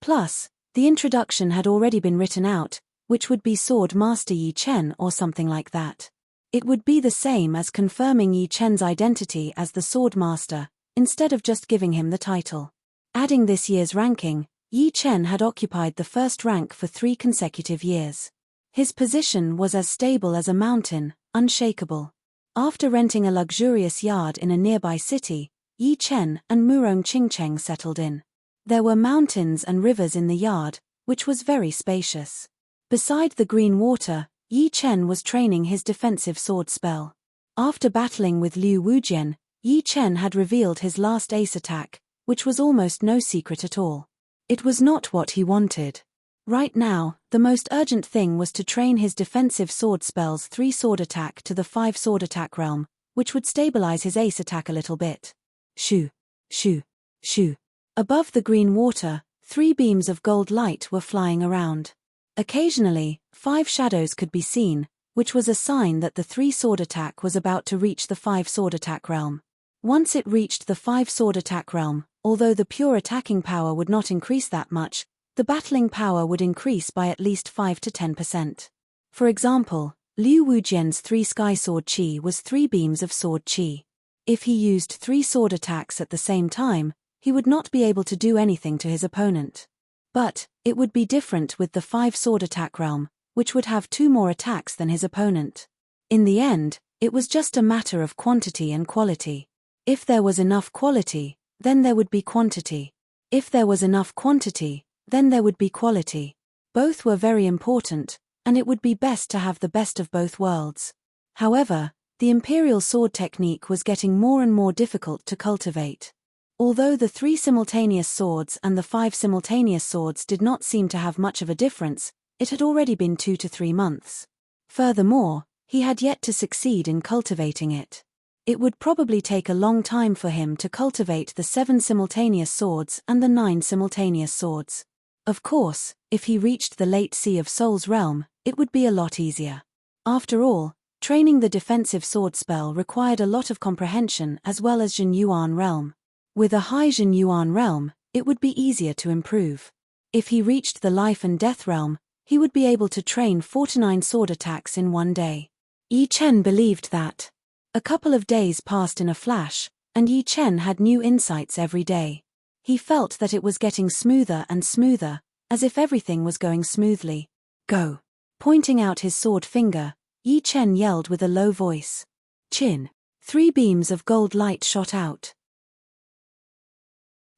Plus, the introduction had already been written out, which would be Sword Master Yi Chen or something like that. It would be the same as confirming Yi Chen's identity as the Sword Master, instead of just giving him the title. Adding this year's ranking, Yi Chen had occupied the first rank for 3 consecutive years. His position was as stable as a mountain, unshakable. After renting a luxurious yard in a nearby city, Yi Chen and Murong Qingcheng settled in. There were mountains and rivers in the yard, which was very spacious. Beside the green water, Yi Chen was training his defensive sword spell. After battling with Liu Wujian, Yi Chen had revealed his last ace attack, which was almost no secret at all. It was not what he wanted. Right now, the most urgent thing was to train his defensive sword spell's 3 sword attack to the 5 sword attack realm, which would stabilize his ace attack a little bit. Shoo, shoo, shoo. Above the green water, 3 beams of gold light were flying around. Occasionally, 5 shadows could be seen, which was a sign that the 3 sword attack was about to reach the 5 sword attack realm. Once it reached the 5 sword attack realm, although the pure attacking power would not increase that much, the battling power would increase by at least 5 to 10%. For example, Liu Wujian's 3 sky sword chi was 3 beams of sword chi. If he used 3 sword attacks at the same time, he would not be able to do anything to his opponent. But it would be different with the 5 sword attack realm, which would have 2 more attacks than his opponent. In the end, it was just a matter of quantity and quality. If there was enough quality, then there would be quantity. If there was enough quantity, then there would be quality. Both were very important, and it would be best to have the best of both worlds. However, the imperial sword technique was getting more and more difficult to cultivate. Although the 3 simultaneous swords and the 5 simultaneous swords did not seem to have much of a difference, it had already been 2 to 3 months. Furthermore, he had yet to succeed in cultivating it. It would probably take a long time for him to cultivate the 7 simultaneous swords and the 9 simultaneous swords. Of course, if he reached the late Sea of Souls realm, it would be a lot easier. After all, training the defensive sword spell required a lot of comprehension as well as Jin Yuan realm. With a high Jin Yuan realm, it would be easier to improve. If he reached the life and death realm, he would be able to train 49 sword attacks in one day. Yi Chen believed that. A couple of days passed in a flash, and Yi Chen had new insights every day. He felt that it was getting smoother and smoother, as if everything was going smoothly. Go! Pointing out his sword finger, Yi Chen yelled with a low voice. Chin! 3 beams of gold light shot out.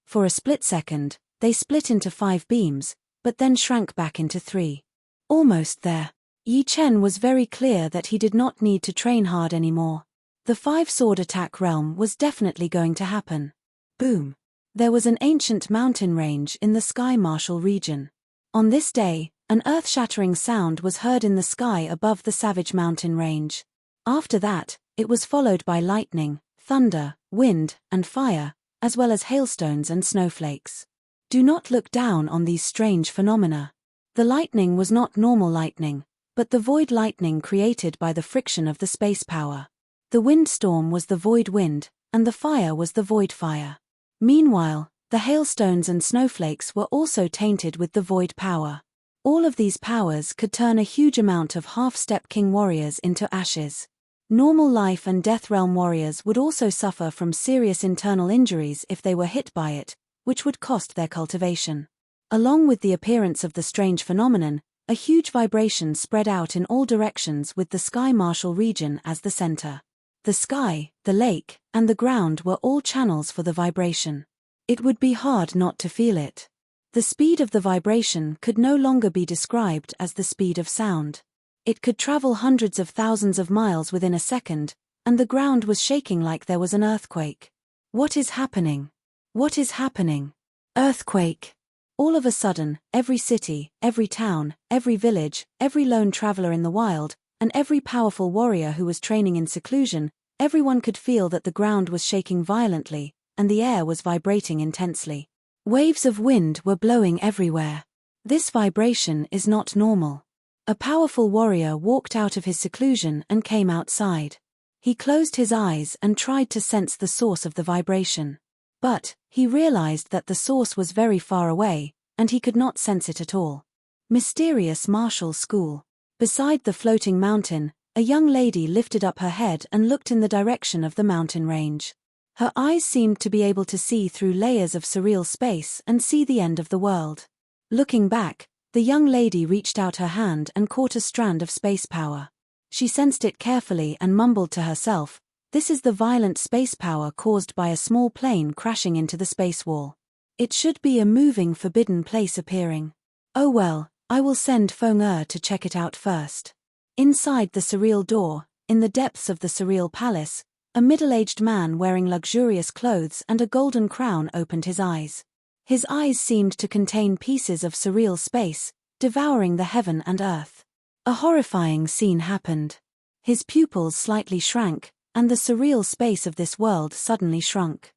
For a split second, they split into 5 beams, but then shrank back into 3. Almost there. Yi Chen was very clear that he did not need to train hard anymore. The 5 sword attack realm was definitely going to happen. Boom! There was an ancient mountain range in the Sky Martial region. On this day, an earth-shattering sound was heard in the sky above the Savage Mountain range. After that, it was followed by lightning, thunder, wind, and fire, as well as hailstones and snowflakes. Do not look down on these strange phenomena. The lightning was not normal lightning, but the void lightning created by the friction of the space power. The windstorm was the void wind, and the fire was the void fire. Meanwhile, the hailstones and snowflakes were also tainted with the void power. All of these powers could turn a huge amount of half-step king warriors into ashes. Normal life and death realm warriors would also suffer from serious internal injuries if they were hit by it, which would cost their cultivation. Along with the appearance of the strange phenomenon, a huge vibration spread out in all directions with the Sky Martial region as the center. The sky, the lake, and the ground were all channels for the vibration. It would be hard not to feel it. The speed of the vibration could no longer be described as the speed of sound. It could travel hundreds of thousands of miles within a second, and the ground was shaking like there was an earthquake. What is happening? What is happening? Earthquake! All of a sudden, every city, every town, every village, every lone traveler in the wild, and every powerful warrior who was training in seclusion, everyone could feel that the ground was shaking violently, and the air was vibrating intensely. Waves of wind were blowing everywhere. This vibration is not normal. A powerful warrior walked out of his seclusion and came outside. He closed his eyes and tried to sense the source of the vibration. But he realized that the source was very far away, and he could not sense it at all. Mysterious martial school. Beside the floating mountain, a young lady lifted up her head and looked in the direction of the mountain range. Her eyes seemed to be able to see through layers of surreal space and see the end of the world. Looking back, the young lady reached out her hand and caught a strand of space power. She sensed it carefully and mumbled to herself, "This is the violent space power caused by a small plane crashing into the space wall. It should be a moving forbidden place appearing. Oh well, I will send Feng Er to check it out first." Inside the surreal door, in the depths of the surreal palace, a middle-aged man wearing luxurious clothes and a golden crown opened his eyes. His eyes seemed to contain pieces of surreal space, devouring the heaven and earth. A horrifying scene happened. His pupils slightly shrank, and the surreal space of this world suddenly shrunk.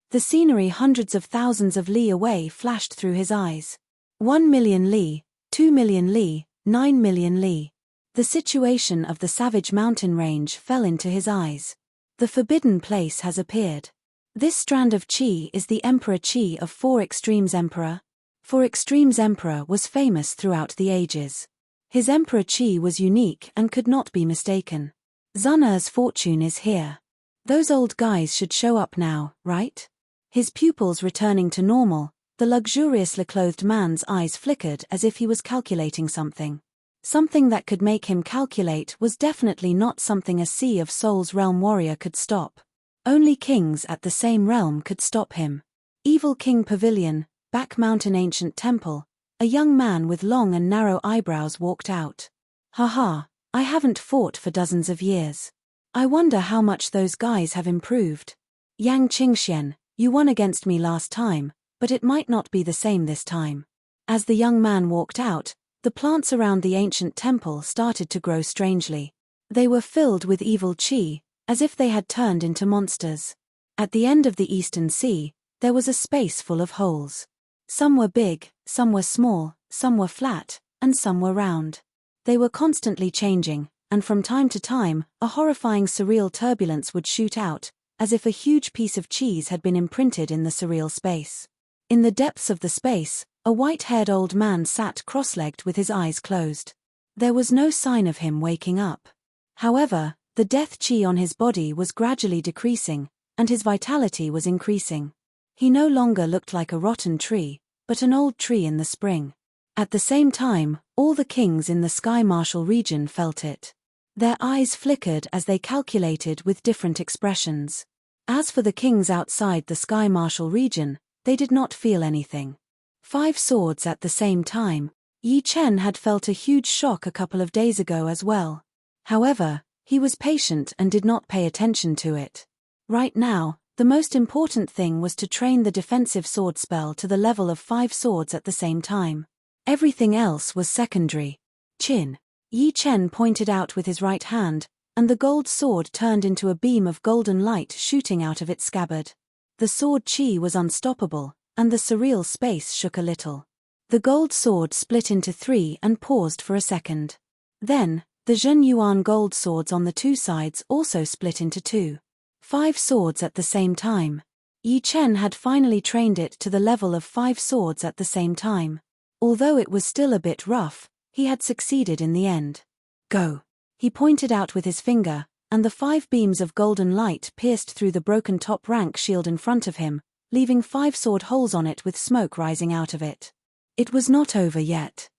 The scenery hundreds of thousands of li away flashed through his eyes. 1 million li, 2 million li, 9 million li. The situation of the savage mountain range fell into his eyes. The forbidden place has appeared. This strand of chi is the Emperor Chi of Four Extremes Emperor. Four Extremes Emperor was famous throughout the ages. His Emperor Chi was unique and could not be mistaken. Zun'er's fortune is here. Those old guys should show up now, right? His pupils returning to normal, the luxuriously clothed man's eyes flickered as if he was calculating something. Something that could make him calculate was definitely not something a Sea of Souls realm warrior could stop. Only kings at the same realm could stop him. Evil King Pavilion, Back Mountain Ancient Temple. A young man with long and narrow eyebrows walked out. Haha, I haven't fought for dozens of years. I wonder how much those guys have improved. Yang Qingxian, you won against me last time, but it might not be the same this time. As the young man walked out, the plants around the ancient temple started to grow strangely. They were filled with evil chi, as if they had turned into monsters. At the end of the eastern sea, there was a space full of holes. Some were big, some were small, some were flat, and some were round. They were constantly changing, and from time to time, a horrifying surreal turbulence would shoot out, as if a huge piece of cheese had been imprinted in the surreal space. In the depths of the space, a white-haired old man sat cross-legged with his eyes closed. There was no sign of him waking up. However, the death chi on his body was gradually decreasing, and his vitality was increasing. He no longer looked like a rotten tree, but an old tree in the spring. At the same time, all the kings in the Sky Marshal region felt it. Their eyes flickered as they calculated with different expressions. As for the kings outside the Sky Marshal region, they did not feel anything. 5 swords at the same time. Yi Chen had felt a huge shock a couple of days ago as well. However, he was patient and did not pay attention to it. Right now, the most important thing was to train the defensive sword spell to the level of 5 swords at the same time. Everything else was secondary. Chin. Yi Chen pointed out with his right hand, and the gold sword turned into a beam of golden light shooting out of its scabbard. The sword chi was unstoppable, and the surreal space shook a little. The gold sword split into 3 and paused for a second. Then, the Zhen Yuan gold swords on the 2 sides also split into 2. 5 swords at the same time. Yi Chen had finally trained it to the level of 5 swords at the same time. Although it was still a bit rough, he had succeeded in the end. Go. He pointed out with his finger, and the 5 beams of golden light pierced through the broken top rank shield in front of him, leaving 5 sword holes on it with smoke rising out of it. It was not over yet.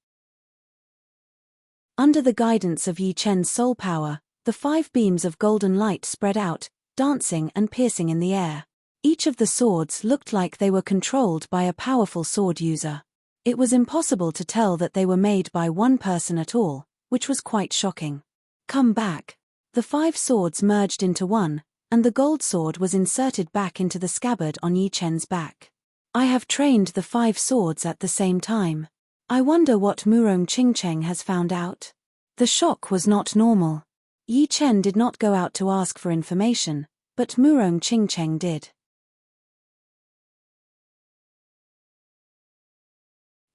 Under the guidance of Yi Chen's soul power, the 5 beams of golden light spread out, dancing and piercing in the air. Each of the swords looked like they were controlled by a powerful sword user. It was impossible to tell that they were made by one person at all, which was quite shocking. Come back. The 5 swords merged into one, and the gold sword was inserted back into the scabbard on Yi Chen's back. I have trained the 5 swords at the same time. I wonder what Murong Qingcheng has found out. The shock was not normal. Yi Chen did not go out to ask for information, but Murong Qingcheng did.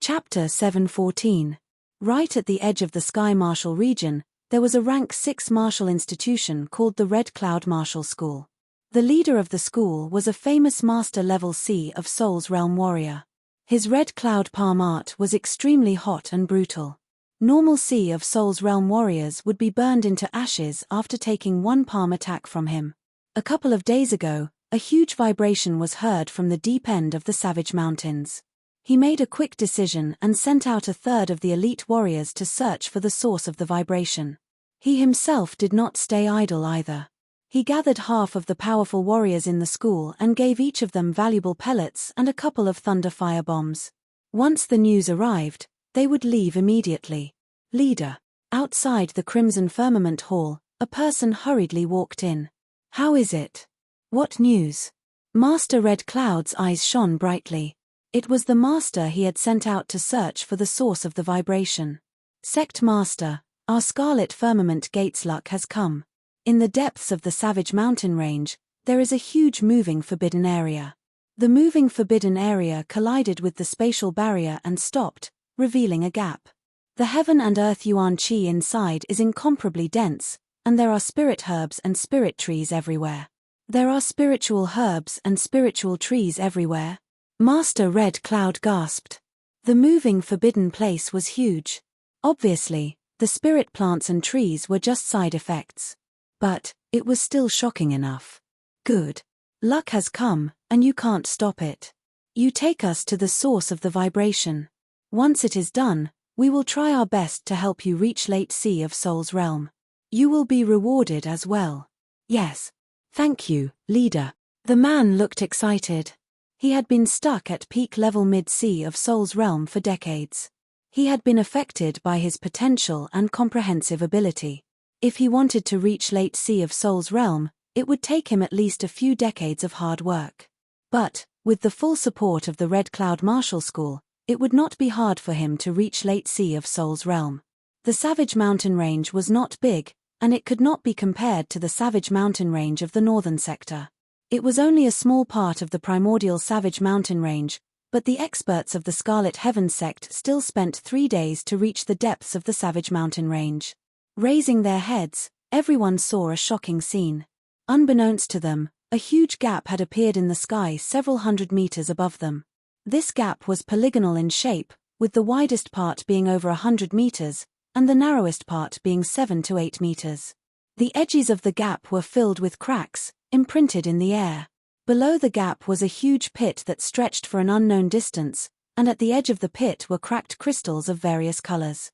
Chapter 714. Right at the edge of the Sky Marshal region, there was a rank 6 martial institution called the Red Cloud Martial School. The leader of the school was a famous Master Level Sea of Souls realm warrior. His Red Cloud palm art was extremely hot and brutal. Normal Sea of Souls realm warriors would be burned into ashes after taking one palm attack from him. A couple of days ago, a huge vibration was heard from the deep end of the Savage Mountains. He made a quick decision and sent out a third of the elite warriors to search for the source of the vibration. He himself did not stay idle either. He gathered half of the powerful warriors in the school and gave each of them valuable pellets and a couple of thunder fire bombs. Once the news arrived, they would leave immediately. Leader. Outside the Crimson Firmament Hall, a person hurriedly walked in. How is it? What news? Master Red Cloud's eyes shone brightly. It was the master he had sent out to search for the source of the vibration. Sect Master, our Scarlet Firmament Gate's luck has come. In the depths of the Savage Mountain Range, there is a huge moving forbidden area. The moving forbidden area collided with the spatial barrier and stopped, revealing a gap. The heaven and earth yuan qi inside is incomparably dense, and there are spirit herbs and spirit trees everywhere. There are spiritual herbs and spiritual trees everywhere. Master Red Cloud gasped. The moving forbidden place was huge. Obviously, the spirit plants and trees were just side effects. But it was still shocking enough. Good. Luck has come, and you can't stop it. You take us to the source of the vibration. Once it is done, we will try our best to help you reach Late Sea of Soul's realm. You will be rewarded as well. Yes. Thank you, Leader. The man looked excited. He had been stuck at peak level mid-sea of Soul's realm for decades. He had been affected by his potential and comprehensive ability. If he wanted to reach Late Sea of Soul's realm, it would take him at least a few decades of hard work. But, with the full support of the Red Cloud Martial School, it would not be hard for him to reach Late Sea of Soul's realm. The Savage Mountain Range was not big, and it could not be compared to the Savage Mountain Range of the northern sector. It was only a small part of the primordial Savage Mountain Range, but the experts of the Scarlet Heaven sect still spent 3 days to reach the depths of the Savage Mountain Range. Raising their heads, everyone saw a shocking scene. Unbeknownst to them, a huge gap had appeared in the sky several hundred meters above them. This gap was polygonal in shape, with the widest part being over 100 meters, and the narrowest part being 7 to 8 meters. The edges of the gap were filled with cracks, imprinted in the air. Below the gap was a huge pit that stretched for an unknown distance, and at the edge of the pit were cracked crystals of various colors.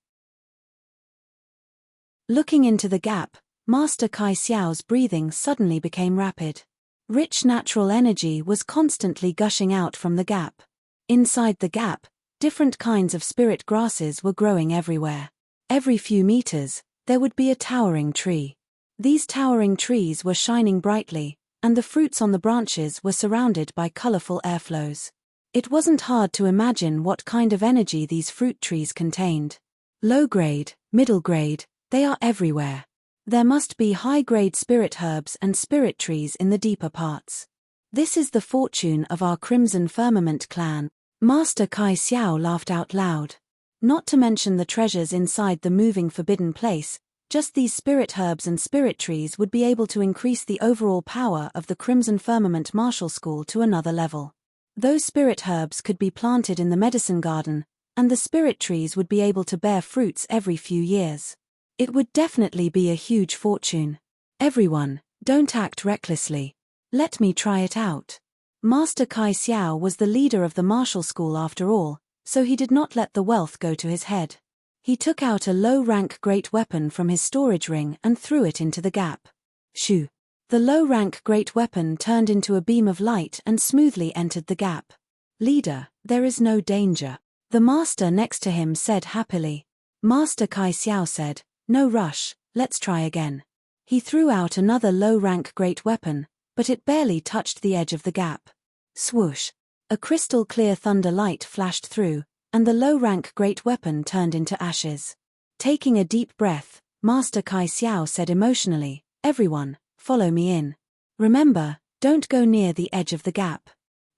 Looking into the gap, Master Kai Xiao's breathing suddenly became rapid. Rich natural energy was constantly gushing out from the gap. Inside the gap, different kinds of spirit grasses were growing everywhere. Every few meters, there would be a towering tree. These towering trees were shining brightly, and the fruits on the branches were surrounded by colorful airflows. It wasn't hard to imagine what kind of energy these fruit trees contained. Low grade, middle grade, they are everywhere. There must be high-grade spirit herbs and spirit trees in the deeper parts. This is the fortune of our Crimson Firmament clan. Master Kai Xiao laughed out loud. Not to mention the treasures inside the moving forbidden place, just these spirit herbs and spirit trees would be able to increase the overall power of the Crimson Firmament Martial School to another level. Those spirit herbs could be planted in the medicine garden, and the spirit trees would be able to bear fruits every few years. It would definitely be a huge fortune. Everyone, don't act recklessly. Let me try it out. Master Kai Xiao was the leader of the martial school after all, so he did not let the wealth go to his head. He took out a low-rank great weapon from his storage ring and threw it into the gap. Shoo! The low-rank great weapon turned into a beam of light and smoothly entered the gap. Leader, there is no danger. The master next to him said happily. Master Kai Xiao said, no rush, let's try again. He threw out another low-rank great weapon, but it barely touched the edge of the gap. Swoosh! A crystal-clear thunder light flashed through, and the low-rank great weapon turned into ashes. Taking a deep breath, Master Kai Xiao said emotionally, everyone, follow me in. Remember, don't go near the edge of the gap.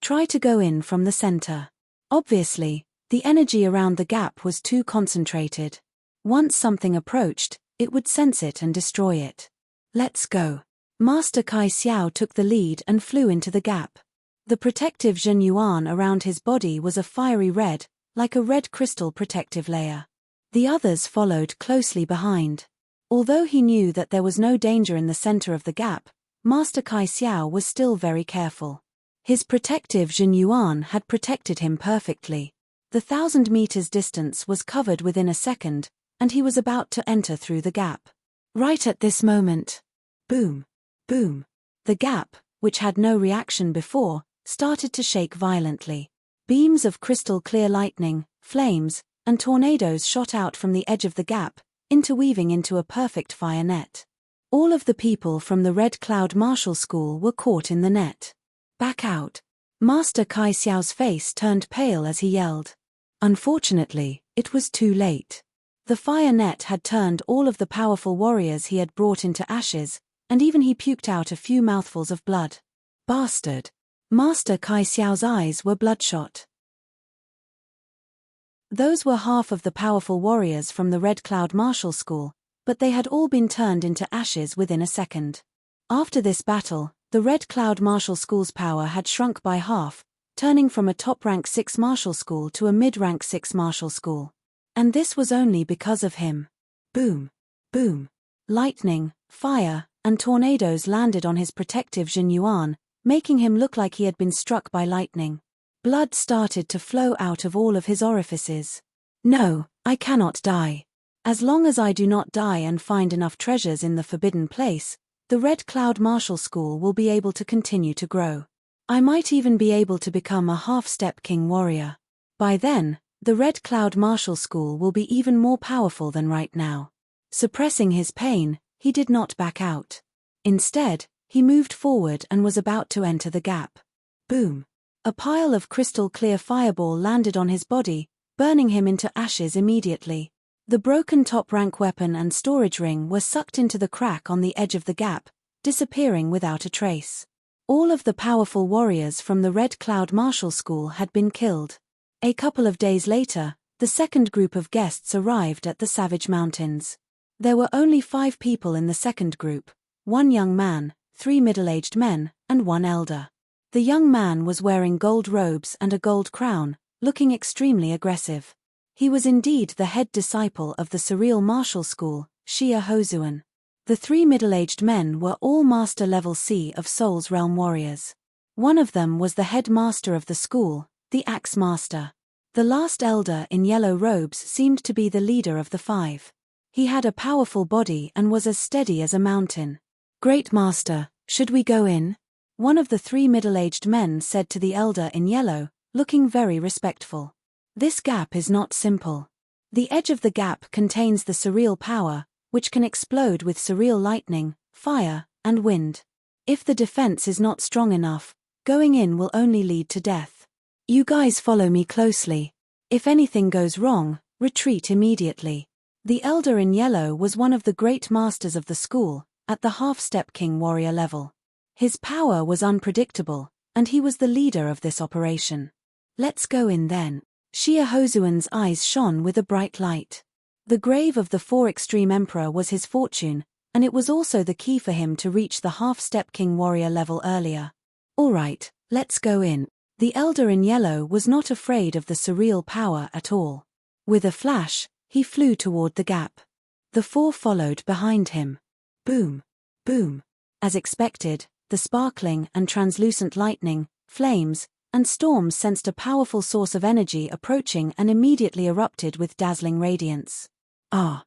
Try to go in from the center. Obviously, the energy around the gap was too concentrated. Once something approached, it would sense it and destroy it. Let's go. Master Kai Xiao took the lead and flew into the gap. The protective Zhen Yuan around his body was a fiery red, like a red crystal protective layer. The others followed closely behind. Although he knew that there was no danger in the center of the gap, Master Kai Xiao was still very careful. His protective Zhen Yuan had protected him perfectly. The 1,000 meters distance was covered within a second, and he was about to enter through the gap. Right at this moment. Boom! Boom! The gap, which had no reaction before, started to shake violently. Beams of crystal-clear lightning, flames, and tornadoes shot out from the edge of the gap, interweaving into a perfect fire net. All of the people from the Red Cloud Martial School were caught in the net. Back out. Master Kai Xiao's face turned pale as he yelled. Unfortunately, it was too late. The fire net had turned all of the powerful warriors he had brought into ashes, and even he puked out a few mouthfuls of blood. Bastard. Master Kai Xiao's eyes were bloodshot. Those were half of the powerful warriors from the Red Cloud Martial School, but they had all been turned into ashes within a second. After this battle, the Red Cloud Martial School's power had shrunk by half, turning from a top-rank 6 martial school to a mid-rank 6 martial school. And this was only because of him. Boom. Boom. Lightning, fire, and tornadoes landed on his protective Jin Yuan, making him look like he had been struck by lightning. Blood started to flow out of all of his orifices. No, I cannot die. As long as I do not die and find enough treasures in the forbidden place, the Red Cloud Martial School will be able to continue to grow. I might even be able to become a half-step king warrior. By then, the Red Cloud Martial School will be even more powerful than right now. Suppressing his pain, he did not back out. Instead, he moved forward and was about to enter the gap. Boom. A pile of crystal-clear fireball landed on his body, burning him into ashes immediately. The broken top-rank weapon and storage ring were sucked into the crack on the edge of the gap, disappearing without a trace. All of the powerful warriors from the Red Cloud Martial School had been killed. A couple of days later, the second group of guests arrived at the Savage Mountains. There were only 5 people in the second group, 1 young man, 3 middle-aged men, and 1 elder. The young man was wearing gold robes and a gold crown, looking extremely aggressive. He was indeed the head disciple of the Surreal Martial School, Xia Hozuan. The 3 middle-aged men were all Master Level C of Soul's Realm warriors. One of them was the head master of the school, the Axe Master. The last elder in yellow robes seemed to be the leader of the 5. He had a powerful body and was as steady as a mountain. Great Master, should we go in? One of the 3 middle-aged men said to the elder in yellow, looking very respectful. This gap is not simple. The edge of the gap contains the surreal power, which can explode with surreal lightning, fire, and wind. If the defense is not strong enough, going in will only lead to death. You guys follow me closely. If anything goes wrong, retreat immediately. The elder in yellow was one of the great masters of the school, at the half-step king warrior level. His power was unpredictable, and he was the leader of this operation. Let's go in then. Xia Hozuan's eyes shone with a bright light. The grave of the 4 extreme emperor was his fortune, and it was also the key for him to reach the half-step king warrior level earlier. Alright, let's go in. The elder in yellow was not afraid of the surreal power at all. With a flash, he flew toward the gap. The 4 followed behind him. Boom. Boom. As expected, the sparkling and translucent lightning, flames, and storms sensed a powerful source of energy approaching and immediately erupted with dazzling radiance. Ah!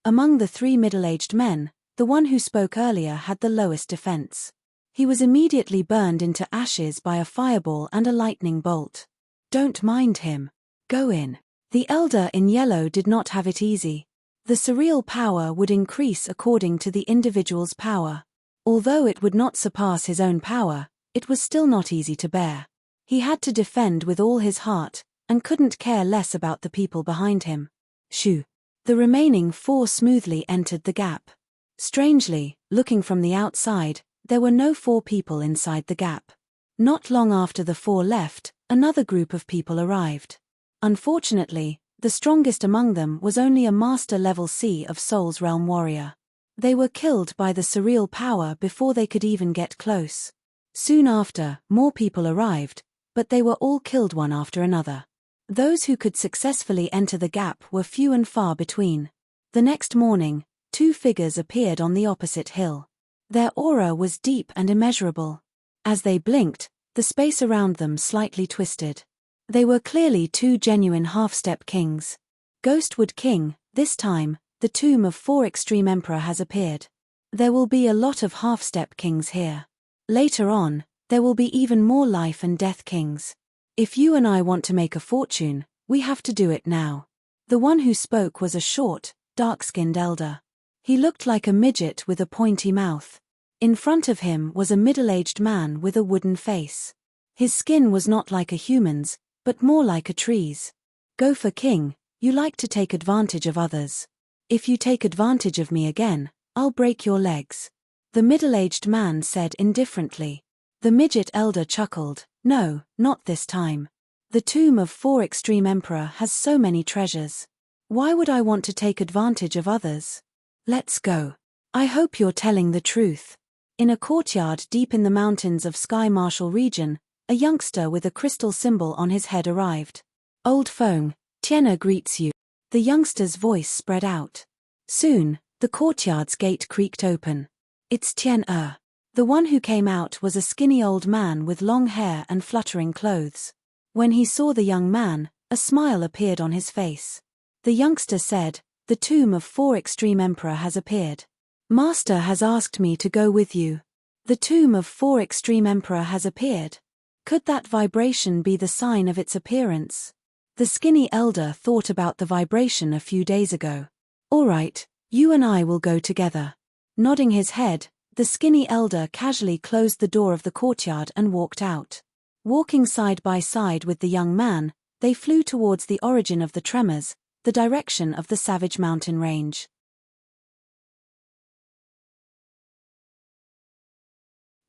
Among the 3 middle-aged men, the one who spoke earlier had the lowest defense. He was immediately burned into ashes by a fireball and a lightning bolt. Don't mind him. Go in. The elder in yellow did not have it easy. The surreal power would increase according to the individual's power. Although it would not surpass his own power, it was still not easy to bear. He had to defend with all his heart, and couldn't care less about the people behind him. Shoo! The remaining 4 smoothly entered the gap. Strangely, looking from the outside, there were no 4 people inside the gap. Not long after the 4 left, another group of people arrived. Unfortunately, the strongest among them was only a Master Level C of Soul's Realm warrior. They were killed by the surreal power before they could even get close. Soon after, more people arrived, but they were all killed one after another. Those who could successfully enter the gap were few and far between. The next morning, 2 figures appeared on the opposite hill. Their aura was deep and immeasurable. As they blinked, the space around them slightly twisted. They were clearly 2 genuine half-step kings. Ghostwood King, this time, the tomb of 4 extreme emperor has appeared. There will be a lot of half-step kings here. Later on, there will be even more life and death kings. If you and I want to make a fortune, we have to do it now. The one who spoke was a short, dark-skinned elder. He looked like a midget with a pointy mouth. In front of him was a middle-aged man with a wooden face. His skin was not like a human's, but more like a tree's. Gopher King, you like to take advantage of others. If you take advantage of me again, I'll break your legs. The middle-aged man said indifferently. The midget elder chuckled, no, not this time. The tomb of 4 Extreme Emperor has so many treasures. Why would I want to take advantage of others? Let's go. I hope you're telling the truth. In a courtyard deep in the mountains of Sky Marshal region, a youngster with a crystal symbol on his head arrived. Old Feng, Tian'er greets you. The youngster's voice spread out. Soon, the courtyard's gate creaked open. It's Tian'er. The one who came out was a skinny old man with long hair and fluttering clothes. When he saw the young man, a smile appeared on his face. The youngster said, the tomb of 4 Extreme Emperor has appeared. Master has asked me to go with you. The tomb of 4 Extreme Emperor has appeared. Could that vibration be the sign of its appearance? The skinny elder thought about the vibration a few days ago. All right, you and I will go together. Nodding his head, the skinny elder casually closed the door of the courtyard and walked out. Walking side by side with the young man, they flew towards the origin of the tremors, the direction of the savage mountain range.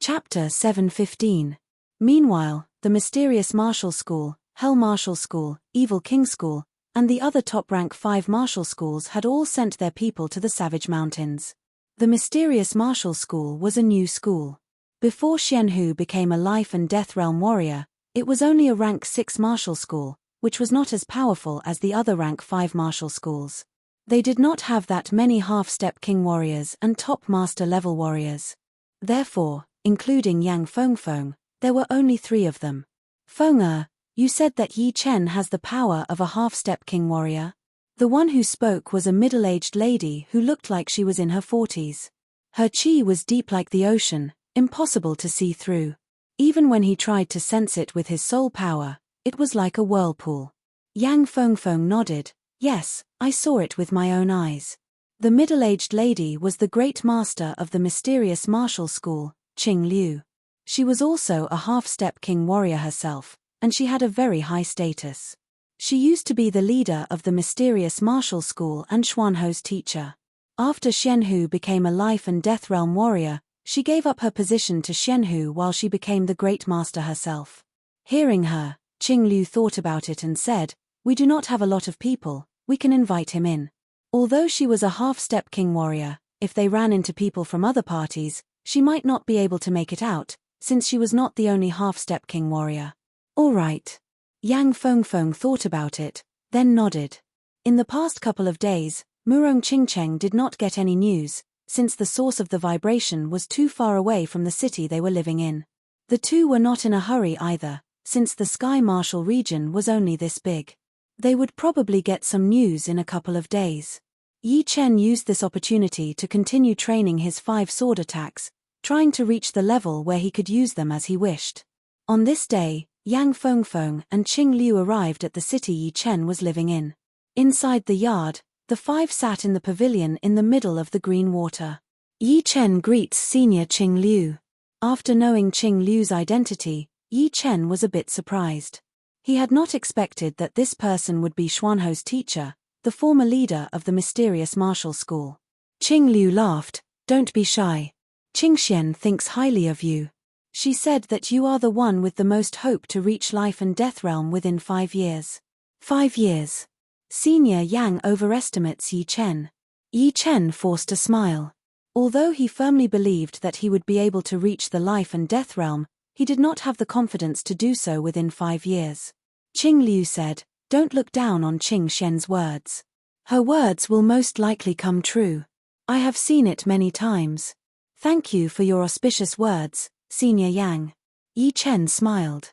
Chapter 7:15. Meanwhile, the mysterious Martial School, Hell Martial School, Evil King School, and the other top-rank 5 martial schools had all sent their people to the Savage Mountains. The mysterious Martial School was a new school. Before Xianhu became a life and death realm warrior, it was only a rank 6 martial school, which was not as powerful as the other rank 5 martial schools. They did not have that many half-step king warriors and top master level warriors. Therefore, including Yang Fengfeng, there were only 3 of them. Feng, you said that Yi Chen has the power of a half-step king warrior? The one who spoke was a middle-aged lady who looked like she was in her 40s. Her chi was deep like the ocean, impossible to see through. Even when he tried to sense it with his soul power, it was like a whirlpool. Yang Fengfeng nodded, yes, I saw it with my own eyes. The middle-aged lady was the great master of the mysterious martial school, Qing Liu. She was also a half-step king warrior herself, and she had a very high status. She used to be the leader of the mysterious martial school and Xuanho's teacher. After Xianhu became a life and death realm warrior, she gave up her position to Xianhu while she became the great master herself. Hearing her, Qing Liu thought about it and said, we do not have a lot of people, we can invite him in. Although she was a half-step king warrior, if they ran into people from other parties, she might not be able to make it out, since she was not the only half-step king warrior. All right. Yang Fengfeng thought about it, then nodded. In the past couple of days, Murong Qingcheng did not get any news, since the source of the vibration was too far away from the city they were living in. The two were not in a hurry either, since the Sky Martial region was only this big. They would probably get some news in a couple of days. Yi Chen used this opportunity to continue training his 5 sword attacks, trying to reach the level where he could use them as he wished. On this day, Yang Fengfeng and Qing Liu arrived at the city Yi Chen was living in. Inside the yard, the 5 sat in the pavilion in the middle of the green water. Yi Chen greets senior Qing Liu. After knowing Qing Liu's identity, Yi Chen was a bit surprised. He had not expected that this person would be Xuanho's teacher, the former leader of the mysterious martial school. Qing Liu laughed, don't be shy. Qingxian thinks highly of you. She said that you are the one with the most hope to reach life and death realm within 5 years. 5 years. Senior Yang overestimates Yi Chen. Yi Chen forced a smile. Although he firmly believed that he would be able to reach the life and death realm, he did not have the confidence to do so within 5 years. Qing Liu said, don't look down on Qing Xian's words. Her words will most likely come true. I have seen it many times. Thank you for your auspicious words, Senior Yang. Yi Chen smiled.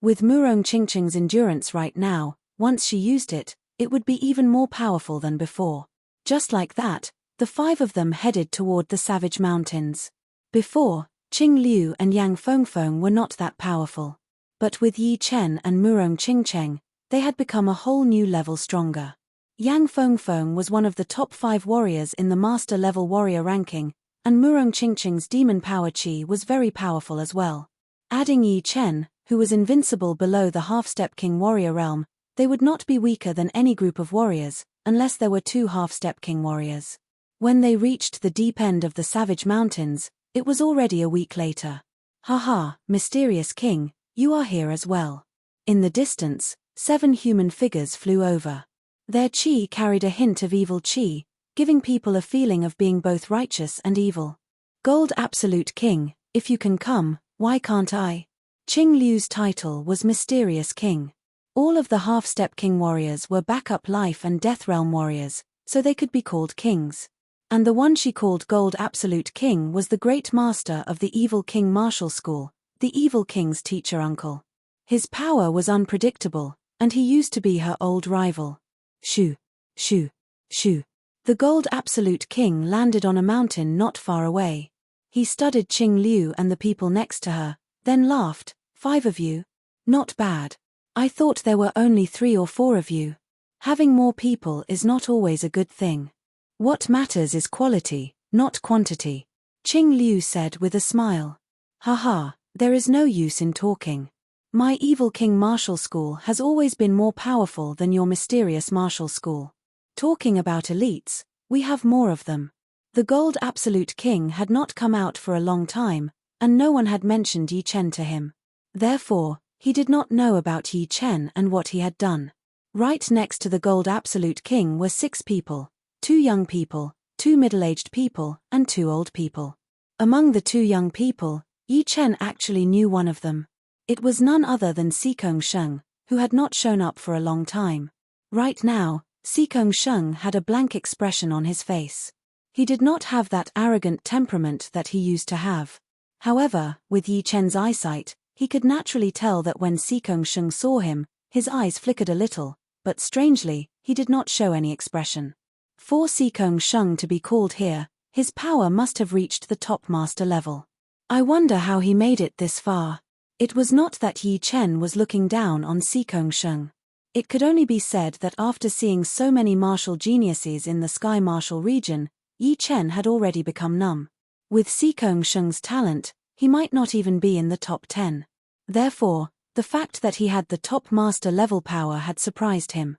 With Murong Qingcheng's endurance right now, once she used it, it would be even more powerful than before. Just like that, the 5 of them headed toward the Savage Mountains. Before, Qing Liu and Yang Fengfeng were not that powerful. But with Yi Chen and Murong Qingcheng, they had become a whole new level stronger. Yang Fengfeng was one of the top 5 warriors in the master level warrior ranking, and Murong Qingcheng's demon power qi was very powerful as well. Adding Yi Chen, who was invincible below the half-step king warrior realm, they would not be weaker than any group of warriors, unless there were 2 half-step king warriors. When they reached the deep end of the Savage Mountains, it was already a week later. Haha, mysterious king, you are here as well. In the distance, 7 human figures flew over. Their qi carried a hint of evil qi, giving people a feeling of being both righteous and evil. Gold Absolute King, if you can come, why can't I? Qing Liu's title was Mysterious King. All of the half-step king warriors were backup life and death realm warriors, so they could be called kings. And the one she called Gold Absolute King was the great master of the Evil King Martial School, the Evil King's teacher uncle. His power was unpredictable, and he used to be her old rival. Shoo, shoo, shoo. The Gold Absolute King landed on a mountain not far away. He studied Qing Liu and the people next to her, then laughed. 5 of you? Not bad. I thought there were only 3 or 4 of you. Having more people is not always a good thing. What matters is quality, not quantity. Qing Liu said with a smile. Haha, there is no use in talking. My Evil King Martial School has always been more powerful than your mysterious martial school. Talking about elites, we have more of them. The Gold Absolute King had not come out for a long time, and no one had mentioned Yi Chen to him. Therefore, he did not know about Yi Chen and what he had done. Right next to the Gold Absolute King were 6 people, 2 young people, 2 middle-aged people, and 2 old people. Among the 2 young people, Yi Chen actually knew one of them. It was none other than Xikong Sheng, who had not shown up for a long time. Right now, Xikong Sheng had a blank expression on his face. He did not have that arrogant temperament that he used to have. However, with Yi Chen's eyesight, he could naturally tell that when Xikong Sheng saw him, his eyes flickered a little, but strangely, he did not show any expression. For Xikong Sheng to be called here, his power must have reached the top master level. I wonder how he made it this far. It was not that Yi Chen was looking down on Xikong Sheng. It could only be said that after seeing so many martial geniuses in the Sky Martial region, Yi Chen had already become numb. With Xikong Sheng's talent, he might not even be in the top 10. Therefore, the fact that he had the top master level power had surprised him.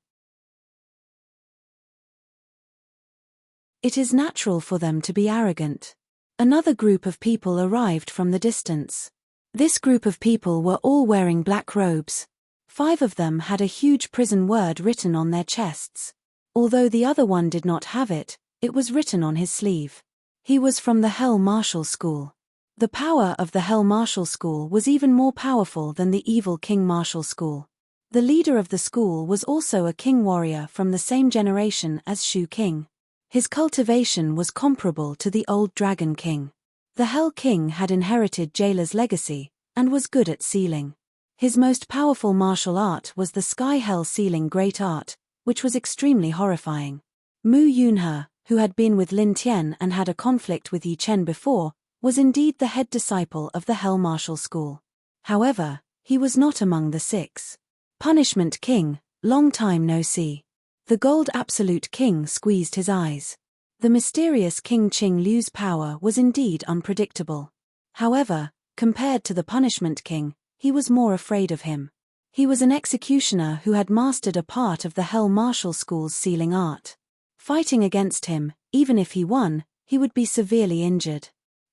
It is natural for them to be arrogant. Another group of people arrived from the distance. This group of people were all wearing black robes. 5 of them had a huge prison word written on their chests. Although the other one did not have it, it was written on his sleeve. He was from the Hell Martial School. The power of the Hell Martial School was even more powerful than the Evil King Martial School. The leader of the school was also a king warrior from the same generation as Shu King. His cultivation was comparable to the old Dragon King. The Hell King had inherited Jailer's legacy, and was good at sealing. His most powerful martial art was the Sky Hell Sealing Great Art, which was extremely horrifying. Mu Yunhe, who had been with Lin Tian and had a conflict with Yi Chen before, was indeed the head disciple of the Hell Martial School. However, he was not among the 6. Punishment King, long time no see. The Gold Absolute King squeezed his eyes. The mysterious King Qing Liu's power was indeed unpredictable. However, compared to the Punishment King, he was more afraid of him. He was an executioner who had mastered a part of the Hell Martial School's sealing art. Fighting against him, even if he won, he would be severely injured.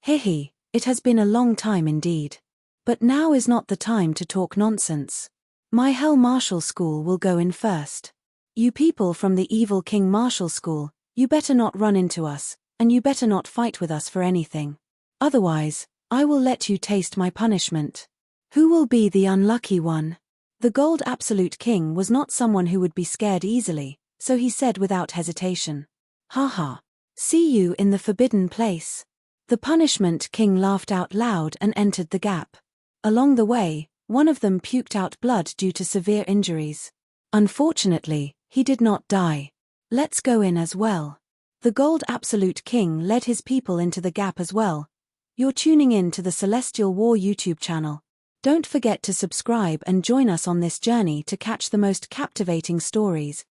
Hehe, it has been a long time indeed. But now is not the time to talk nonsense. My Hell Martial School will go in first. You people from the Evil King Martial School, you better not run into us, and you better not fight with us for anything. Otherwise, I will let you taste my punishment. Who will be the unlucky one? The Gold Absolute King was not someone who would be scared easily, so he said without hesitation. Haha. See you in the forbidden place. The Punishment King laughed out loud and entered the gap. Along the way, one of them puked out blood due to severe injuries. Unfortunately, he did not die. Let's go in as well. The Gold Absolute King led his people into the gap as well. You're tuning in to the Celestial War YouTube channel. Don't forget to subscribe and join us on this journey to catch the most captivating stories.